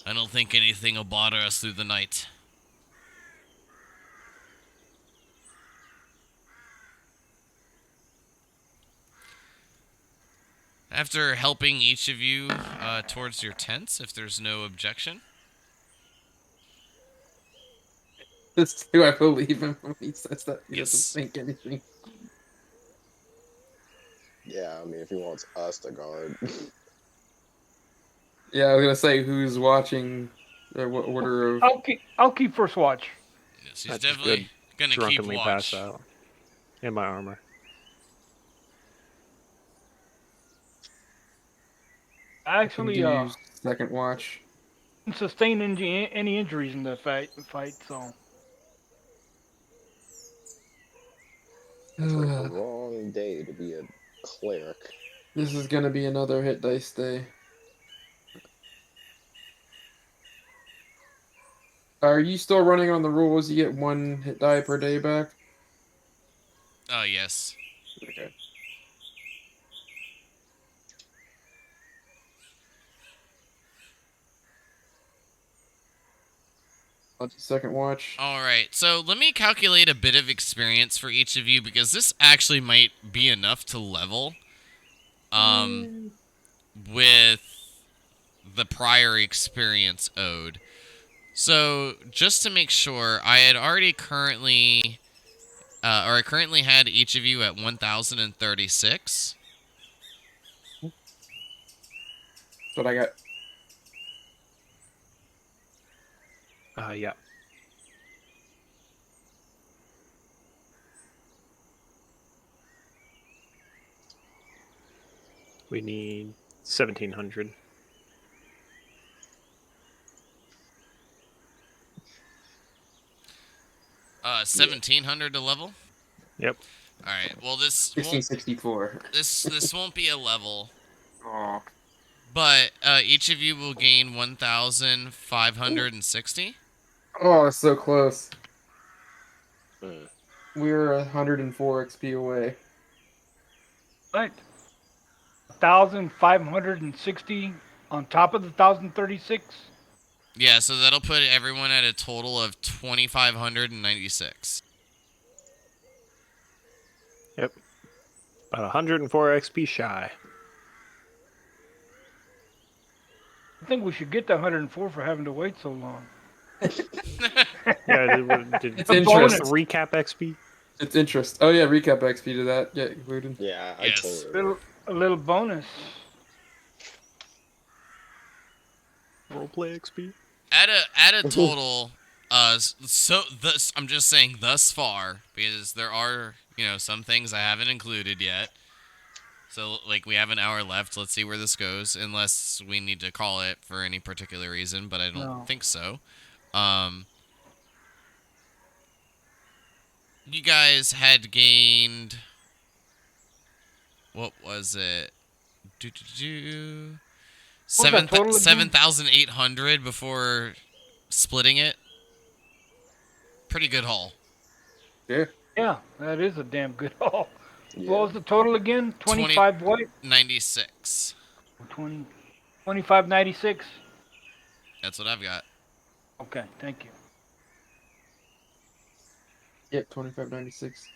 I don't think anything will bother us through the night. After helping each of you towards your tents, if there's no objection. Do I believe him when he says that he doesn't Yes. think anything? Yeah, I mean, if he wants us to guard. Yeah, I was gonna say who's watching. What order of? I'll keep first watch. Yes, he's I just definitely gonna keep drunkenly watch. pass out in my armor. I I can actually do second watch. didn't sustain any injuries in the fight, so It's like the wrong day to be a cleric. This is gonna be another hit dice day. Are you still running on the rules? You get 1 hit die per day back. Oh, yes. Okay. I'll do second watch. Alright, so let me calculate a bit of experience for each of you because this actually might be enough to level with the prior experience owed. So, just to make sure, I currently had each of you at 1,036. That's what I got. Yeah. We need 1,700. Uh, 1,700 to level? Yep. Alright, well this won't 1664. this won't be a level. Oh. But each of you will gain 1,560. Oh, it's so close. Hmm. We're 104 XP away. right. 1,560 on top of the 1,036. Yeah, so that'll put everyone at a total of 2,596. Yep. About 104 XP shy. I think we should get the 104 for having to wait so long. Yeah, It's a interest. bonus. Recap XP? It's interest. Oh yeah, recap XP to that get included. Yeah, I Yes. totally. A little bonus. Roleplay XP? At a total, I'm just saying thus far because there are some things I haven't included yet. So like we have an hour left. Let's see where this goes, unless we need to call it for any particular reason, but I don't No. think so. You guys had gained. What was it? What was that total again? 7,800 before splitting it. Pretty good haul. Yeah. Yeah, that is a damn good haul. Yeah. What was the total again? 25 what? 96. 20, 2596? That's what I've got. Okay, thank you. Yep, 2596.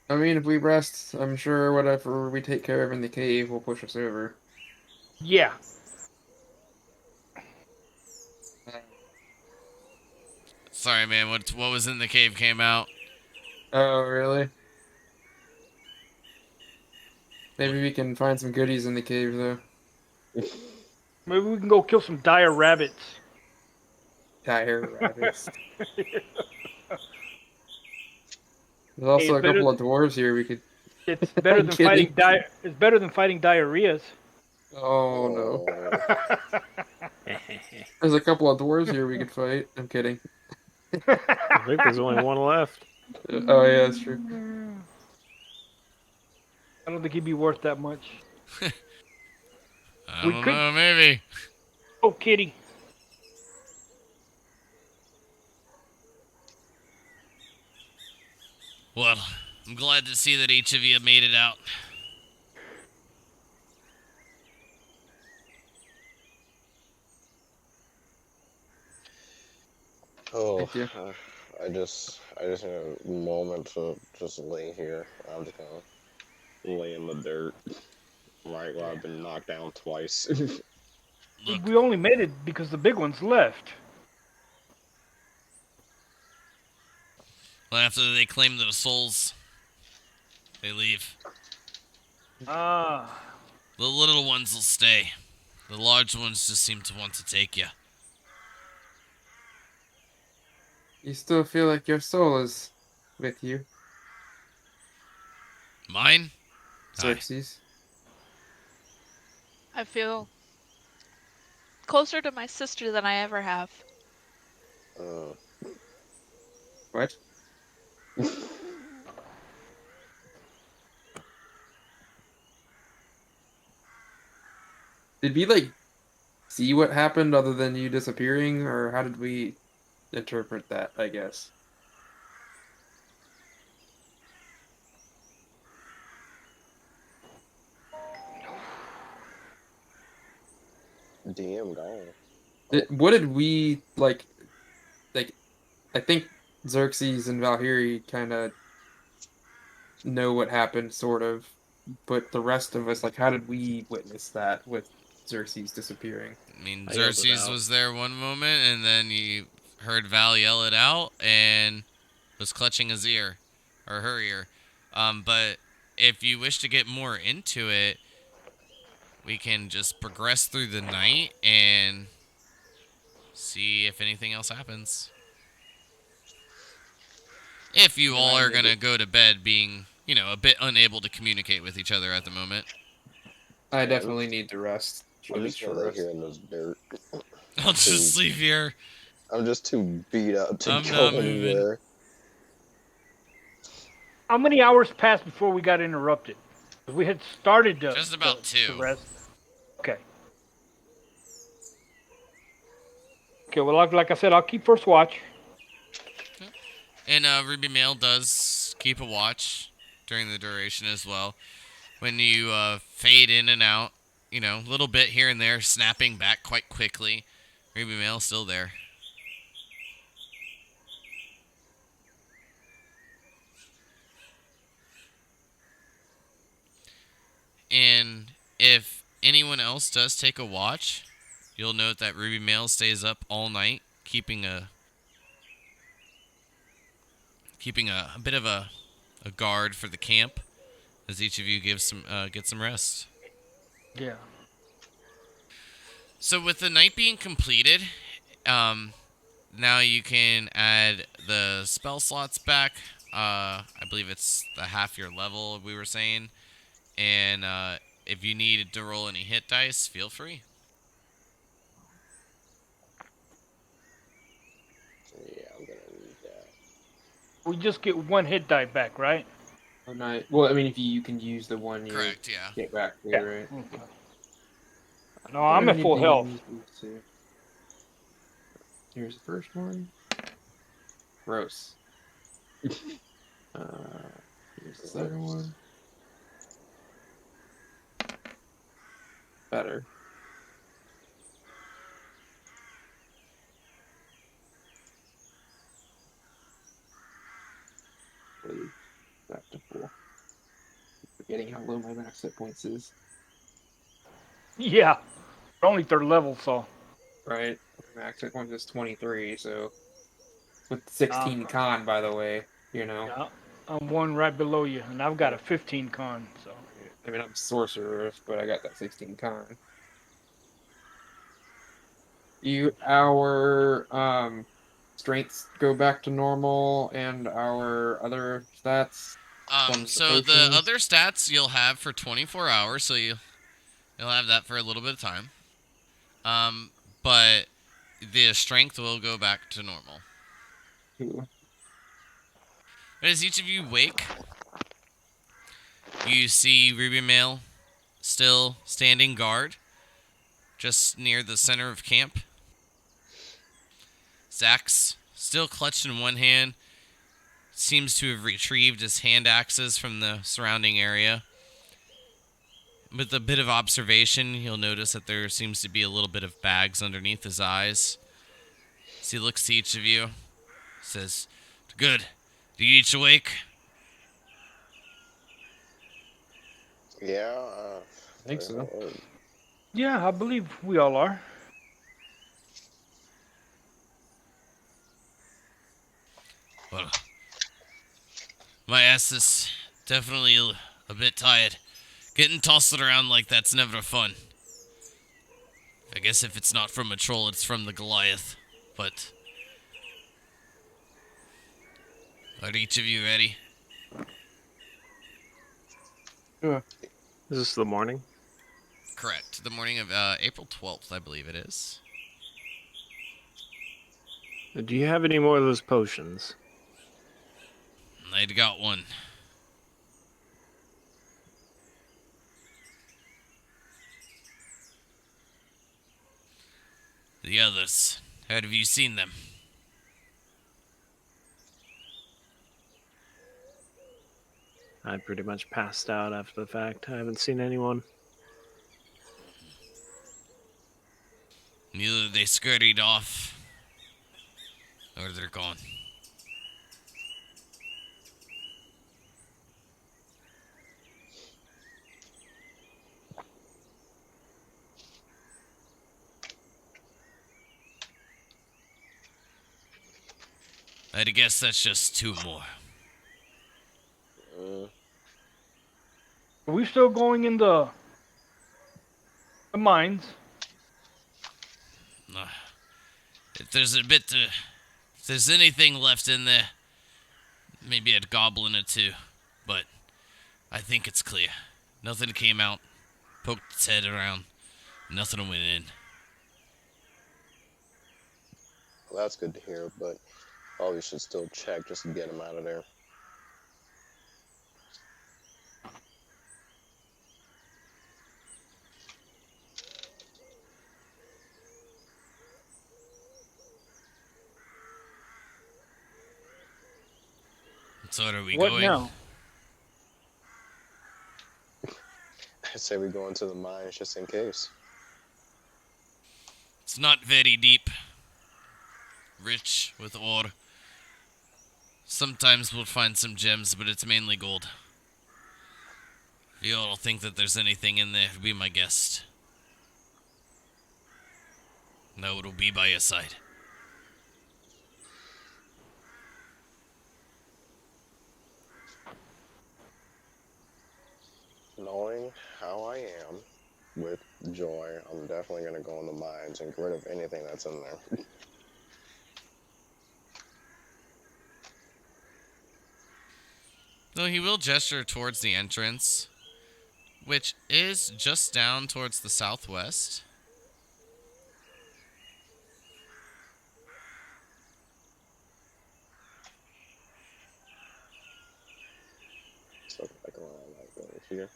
I mean, if we rest, I'm sure whatever we take care of in the cave will push us over. Yeah. Sorry, man. What was in the cave came out. Oh, really? Maybe we can find some goodies in the cave, though. Maybe we can go kill some dire rabbits. Dire rabbits. There's also Hey, a couple of dwarves here we could... It's better than Kidding. It's better than fighting diarrheas. Oh, no. There's a couple of dwarves here we could fight. I'm kidding. I think there's only one left. Oh, yeah, that's true. I don't think he'd be worth that much. I We don't could- know, maybe. Oh, kitty. Well, I'm glad to see that each of you made it out. Oh, Thank you. I just need a moment to just lay here. I'm just gonna lay in the dirt. Right where I've been knocked down twice. Look, We only made it because the big ones left. well, after they claim those souls, they leave. Ah, The little ones will stay. The large ones just seem to want to take you. You still feel like your soul is with you, Mine? Aye. Xerxes. I feel closer to my sister than I ever have. uh, What? Did we like see what happened other than you disappearing, or how did we interpret that? I guess. DM gone. What did we like? Like, I think Xerxes and Valkyrie kind of know what happened, sort of, but the rest of us, like, how did we witness that with Xerxes disappearing? I mean, I yelled it Xerxes out. was there one moment, and then you heard Val yell it out and was clutching his ear, or her ear. But if you wish to get more into it, we can just progress through the night and see if anything else happens. If I you mean, all I are need gonna to, go to bed being, a bit unable to communicate with each other at the moment, I Yeah, definitely need to rest. At I'm least just gonna short lay rest. here in this dirt. I'll just Too, sleep here. I'm just too beat up to I'm go not moving. anywhere. how many hours passed before we got interrupted? We had started Just to, about to two. rest. Okay. Okay. Well, like I said, I'll keep first watch. And Ruby Mail does keep a watch during the duration as well. When you fade in and out, a little bit here and there, snapping back quite quickly, Ruby Mail's still there. And if anyone else does take a watch, you'll note that Ruby Mail stays up all night, keeping a bit of a guard for the camp as each of you get some rest. Yeah. So with the night being completed, um, now you can add the spell slots back. I believe it's the half your level we were saying, and if you need to roll any hit dice, feel free. Yeah, I'm gonna need that. We just get one hit die back, right? Oh, night. Well, I mean, if you can use the one you Correct. Yeah. get back Yeah. to, right? Okay. No, What do I'm I at need full to health. use these two? Here's the first one. Gross. Uh, here's the second Gross. one. Better. Really back to full. Forgetting how low my max hit points is. Yeah. We're only third level, so Right? My max hit points is 23, so with um, 16 con, by the way, you know. yeah, I'm one right below you, and I've got a 15 con. So I mean, I'm sorcerer, but I got that 16 con. Our strengths go back to normal, and our other stats from the So the potions. other stats you'll have for 24 hours, so you'll have that for a little bit of time. Um, but the strength will go back to normal. Ooh. But as each of you wake, you see Ruby Mail still standing guard just near the center of camp. Zach's still clutched in one hand, seems to have retrieved his hand axes from the surrounding area. With a bit of observation, you'll notice that there seems to be a little bit of bags underneath his eyes. As he looks to each of you, says, "Good. Do you each awake?" Yeah, I think so. Yeah, I believe we all are. Well, my ass is definitely a bit tired. Getting tossed around like that's never fun. I guess if it's not from a troll, it's from the Goliath. But are each of you ready? Is this the morning? Correct. The morning of April 12th, I believe it is. Do you have any more of those potions? I'd got one. The others, have you seen them? I pretty much passed out after the fact. I haven't seen anyone. Either they scurried off, or they're gone. I'd guess that's just two more. Are we still going in the mines? If there's if there's anything left in there, maybe a goblin or two, but I think it's clear. Nothing came out, poked its head around, nothing went in. Well, that's good to hear, but probably should still check just to get him out of there. So are we What going? now? I say we go into the mines just in case. It's not very deep. Rich with ore. Sometimes we'll find some gems, but it's mainly gold. If you all think that there's anything in there, be my guest. No, it'll be by your side. Knowing how I am with joy, I'm definitely going to go in the mines and get rid of anything that's in there. Though he will gesture towards the entrance, which is just down towards the southwest. So like around like over here.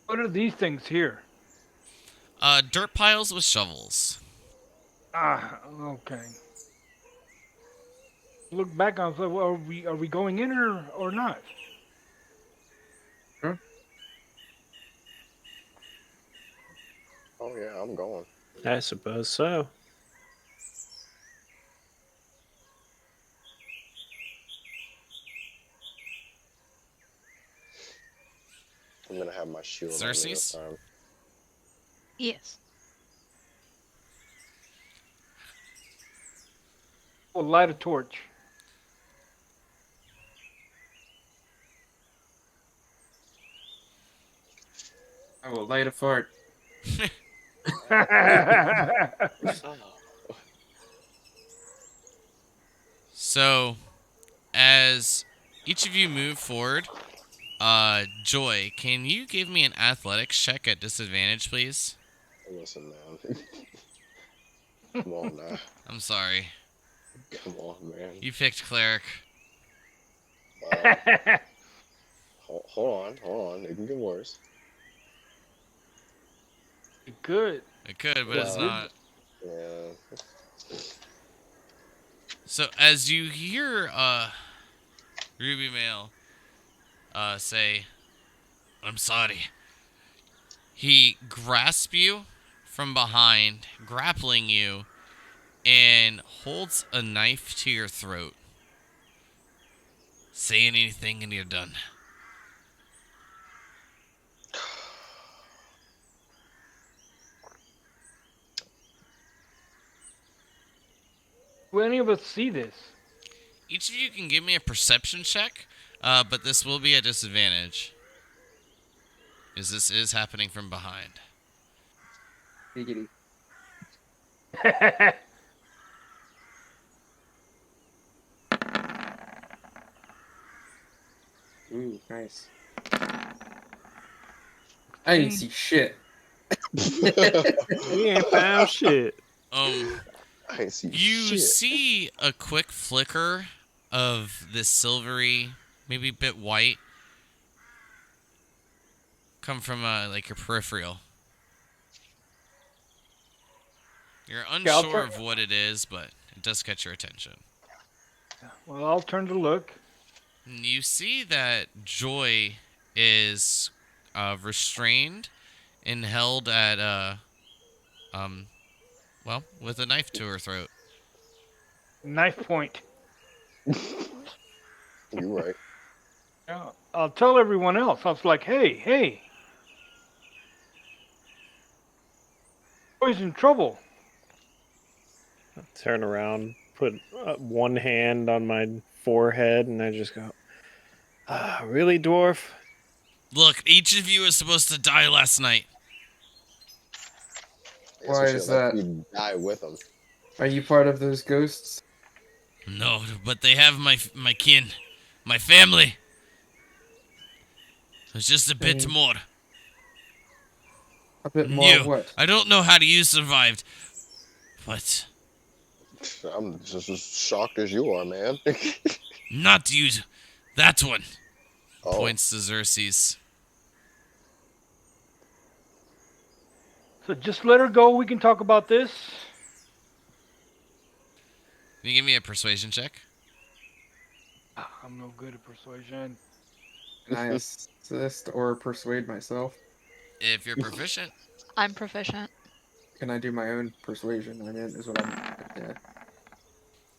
What are these things here? Dirt piles with shovels. Ah, okay. Look back, I was like, well, are we going in or not? Oh yeah, I'm going. I suppose so. I'm going to have my shield on me this Xerxes? time. Yes. Well, light a torch. I will light a fart. Oh. So, as each of you move forward, Joy, can you give me an athletics check at disadvantage, please? Listen, man. Come on now. I'm sorry. Come on, man. You picked cleric. Hold on. It can get worse. could. It could, but it's Well, not. yeah. So as you hear Ruby Mail say, "I'm sorry," he grasps you from behind, grappling you, and holds a knife to your throat. Say anything and you're done. Will any of us see this? Each of you can give me a perception check, but this will be a disadvantage. Because this is happening from behind. Giggity. Ooh, nice. I didn't see shit. We ain't found shit. I see You shit. see a quick flicker of this silvery, maybe a bit white, come from like your peripheral. You're Yeah, I'll unsure turn. of what it is, but it does catch your attention. Well, I'll turn to look. And you see that Joy is restrained and held at well, with a knife to her throat. Knife point. You're right. Yeah, I'll tell everyone else. I was like, hey, boy's in trouble. Turn around, put one hand on my forehead, and I just go, really, dwarf? Look, each of you is supposed to die last night. I guess Why we should is let that? you die with them. Are you part of those ghosts? No, but they have my kin, my family. It's just a bit And more. a bit And more of you, what? I don't know how you survived, but I'm just as shocked as you are, man. not you. That one Oh, points to Xerxes. So just let her go. We can talk about this. Can you give me a persuasion check? I'm no good at persuasion. Can I assist or persuade myself? If you're proficient. I'm proficient. Can I do my own persuasion? I mean, is what I'm. Yeah.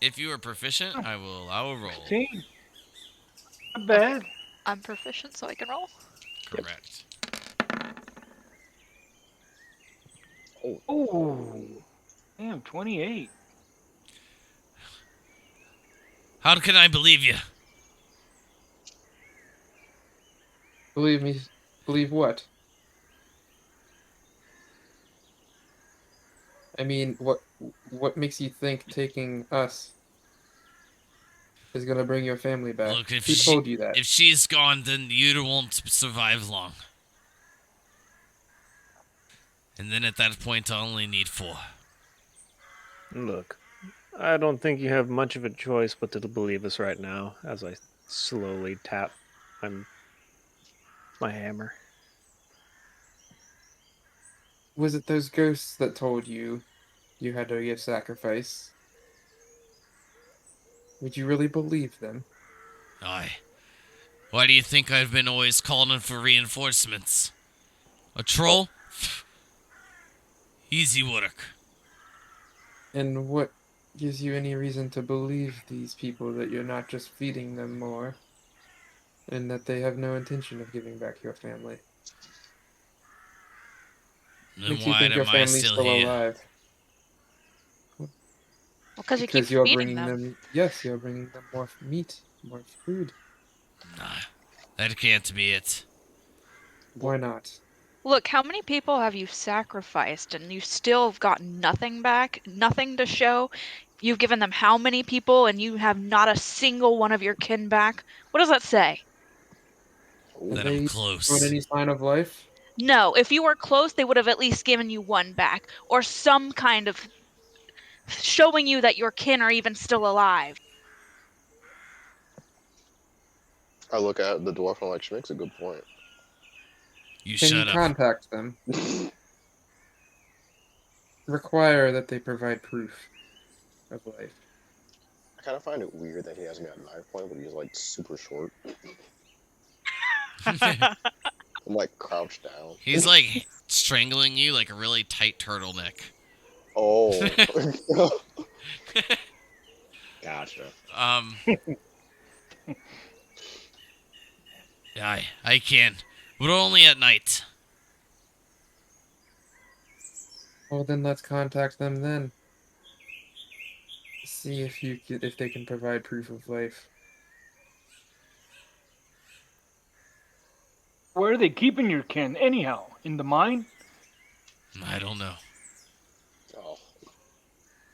If you are proficient, I will allow a roll. 16. Not bad. I'm proficient, so I can roll. Correct. Oh, damn, 28. How can I believe you? Believe me. Believe what? I mean, what makes you think taking us is gonna bring your family back? Look, if Who told you that? she's gone, then you won't survive long. And then at that point, I'll only need 4. Look, I don't think you have much of a choice but to believe us right now, as I slowly tap my hammer. Was it those ghosts that told you you had to give sacrifice? Would you really believe them? Aye. Why do you think I've been always calling for reinforcements? A troll? Easy work. And what gives you any reason to believe these people that you're not just feeding them more, and that they have no intention of giving back your family? Then Makes you why think your am I family's still still here? alive? Well, because you keep Because you're feeding bringing them. yes, you're bringing them more meat, more food. Nah, that can't be it. Why not? Look, how many people have you sacrificed and you still have gotten nothing back? Nothing to show? You've given them how many people and you have not a single one of your kin back? What does that say? Have That I'm they shown close. any sign of life? No, if you were close, they would have at least given you one back or some kind of showing you that your kin are even still alive. I look at the dwarf and I'm like, she makes a good point. You Can you shut up. contact them? require that they provide proof of life. I kind of find it weird that he hasn't got knife point, but he's like super short. I'm like crouched down. He's like strangling you like a really tight turtleneck. Oh. Gotcha. I can, but only at night. Well, then let's contact them then. See if they can provide proof of life. Where are they keeping your kin anyhow? In the mine? I don't know. Oh.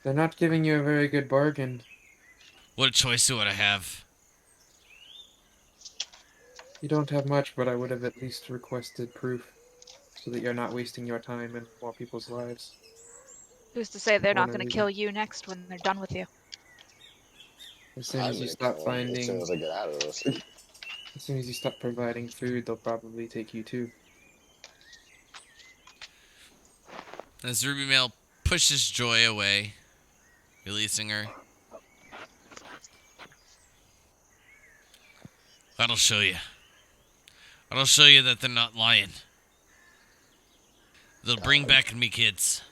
They're not giving you a very good bargain. What choice would I have? You don't have much, but I would have at least requested proof so that you're not wasting your time and more people's lives. Who's to say they're not One going to of kill you next when they're done with you? As soon I'm as you gonna stop kill him as soon finding, as I get out of this. as soon as you stop providing food, they'll probably take you too. As Ruby Mail pushes Joy away, releasing her. That'll show you. That'll show you that they're not lying. They'll bring back me kids.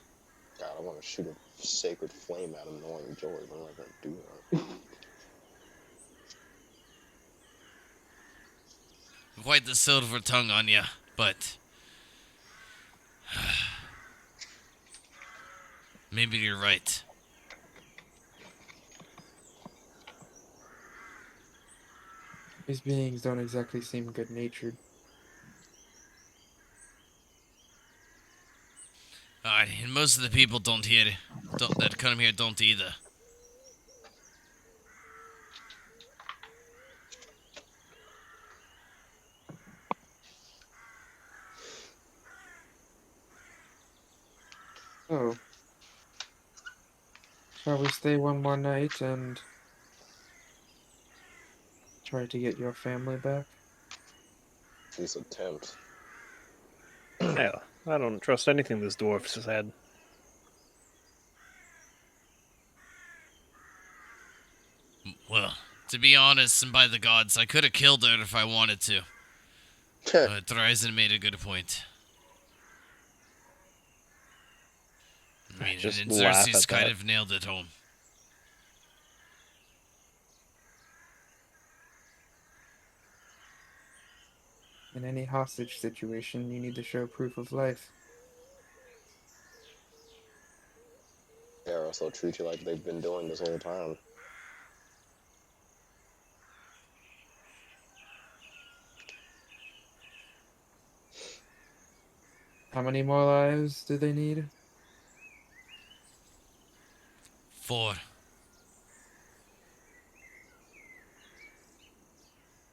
God, I want to shoot a sacred flame at him knowing Joy, but I'm not gonna do that. Quite the silver tongue on ya, but maybe you're right. These beings don't exactly seem good-natured. And most of the people that come here don't either. Oh. Shall we stay one more night and try to get your family back? At least attempt. Yeah, I don't trust anything this dwarf said. Well, to be honest, and by the gods, I could have killed her if I wanted to. Thryzen made a good point. I mean, Just and laugh Xerxes at kind that. of nailed it home. In any hostage situation, you need to show proof of life. Yeah, or else they'll treat you like they've been doing this whole time. How many more lives do they need? 4.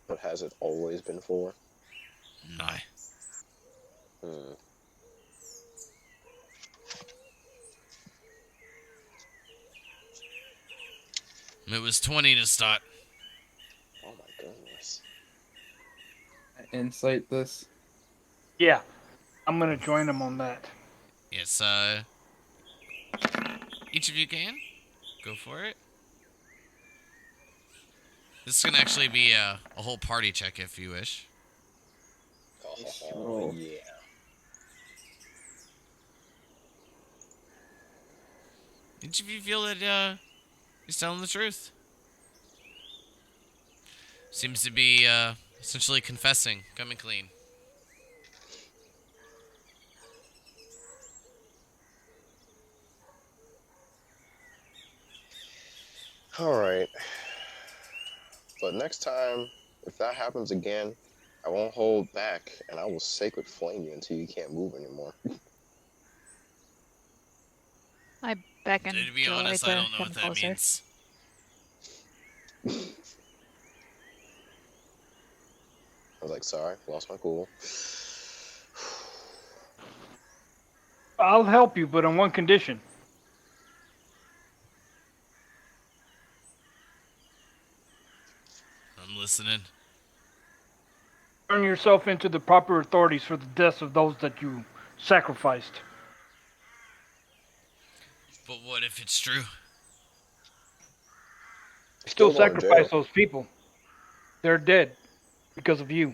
But has it always been 4? No. Hmm. It was 20 to start. Oh my goodness. Insight this. Yeah. I'm gonna join them on that. Yes, each of you can. Go for it. This can actually be a whole party check if you wish. Oh, yeah. Each of you feel that he's telling the truth. Seems to be essentially confessing, coming clean. Alright. But next time, if that happens again, I won't hold back, and I will sacred flame you until you can't move anymore. I beckon To be Joy honest, to I don't know come what that closer. means. I was like, sorry, lost my cool. I'll help you, but on one condition. I'm listening. Turn yourself into the proper authorities for the deaths of those that you sacrificed. But what if it's true? Still going to jail. sacrifice those people. They're dead because of you.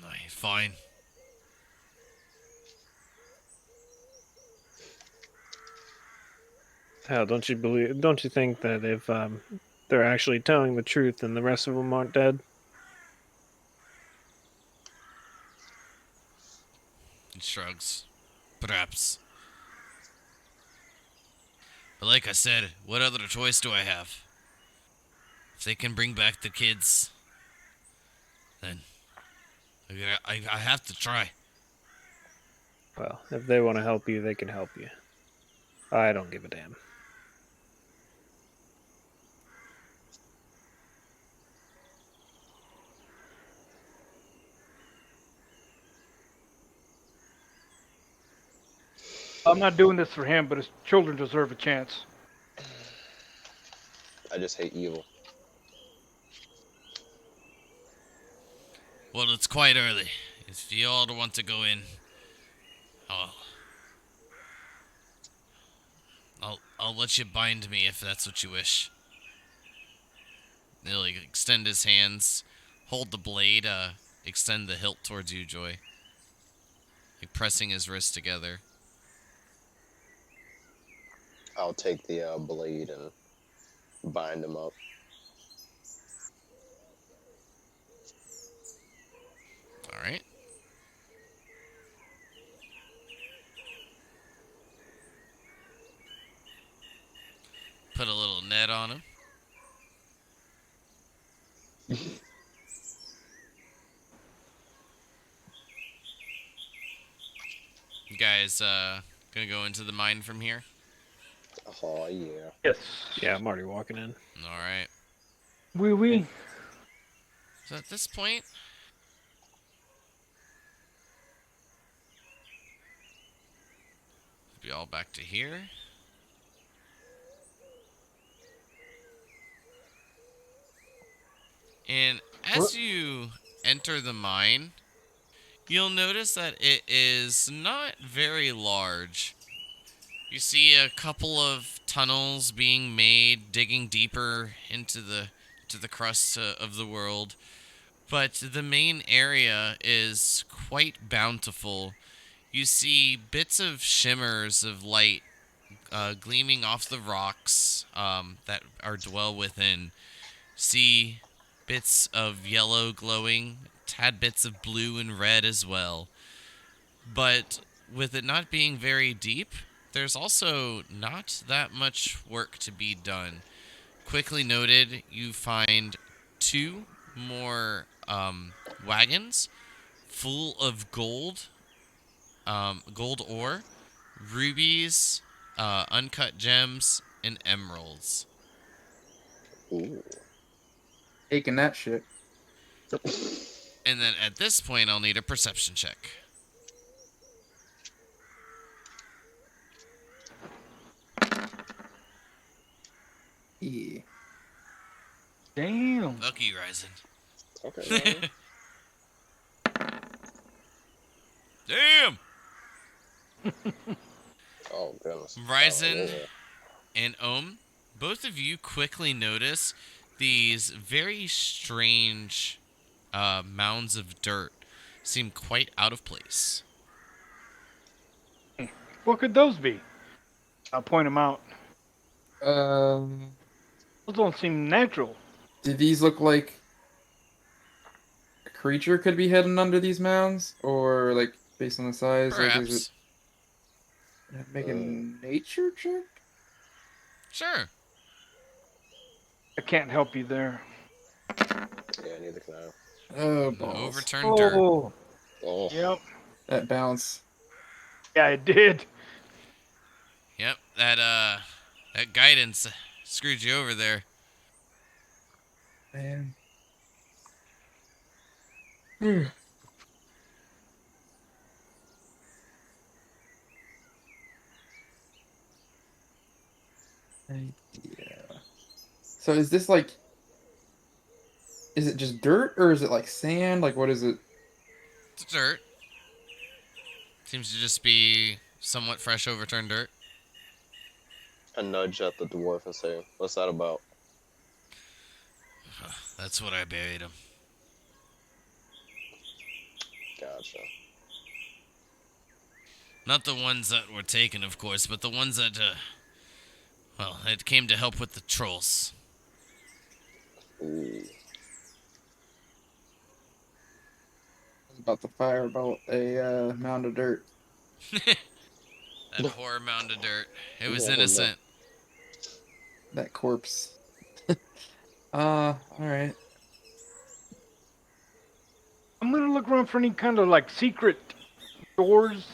Aye, fine. Hell, don't you believe? Don't you think that if they're actually telling the truth, then the rest of them aren't dead? He shrugs. Perhaps. But like I said, what other choice do I have? If they can bring back the kids, then I have to try. Well, if they want to help you, they can help you. I don't give a damn. I'm not doing this for him, but his children deserve a chance. I just hate evil. Well, it's quite early. If you all want to go in, I'll I'll let you bind me if that's what you wish. He'll like, extend his hands, hold the blade, extend the hilt towards you, Joy. Like pressing his wrists together. I'll take the blade and bind him up. Alright. Put a little net on him. You guys gonna go into the mine from here? Oh, yeah. Yes. Yeah, I'm already walking in. Alright. We. So at this point, be all back to here. And as you enter the mine, you'll notice that it is not very large. You see a couple of tunnels being made, digging deeper into the crust of the world. But the main area is quite bountiful. You see bits of shimmers of light gleaming off the rocks that are dwell within. See bits of yellow glowing, tad bits of blue and red as well. But with it not being very deep, there's also not that much work to be done. Quickly noted, you find two more wagons full of gold ore, rubies, uncut gems, and emeralds. Ooh. Taking that shit. And then at this point, I'll need a perception check. Yeah. Damn. Fuck you, Ryzen. Okay. Damn! Oh, goodness. Ryzen Oh, and Ohm, both of you quickly notice these very strange mounds of dirt seem quite out of place. What could those be? I'll point them out. Um, Those don't seem natural. do these look like a creature could be hidden under these mounds, or like based on the size? Like, is it Perhaps. make a nature check? Sure. I can't help you there. yeah, neither can I. Oh, balls. Overturned dirt. Oh. Oh, Yep. That bounce. Yeah, it did. Yep, that guidance screwed you over there. Man. Yeah. So is this like, is it just dirt or is it like sand? Like, what is it? It's dirt. Seems to just be somewhat fresh overturned dirt. A nudge at the dwarf and say, "What's that about?" That's what I buried him. Gotcha. Not the ones that were taken, of course, but the ones that, well, it came to help with the trolls. Ooh. I was about to fire about a mound of dirt. That poor mound of dirt. It was Oh, no. innocent. That corpse. All right. I'm gonna look around for any kind of like secret doors.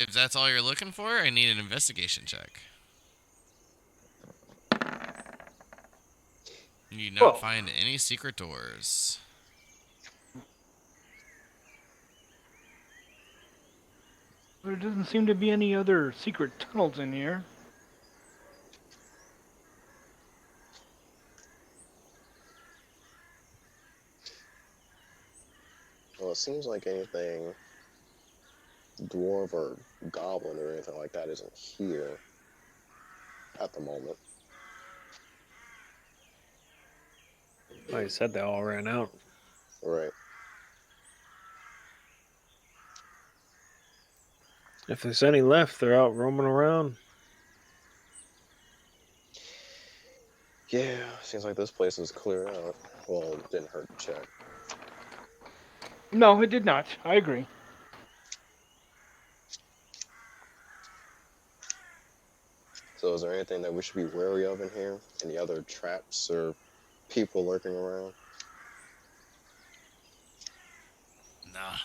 If that's all you're looking for, I need an investigation check. You not Well, find any secret doors. there doesn't seem to be any other secret tunnels in here. Well, it seems like anything dwarf or goblin or anything like that isn't here at the moment. Like I said, they all ran out. Right. If there's any left, they're out roaming around. Yeah, seems like this place is cleared out. Well, it didn't hurt to check. No, it did not. I agree. So is there anything that we should be wary of in here? Any other traps or people lurking around? Nah.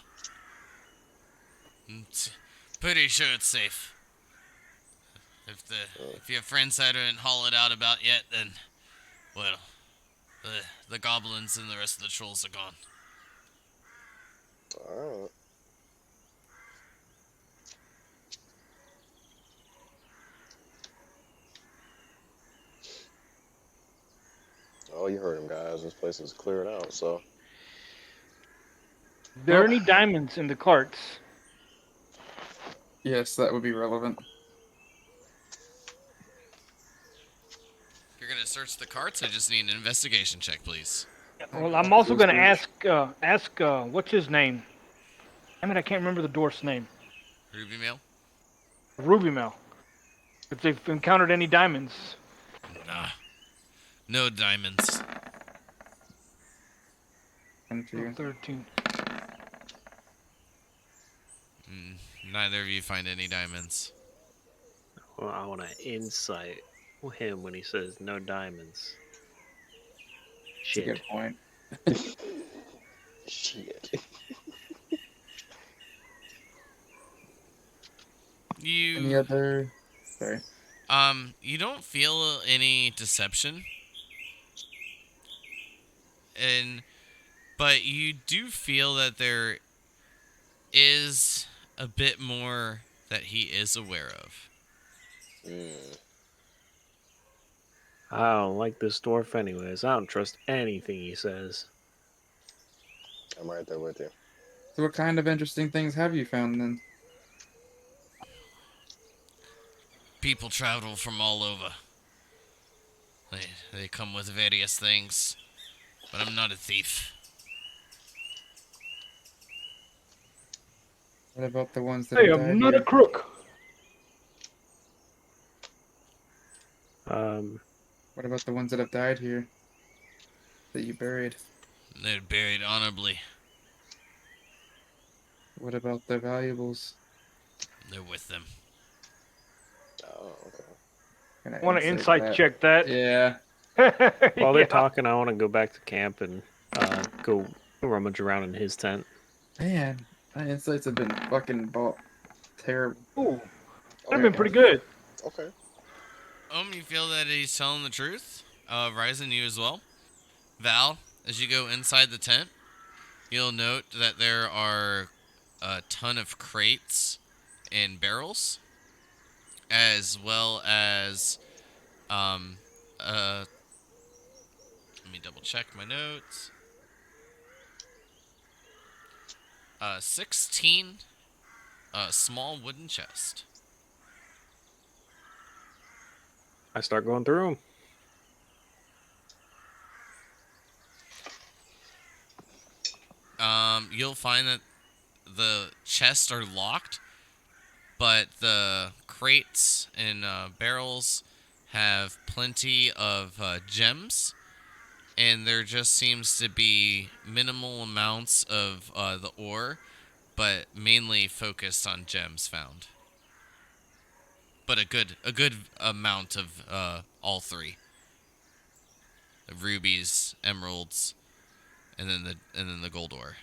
Pretty sure it's safe. If your friends hadn't hollowed out about yet, then, well, the goblins and the rest of the trolls are gone. Alright. Oh, you heard him, guys. This place is cleared out, so... There are Well, any diamonds in the carts? Yes, that would be relevant. If you're gonna search the carts, I just need an investigation check, please. Well, I'm also gonna ask what's his name? I mean, I can't remember the dwarf's name. Ruby mail? Ruby Mel. If they've encountered any diamonds. Nah. No diamonds. And Oh, you. 13. Neither of you find any diamonds. Well, I want to insight him when he says no diamonds. That's a Shit. good point. shit. Any You other? Sorry. you don't feel any deception. But you do feel that there is a bit more that he is aware of. I don't like this dwarf anyways. I don't trust anything he says. I'm right there with you. So, what kind of interesting things have you found then? People travel from all over. They come with various things. But I'm not a thief. What about the ones that Hey, have I'm died not a here? crook. What about the ones that have died here that you buried? They're buried honorably. What about their valuables? They're with them. Oh, okay. Can I want to insight insight check that. Yeah. While they're Yeah. talking, I want to go back to camp and go rummage around in his tent. Man, my insights have been fucking terrible. Ooh, that'd have Okay. been pretty good. Okay. You feel that he's telling the truth? Ryzen, you as well. Val, as you go inside the tent, you'll note that there are a ton of crates and barrels, as well as, let me double check my notes. 16 small wooden chest. I start going through them. You'll find that the chests are locked, but the crates and barrels have plenty of gems, and there just seems to be minimal amounts of the ore, but mainly focused on gems found. But a good amount of all three: the rubies, emeralds, and then the gold ore.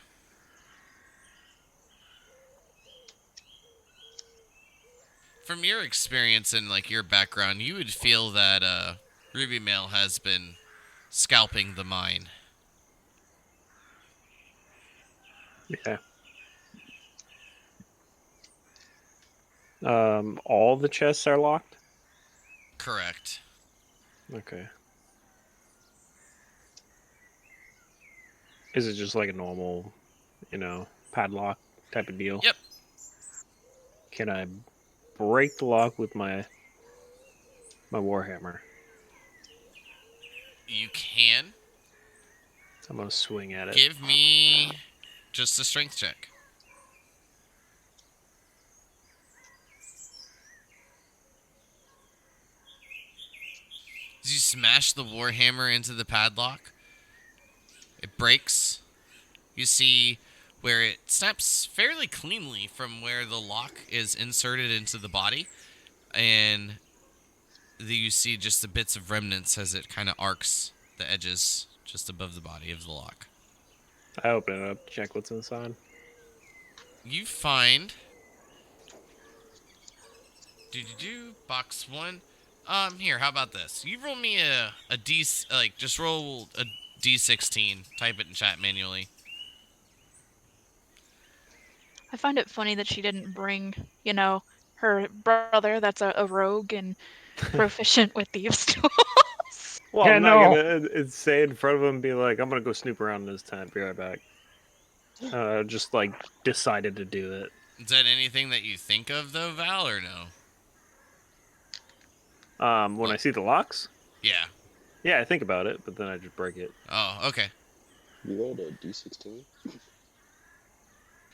From your experience and like your background, you would feel that Ruby Mail has been scalping the mine. Yeah. All the chests are locked? Correct. Okay. Is it just like a normal, padlock type of deal? Yep. Can I break the lock with my warhammer? You can. I'm gonna swing at it. Give me just a strength check. As you smash the warhammer into the padlock, it breaks. You see where it snaps fairly cleanly from where the lock is inserted into the body, and you see just the bits of remnants as it kind of arcs the edges just above the body of the lock. I open it up, check what's inside. You find box one. Here, how about this? You roll me a D, like just roll a D16. Type it in chat manually. I find it funny that she didn't bring, her brother that's a rogue and proficient with thieves' tools. Well, Yeah, I'm not no. gonna say in front of him, be like, I'm gonna go snoop around in this tent, be right back. Just like decided to do it. Is that anything that you think of though, Val, or no? When I see the locks, Yeah. yeah, I think about it, but then I just break it. Oh, okay. You rolled a d16?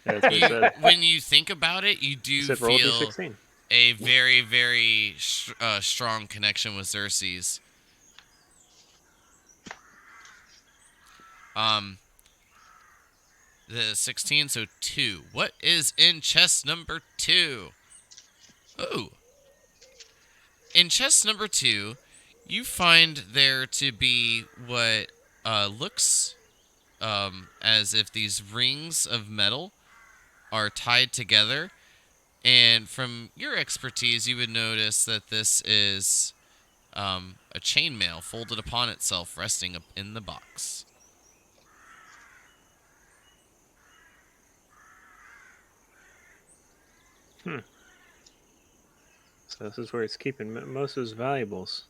Yeah, that's what it said. When you think about it, you It do said roll feel d16. a very, very strong connection with Xerxes. Um, the 16, so 2. What is in chest number 2? Ooh. In chest number 2, you find there to be what looks as if these rings of metal are tied together. And from your expertise, you would notice that this is a chainmail folded upon itself, resting up in the box. So this is where it's keeping most of his valuables.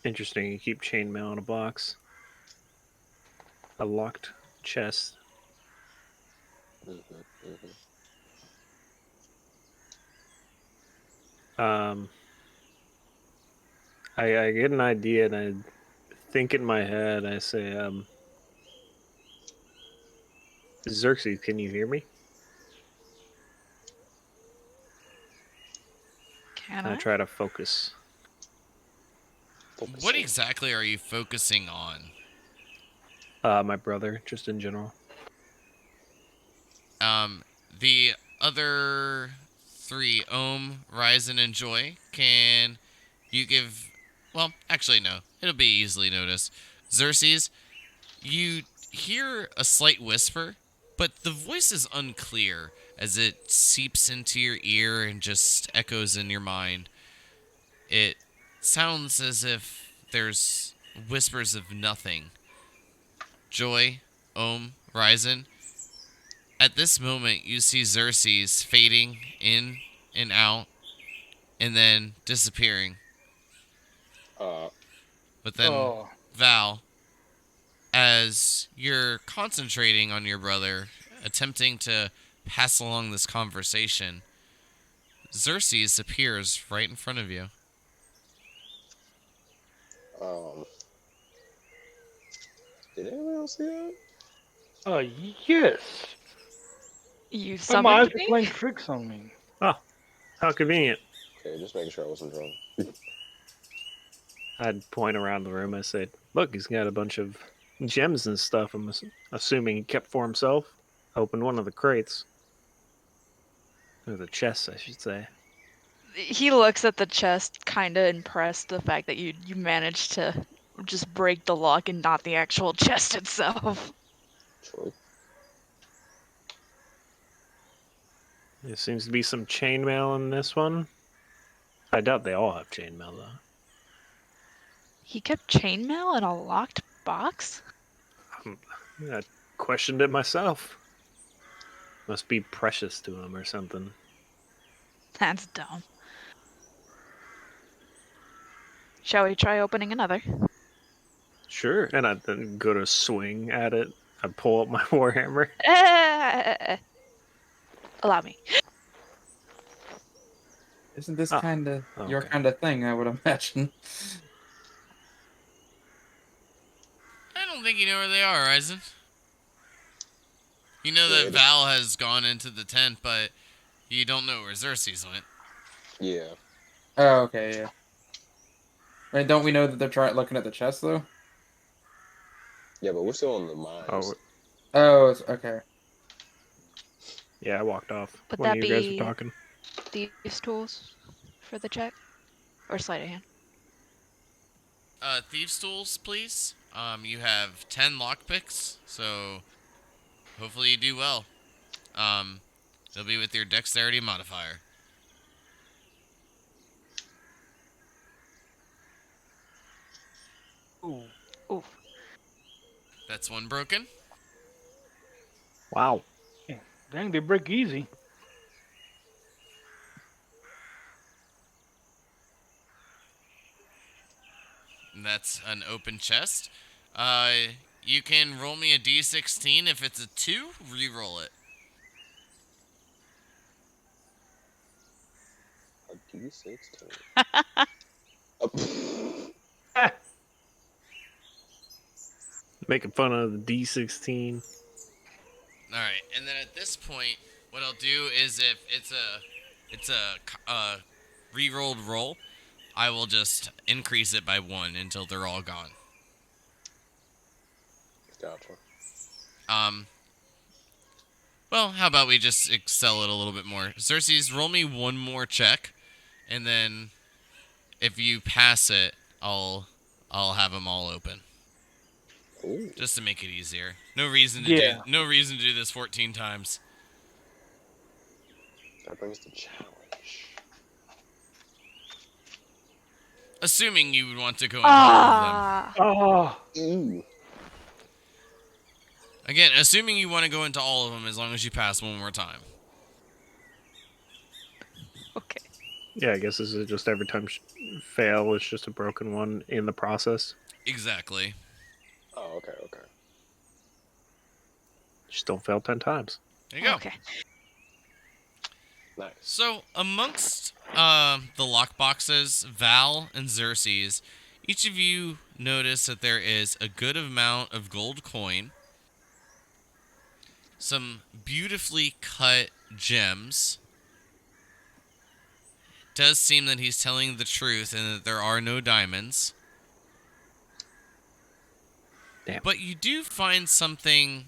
Interesting. You keep chainmail in a box. A locked chest. Um, I get an idea and I think in my head. I say, Xerxes, can you hear me? Can And I I? try to focus. What exactly are you focusing on? My brother, just in general. The other three, Ohm, Ryzen, and Joy, can you give... Well, actually, no. It'll be easily noticed. Xerxes, you hear a slight whisper, but the voice is unclear as it seeps into your ear and just echoes in your mind. It sounds as if there's whispers of nothing. Joy, Ohm, Ryzen, at this moment you see Xerxes fading in and out and then disappearing. Uh, But then, Oh, Val, as you're concentrating on your brother, attempting to pass along this conversation, Xerxes appears right in front of you. Um, did anyone else see that? Yes. You But my eyes summoned are me? playing tricks on me. Oh, how convenient. Okay, just making sure I wasn't drunk. I'd point around the room. I said, "Look, he's got a bunch of gems and stuff. I'm assuming he kept for himself. Opened one of the crates, or the chests, I should say. He looks at the chest, kind of impressed the fact that you managed to just break the lock and not the actual chest itself. True. There seems to be some chainmail in this one. I doubt they all have chainmail though. He kept chainmail in a locked box? I questioned it myself. Must be precious to him or something. That's dumb. Shall we try opening another? Sure. And I then go to swing at it. I pull up my warhammer. Allow me. Isn't this Oh, kind of your okay. kind of thing? I would imagine. I don't think you know where they are, Ryzen. You know that Good. Val has gone into the tent, but you don't know where Xerxes went. Yeah. Oh, okay, yeah. Wait, don't we know that they're trying looking at the chest though? Yeah, but we're still in the mines. Oh, Oh, it's okay. yeah, I walked off Would when that you guys were be talking. thieves' tools for the check? Or sleight of hand? Thieves' tools, please. You have 10 lockpicks, so hopefully you do well. It'll be with your dexterity modifier. Ooh. Ooh. That's one broken. Wow. Dang, they break easy. And that's an open chest. Uh, you can roll me a d16. If it's a 2, re-roll it. A D16. Ah, Making fun of the D16. Alright, and then at this point, what I'll do is if it's a re-rolled roll, I will just increase it by 1 until they're all gone. Gotcha. Well, how about we just excel it a little bit more? Xerxes, roll me one more check, and then if you pass it, I'll have them all open, Ooh, just to make it easier. No reason to yeah. do this 14 times. that brings the challenge. Assuming you would want to go into all of them. Ah! Oh, Ooh. Again, assuming you want to go into all of them as long as you pass one more time. Okay. Yeah, I guess this is just every time fail, it's just a broken one in the process. Exactly. Oh, okay, okay. Just don't fail 10 times. There you go. Okay. Nice. So, amongst the lockboxes, Val and Xerxes, each of you notice that there is a good amount of gold coin, some beautifully cut gems. It does seem that he's telling the truth and that there are no diamonds. Damn. But you do find something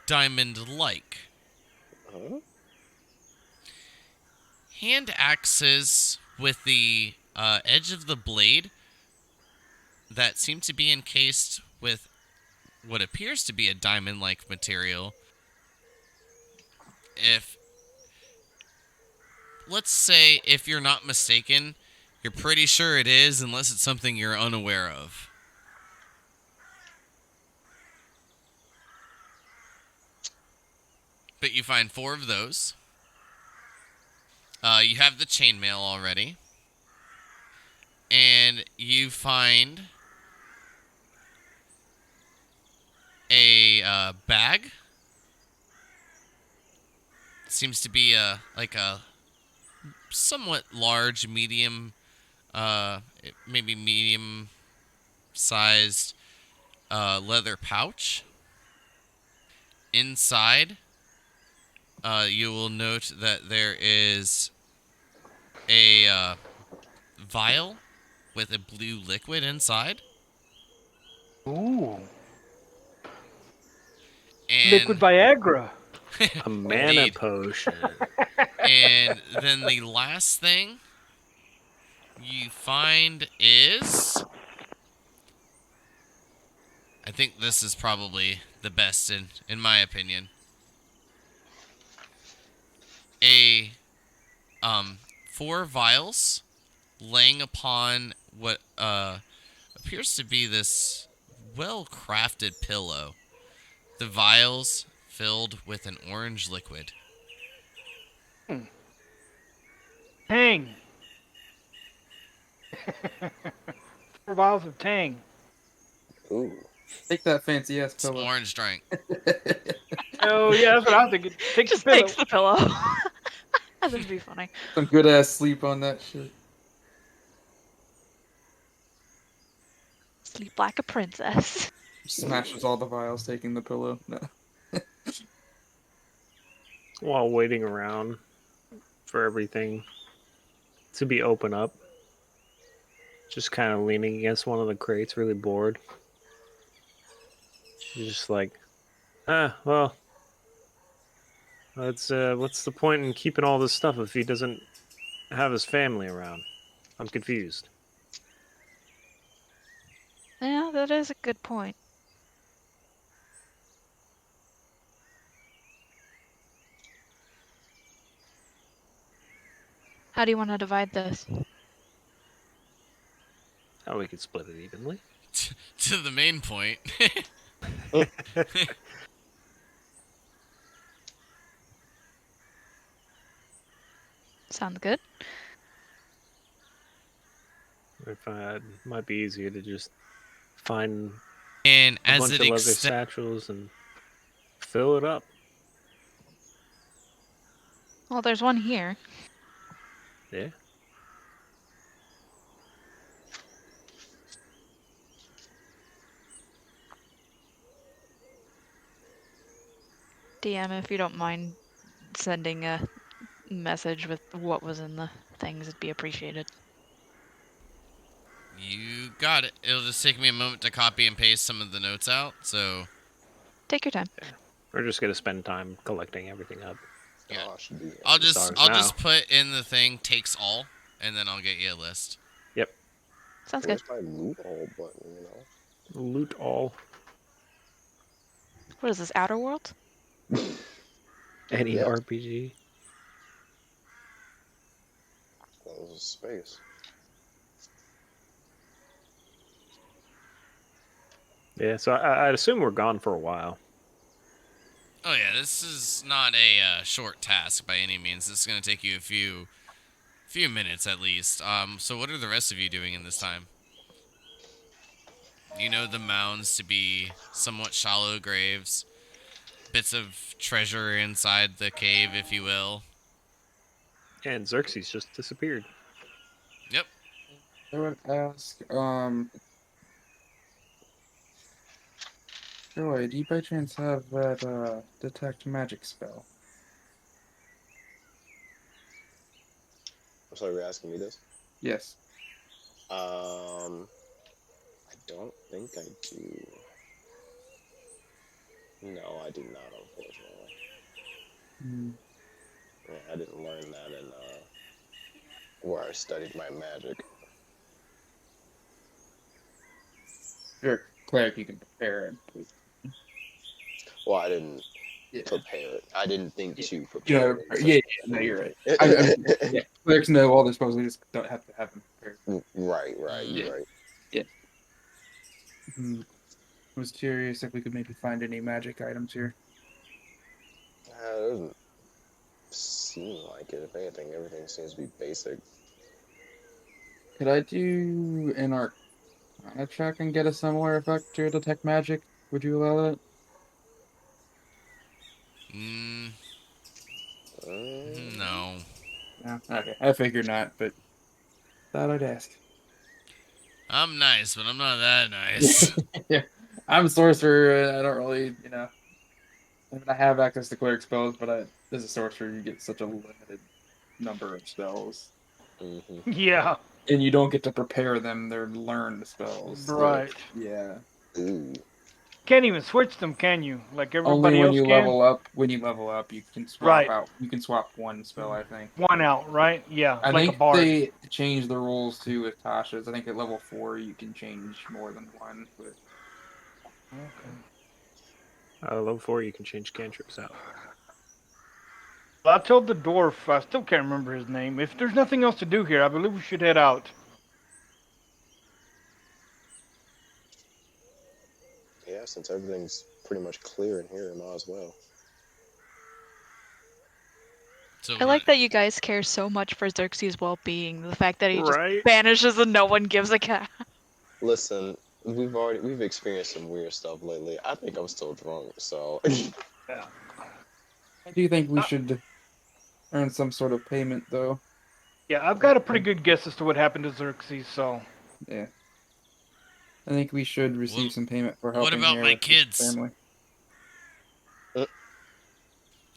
diamond-like. Huh? Hand axes with the edge of the blade that seem to be encased with what appears to be a diamond-like material. Let's say, if you're not mistaken, you're pretty sure it is, unless it's something you're unaware of. But you find 4 of those. You have the chainmail already. And you find bag. Seems to be like a somewhat large, medium, maybe medium-sized leather pouch. Inside, you will note that there is a vial with a blue liquid inside, Ooh. Liquid and Viagra. A mana indeed. potion. And then the last thing you find is, I think this is probably the best in my opinion, a 4 vials laying upon what appears to be this well-crafted pillow. The vials filled with an orange liquid. Tang. 4 vials of Tang. Ooh. Take that fancy ass It's pillow. orange drink. Oh yeah, that's what I was thinking. Take Just the pillow. takes the pillow. That'd be funny. Some good ass sleep on that shit. Sleep like a princess. Smashes all the vials, taking the pillow. No. While waiting around for everything to be open up, just kind of leaning against one of the crates, really bored. She's just like, well, what's the point in keeping all this stuff if he doesn't have his family around? I'm confused. Yeah, that is a good point. How do you want to divide this? Oh, we could split it evenly. To the main point. Sounds good. If it might be easier to just find And a as bunch it of leather extends, satchels and fill it up. Well, there's one here. Yeah. DM, if you don't mind sending a message with what was in the things, it'd be appreciated. you got it. It'll just take me a moment to copy and paste some of the notes out. So Take your time. We're just gonna spend time collecting everything up. Yeah. Gosh, dude. I'll Stars just now. put in the thing takes all, and then I'll get you a list. Yep. Sounds good. Where's my loot all button, you know? Loot all. What is this, Outer World? Any Yeah. RPG. That was a space. Yeah, so I'd assume we're gone for a while. Oh yeah, this is not a short task by any means. This is gonna take you a few minutes at least. So what are the rest of you doing in this time? You know the mounds to be somewhat shallow graves, bits of treasure inside the cave, if you will. And Xerxes just disappeared. Yep. I would ask, Joy, do you by chance have that detect magic spell? I'm sorry, you're asking me this? Yes. I don't think I do. No, I do not, unfortunately. Hmm. Yeah, I didn't learn that in where I studied my magic. If you're a cleric, you can prepare it. Well, I didn't Yeah. prepare it. I didn't think Yeah. to You prepare know, it. yeah, no, you're right. Yeah, clerics know all their spells, they just don't have to have them prepared. Right, Yeah. you're right. Hmm. I was curious if we could maybe find any magic items here. It doesn't seem like it. If anything, everything seems to be basic. Could I do an arcana check and get a similar effect to detect magic? Would you allow that? No? Okay, I figured not, but thought I'd ask. I'm nice, but I'm not that nice. Yeah, I'm a sorcerer. I don't really, I mean, I have access to cleric spells, but as a sorcerer, you get such a limited number of spells, Hmm. Yeah, and you don't get to prepare them. They're learned spells. So right. yeah, Ooh. Can't even switch them, can you? Like only everybody when else you can? level up. When you level up, you can swap Right. out. You can swap one spell, I think. One out, right? Yeah, I like a think bard. they changed the rules too with Tasha's. I think at level 4 you can change more than one. But Okay. Level 4, you can change cantrips out. Well, I told the dwarf, I still can't remember his name. If there's nothing else to do here, I believe we should head out. Yeah, since everything's pretty much clear in here, might as well. So I we're like that you guys care so much for Xerxes' well-being. The fact that he just Right? vanishes and no one gives a cat. Listen, we've experienced some weird stuff lately. I think I'm still drunk, so Yeah. I do think we Uh, should earn some sort of payment, though. yeah, I've got a pretty good guess as to what happened to Xerxes, so. Yeah, I think we should receive well, some payment for what helping about here my with his kids? family.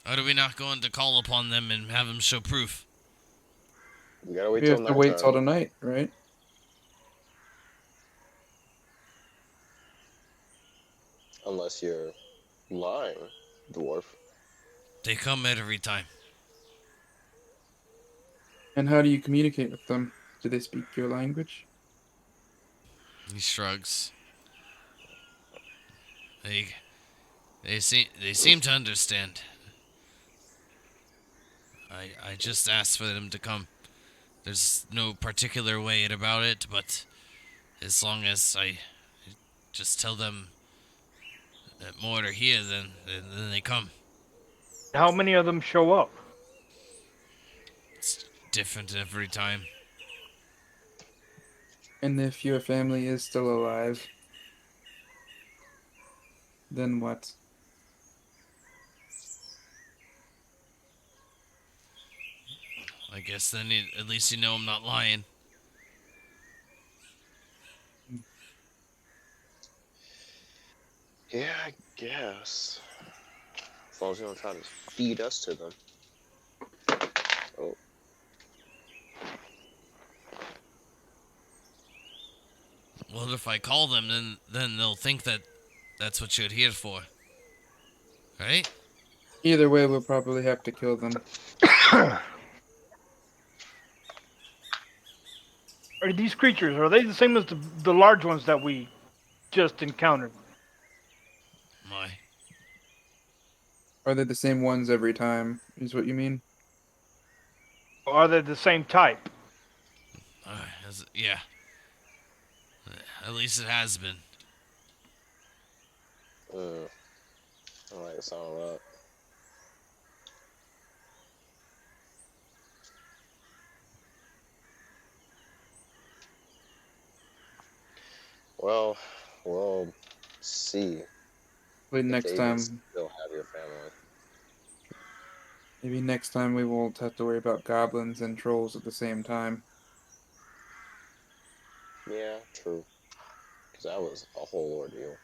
Are we not going to call upon them and have them show proof? we gotta wait We till have to wait till nighttime. tonight, right? Unless you're lying, dwarf. They come at every time. And how do you communicate with them? Do they speak your language? He shrugs. They they seem to understand. I just asked for them to come. There's no particular way about it, but as long as I just tell them that more are here, then they come. How many of them show up? It's different every time. And if your family is still alive, then what? I guess then at least you know I'm not lying. Yeah, I guess. As long as you don't try to feed us to them. Oh, Well, if I call them, then they'll think that that's what you're here for, right? Either way, we'll probably have to kill them. Are these creatures, are they the same as the large ones that we just encountered? My, Are they the same ones every time? Is what you mean? Or are they the same type? yeah. At least it has been. I don't like the sound of that. Well, we'll see Wait, if next they even time. still have your family. Maybe next time we won't have to worry about goblins and trolls at the same time. Yeah, true. Because that was a whole ordeal.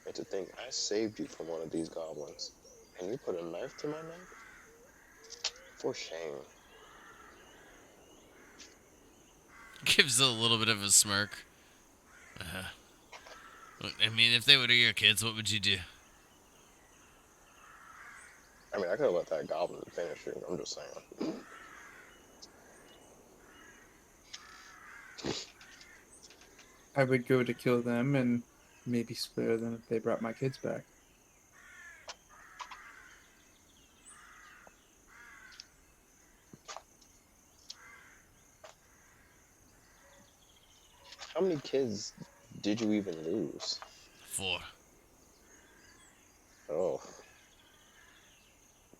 And to think I saved you from one of these goblins, and you put a knife to my neck? For shame. Gives a little bit of a smirk. I mean, if they were your kids, what would you do? I mean, I could have let that goblin finish you. I'm just saying. I would go to kill them and maybe spare them if they brought my kids back. How many kids did you even lose? 4. Oh.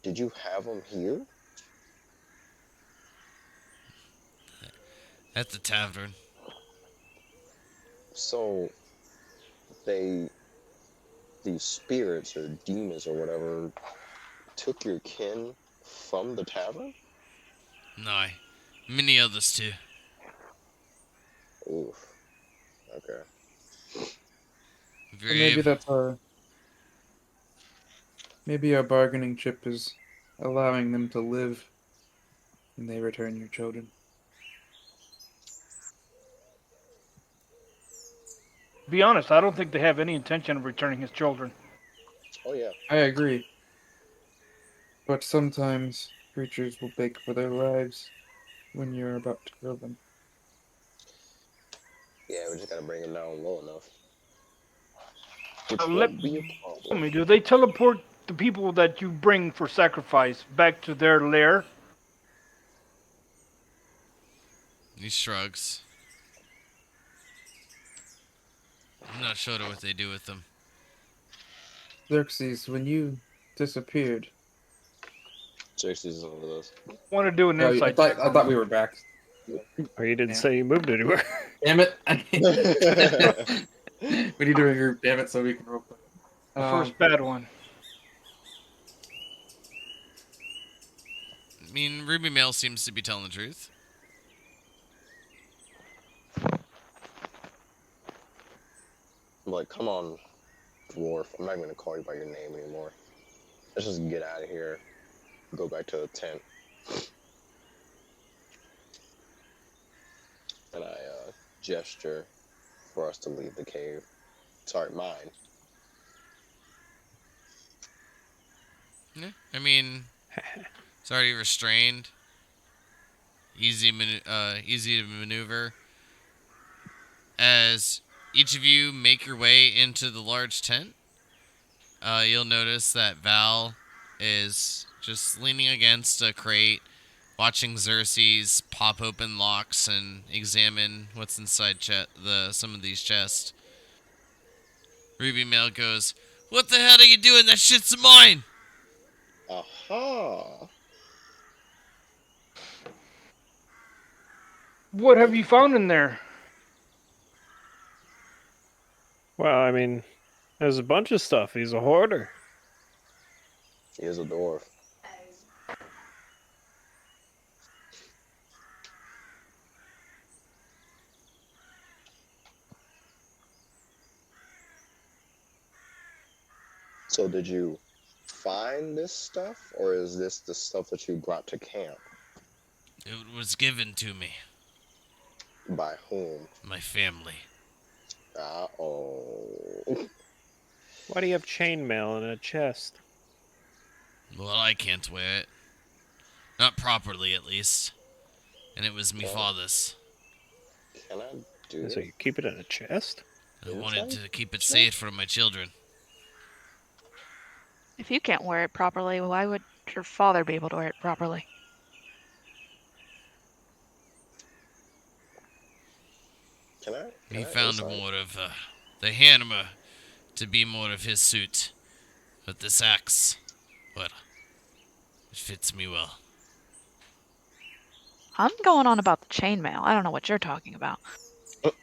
Did you have them here? At the tavern. So they these spirits or demons or whatever took your kin from the tavern? No, many others too. Oof. Okay. If So you're maybe able, that's our maybe our bargaining chip is allowing them to live, and they return your children. To be honest, I don't think they have any intention of returning his children. Oh yeah. I agree, but sometimes creatures will beg for their lives when you're about to kill them. Yeah, we just gotta bring him down low enough. Which Let won't be a tell problem. me, do they teleport the people that you bring for sacrifice back to their lair? he shrugs. I'm not sure what they do with them. Xerxes, when you disappeared, Xerxes over this. Want to do an oh, I insight thought check I on thought me. we were back. Or you didn't Yeah. say you moved anywhere. Damn it! We need to regroup. Damn it, so we can roll. The first bad one. I mean, Ruby Mail seems to be telling the truth. I'm like, come on, dwarf. I'm not even gonna call you by your name anymore. Let's just get out of here. Go back to the tent. And I gesture for us to leave the cave. Sorry, mine. Yeah, I mean, it's already restrained. Easy to maneuver. As each of you make your way into the large tent, you'll notice that Val is just leaning against a crate, watching Xerxes pop open locks and examine what's inside some of these chests. Ruby Mail goes, "What the hell are you doing? That shit's mine!" Aha! What have you found in there? Well, I mean, there's a bunch of stuff. He's a hoarder. He is a dwarf. So did you find this stuff, or is this the stuff that you brought to camp? It was given to me. By whom? My family. Uh-oh. Why do you have chainmail in a chest? Well, I can't wear it. Not properly, at least. And it was me Well, father's. can I do So it? you keep it in a chest? I wanted Inside? to keep it safe for my children. If you can't wear it properly, why would your father be able to wear it properly? Can He I found inside? more of the hammer to be more of his suit. But this axe, well, it fits me well. I'm going on about the chainmail. I don't know what you're talking about. Well,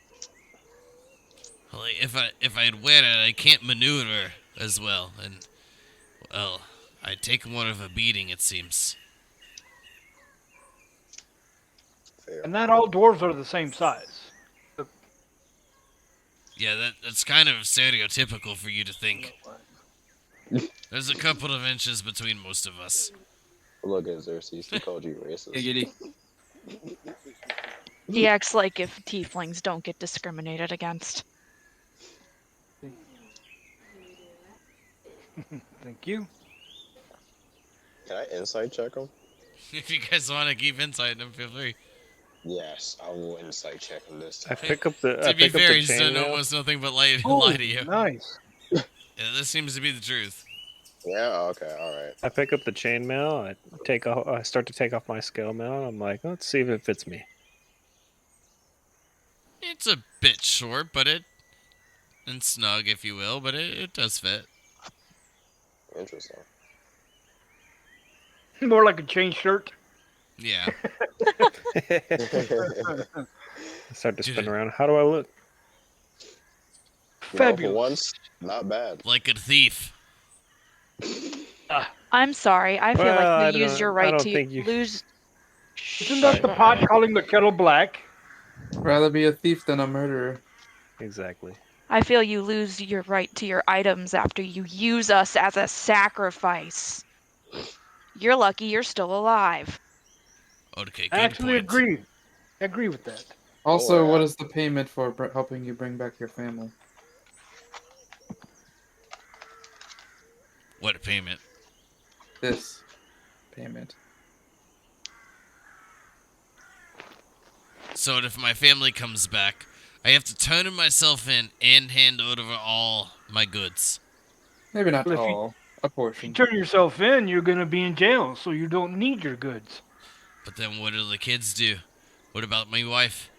if I'd wear it, I can't maneuver as well, and well, I'd take more of a beating, it seems. Fair. And not all dwarves are the same size. Yeah, that's kind of stereotypical for you to think. There's a couple of inches between most of us. Look at Xerxes. He called you racist. Giggity. He acts like if tieflings don't get discriminated against. Thank you. Can I insight check him? If you guys want to keep insight, then feel free. Yes, I will insight check him this I time. pick up the To be fair, the he's done chainmail. almost nothing but lie Oh, to you. nice. Yeah, this seems to be the truth. Yeah, okay, alright. I pick up the chainmail. I start to take off my scale mail. I'm like, let's see if it fits me. It's a bit short, and snug, if you will, but it does fit. Interesting. More like a chain shirt. Yeah. I start to spin around. How do I look? You know, for Fabulous. once, not bad. Like a thief. I'm sorry. I feel Well, like I you used your don't. I right don't to think you. lose. Isn't that the pot calling the kettle black? Rather be a thief than a murderer. Exactly. I feel you lose your right to your items after you use us as a sacrifice. You're lucky you're still alive. Okay, I good actually point. agree. I agree with that. Also, Or, what is the payment for helping you bring back your family? What payment? This payment. So if my family comes back, I have to turn myself in and hand over all my goods. Maybe not Well, all. A if you portion. turn yourself in, you're gonna be in jail, so you don't need your goods. But then what do the kids do? What about my wife?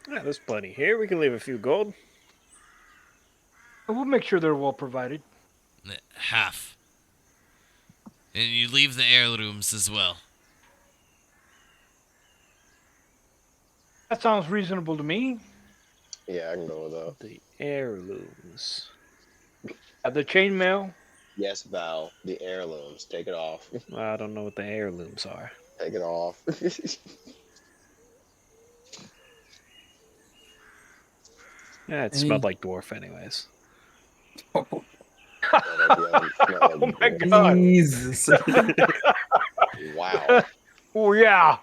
Yeah, there's plenty here. We can leave a few gold. And we'll make sure they're well provided. Half. And you leave the heirlooms as well. That sounds reasonable to me. yeah, I can go with that. The heirlooms. The chainmail. Yes, Val, the heirlooms. Take it off. I don't know what the heirlooms are. Take it off. Yeah, it smelled like dwarf, anyways. Oh, Oh my god. Jesus. Wow. Oh yeah.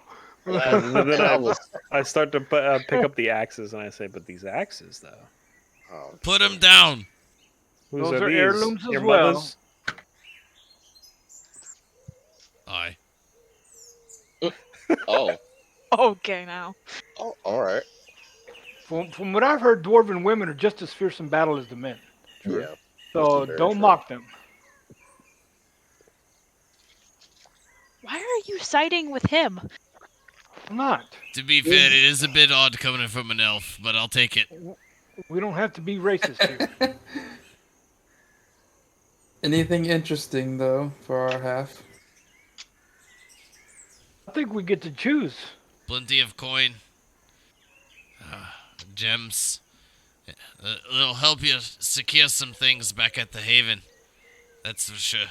And then I was. I start to pick up the axes, and I say, "But these axes, though, Oh, Put them down. whose Those are are these? heirlooms as Your well. mother's?" Aye. oh. Okay, now. Oh, all right. From what I've heard, dwarven women are just as fierce in battle as the men. True. Yeah. So This is very don't true. mock them. Why are you siding with him? I'm not. To be fair, it is a bit odd coming from an elf, but I'll take it. We don't have to be racist here. Anything interesting, though, for our half? I think we get to choose. Plenty of coin. Gems. It'll help you secure some things back at the Haven. That's for sure.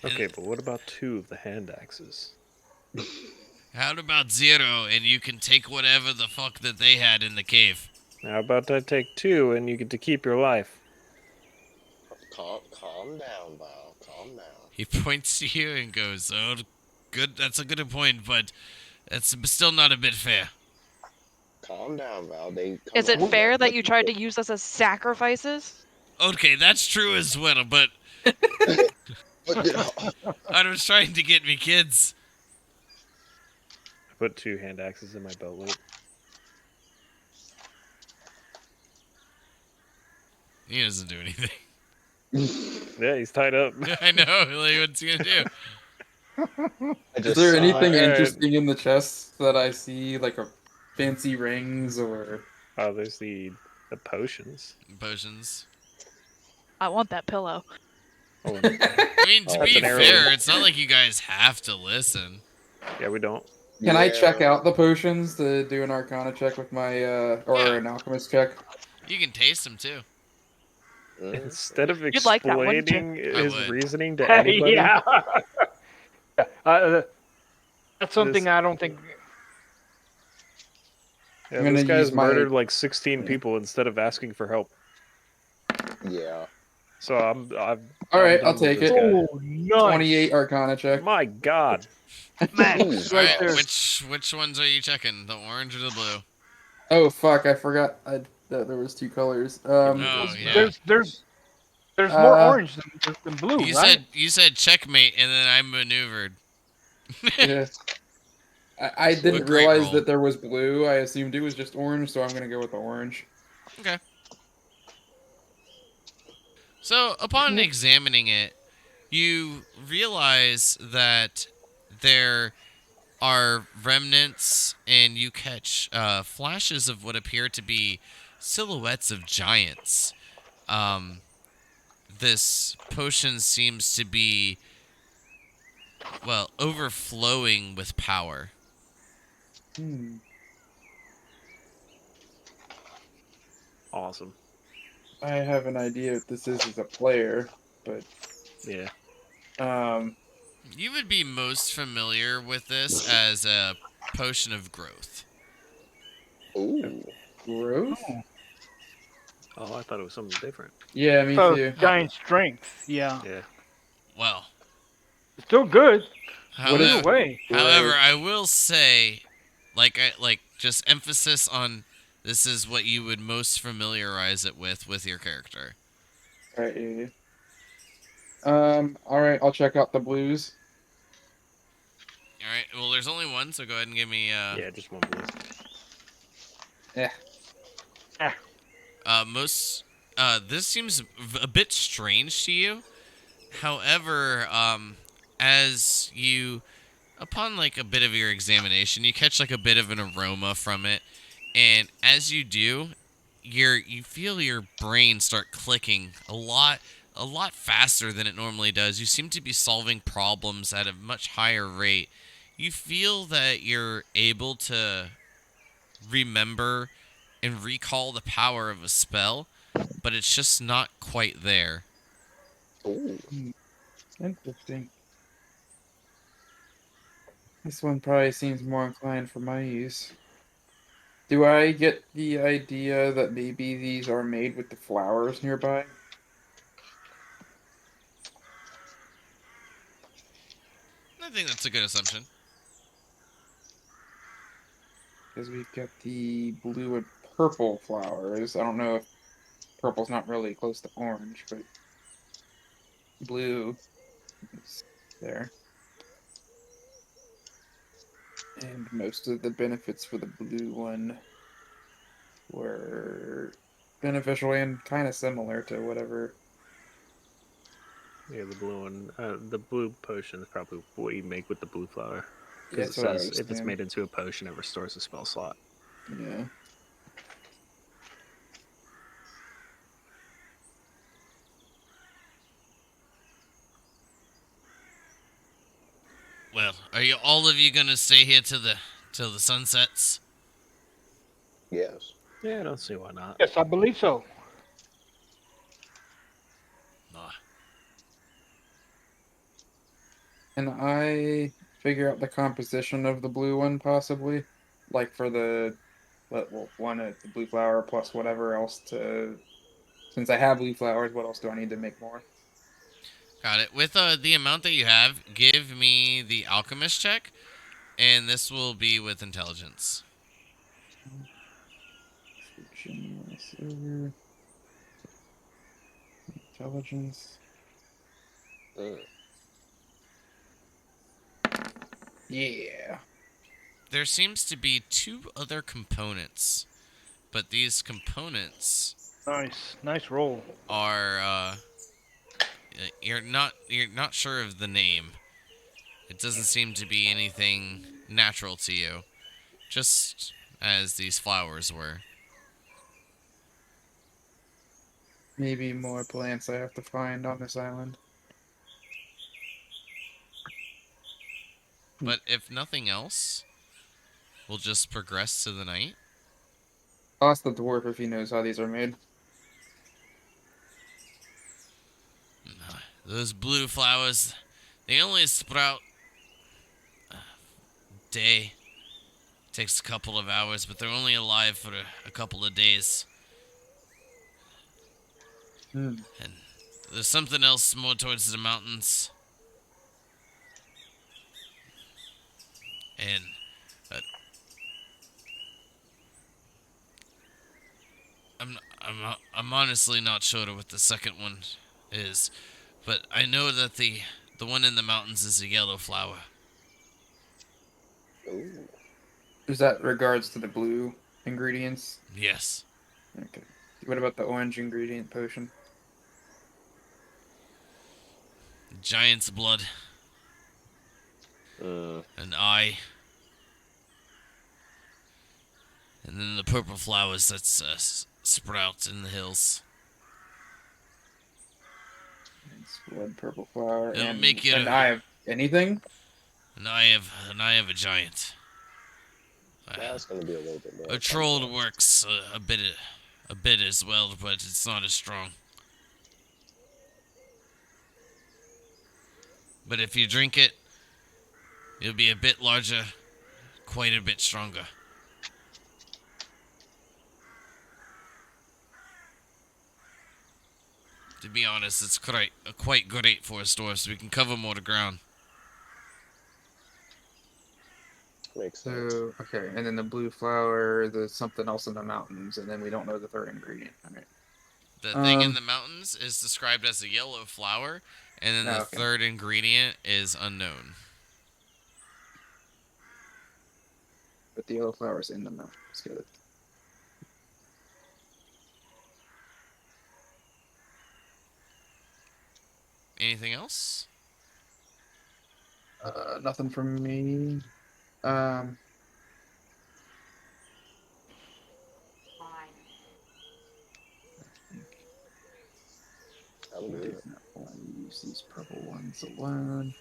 Okay, but what about 2 of the hand axes? How about 0 and you can take whatever the fuck that they had in the cave? How about I take 2 and you get to keep your life? Calm down, Val. Calm down. He points to you and goes, "Oh, good. That's a good point, but that's still not a bit fair." Calm down, Val. They come Is it up- fair that you tried to use us as sacrifices? Okay, that's true as well, but But, you know, I was trying to get me kids. I put 2 hand axes in my belt loop. He doesn't do anything. Yeah, he's tied up. I know. Like, what's he gonna do? I Is just there saw anything it. interesting in the chest that I see, like a fancy rings or? Oh, there's the potions. Potions. I want that pillow. Oh, I mean, to Oh, be it's an fair, heirloom. it's not like you guys have to listen. yeah, we don't. Can I Yeah. check out the potions to do an Arcana check with my, or Yeah. an Alchemist check? You can taste them too. Instead of You'd like that, wouldn't you? explaining I his would. reasoning to anybody, yeah. That's something This- I don't think. yeah, I'm gonna this guy's use my- murdered like 16 people instead of asking for help. Yeah. So I'm All right, done I'll with take this it. guy. Oh, nice. 28 Arcana check. My God. Max, All right right, there. which ones are you checking? The orange or the blue? Oh fuck! I forgot that there was 2 colors. Oh yeah. There's more Uh, orange than blue, You right? said checkmate, and then I maneuvered. yeah. I A didn't great realize roll. that there was blue. I assumed it was just orange, so I'm gonna go with the orange. Okay. So, upon examining it, you realize that there are remnants, and you catch flashes of what appear to be silhouettes of giants. This potion seems to be, well, overflowing with power. Hmm. Awesome. I have an idea what this is as a player, but Yeah. You would be most familiar with this as a potion of growth. Ooh. growth. Oh, Oh, I thought it was something different. Yeah, me so too. Oh, giant strength. Yeah, Yeah. well. still good What is either However, way. however, growth? I will say, just emphasis on this is what you would most familiarize it with your character. Right. Yeah. All right. I'll check out the blues. All right. Well, there's only one, so go ahead and give me Yeah, just one blue. Yeah. Ah, most. This seems a bit strange to you. However, as you upon like a bit of your examination, you catch like a bit of an aroma from it, and as you do, you feel your brain start clicking a lot faster than it normally does. You seem to be solving problems at a much higher rate. You feel that you're able to remember and recall the power of a spell, but it's just not quite there. Ooh. Hmm. Interesting. This one probably seems more inclined for my use. Do I get the idea that maybe these are made with the flowers nearby? I think that's a good assumption. Because we've got the blue and purple flowers. I don't know if purple's not really close to orange, but blue is there. And most of the benefits for the blue one were beneficial and kind of similar to whatever. Yeah, the blue one. The blue potion is probably what you make with the blue flower. Yeah, Because it that's what I says was if it's saying. made into a potion, it restores a spell slot. Yeah. Well, are you all of you gonna stay here till the sun sets? Yes. Yeah, I don't see why not. yes, I believe so. Ah, And I figure out the composition of the blue one, possibly. Like for the, well, one at the blue flower plus whatever else to. Since I have blue flowers, what else do I need to make more? got it. With the amount that you have, give me the alchemist check, and this will be with intelligence. Genuine silver, intelligence. Mm. Yeah. There seems to be two other components, but these components Nice roll. are you're not sure of the name. It doesn't seem to be anything natural to you, just as these flowers were. Maybe more plants I have to find on this island. But if nothing else, we'll just progress to the night. I'll ask the dwarf if he knows how these are made. Those blue flowers, they only sprout a day. Takes a couple of hours, but they're only alive for a couple of days. Hmm. And there's something else more towards the mountains. And uh, I'm honestly not sure what the second one is, but I know that the one in the mountains is a yellow flower. Ooh. Is that regards to the blue ingredients? Yes, Okay. What about the orange ingredient potion? giant's blood, Mm. an eye, and then the purple flowers that sprout in the hills. It's blood, purple flower, It'll and make you an eye of anything? an eye of a giant. That's gonna be a little bit more. A troll works a bit as well, but it's not as strong. But if you drink it, it'll be a bit larger, quite a bit stronger. To be honest, it's quite great for a store, so we can cover more ground. Makes sense. So okay, and then the blue flower, the something else in the mountains, and then we don't know the third ingredient. All right. The thing in the mountains is described as a yellow flower, and then the Okay. third ingredient is unknown. But the yellow flower's in the mountains. Got it. Anything else? Nothing from me. I'm good. Use these purple ones alone.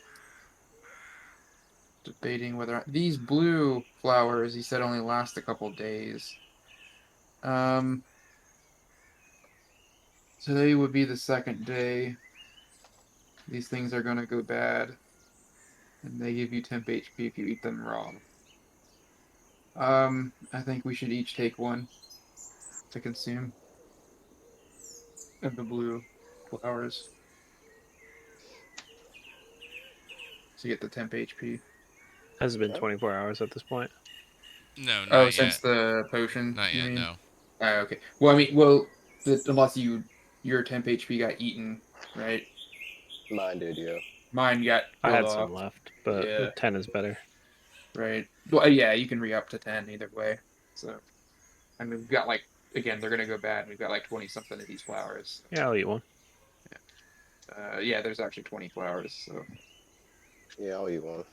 Debating whether these blue flowers, he said, only last a couple days. Today would be the second day. These things are gonna go bad, and they give you temp HP if you eat them raw. I think we should each take one to consume of the blue flowers to get the temp HP. Has it been 24 hours at this point? No, not Oh, yet. since the potion. Not you yet, mean? no. Oh, okay. Well, unless your temp HP got eaten, right? Mine did, yeah. Mine got I killed had off, some left, but Yeah. 10 is better. right? Well, yeah, you can re-up to 10 either way. So, I mean, we've got again, they're gonna go bad. We've got 20 something of these flowers. Yeah, I'll eat one. Yeah, there's actually 20 flowers. So, Yeah, I'll eat one.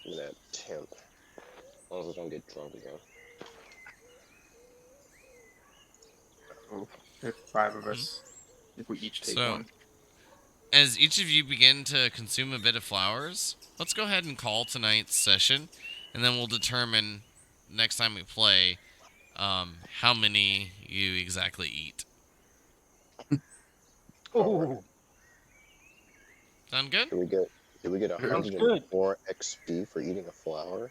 Give me that temp. As long as I don't get drunk again. there's 5 of us. If we each take So- one. As each of you begin to consume a bit of flowers, let's go ahead and call tonight's session, and then we'll determine next time we play how many you exactly eat. Oh, Sound good? Did we get Sounds good. 104 XP for eating a flower?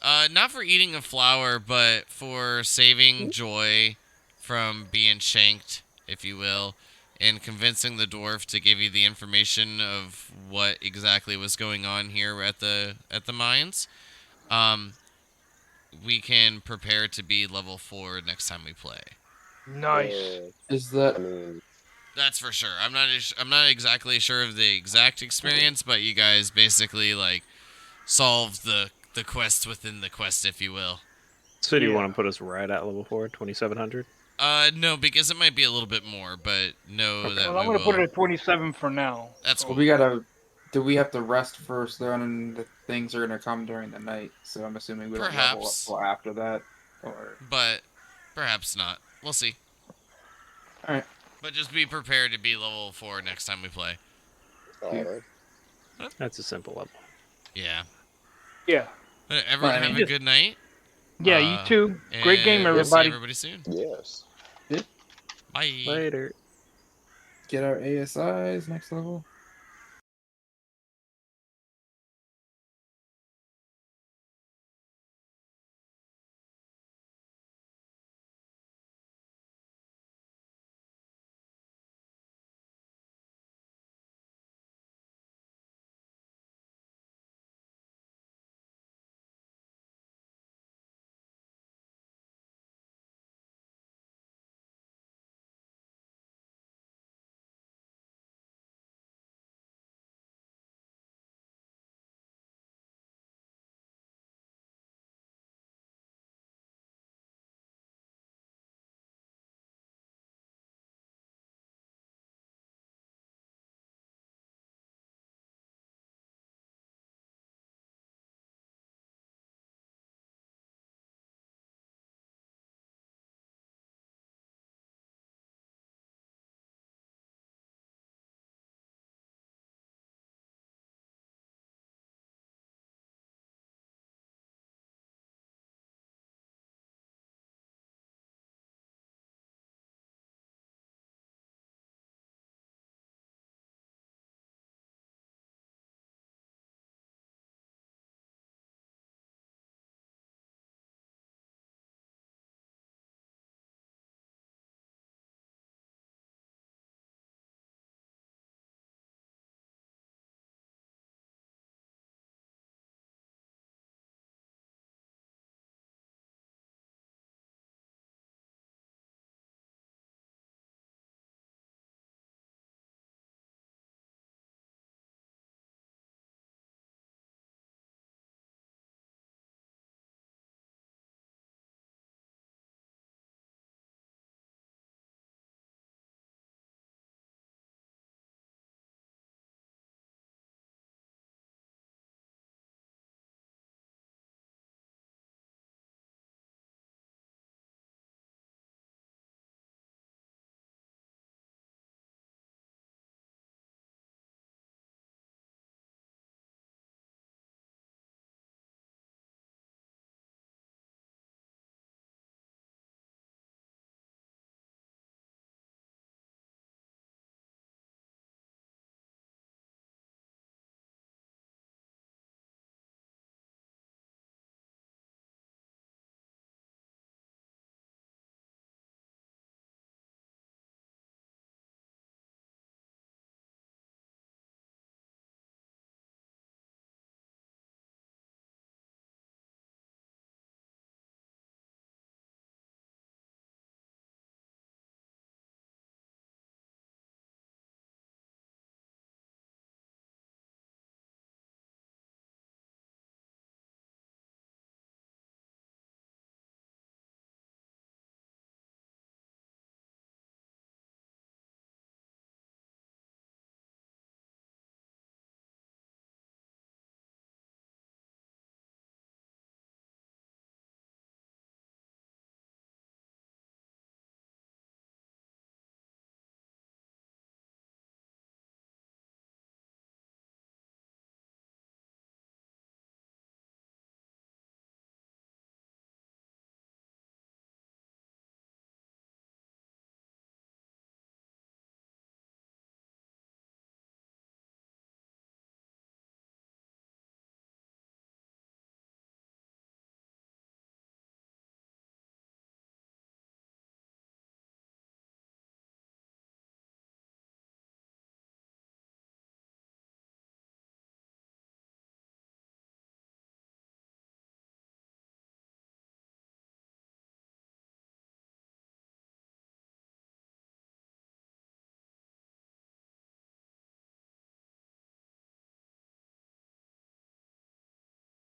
Not for eating a flower, but for saving Joy from being shanked, if you will, and convincing the dwarf to give you the information of what exactly was going on here at the mines. We can prepare to be level 4 next time we play. nice. Is I that mean, That's for sure. I'm not exactly sure of the exact experience, but you guys basically solved the quest within the quest, if you will. So do you Yeah. want to put us right at level 4, 2700? No, because it might be a little bit more, but no, Okay. that Well, I'm we gonna put will. it at 27 for now. That's Well, cool. do we have to rest first though, and the things are gonna come during the night? So I'm assuming we don't level up Perhaps. till after that, or But perhaps not. We'll see. all right. But just be prepared to be level 4 next time we play. alright. That's a simple level. Yeah. Yeah. Everyone I have mean, a good night. Yeah, you too. Great game, and We'll see everybody. everybody soon. Yes. Bye. Later. Get our ASIs next level.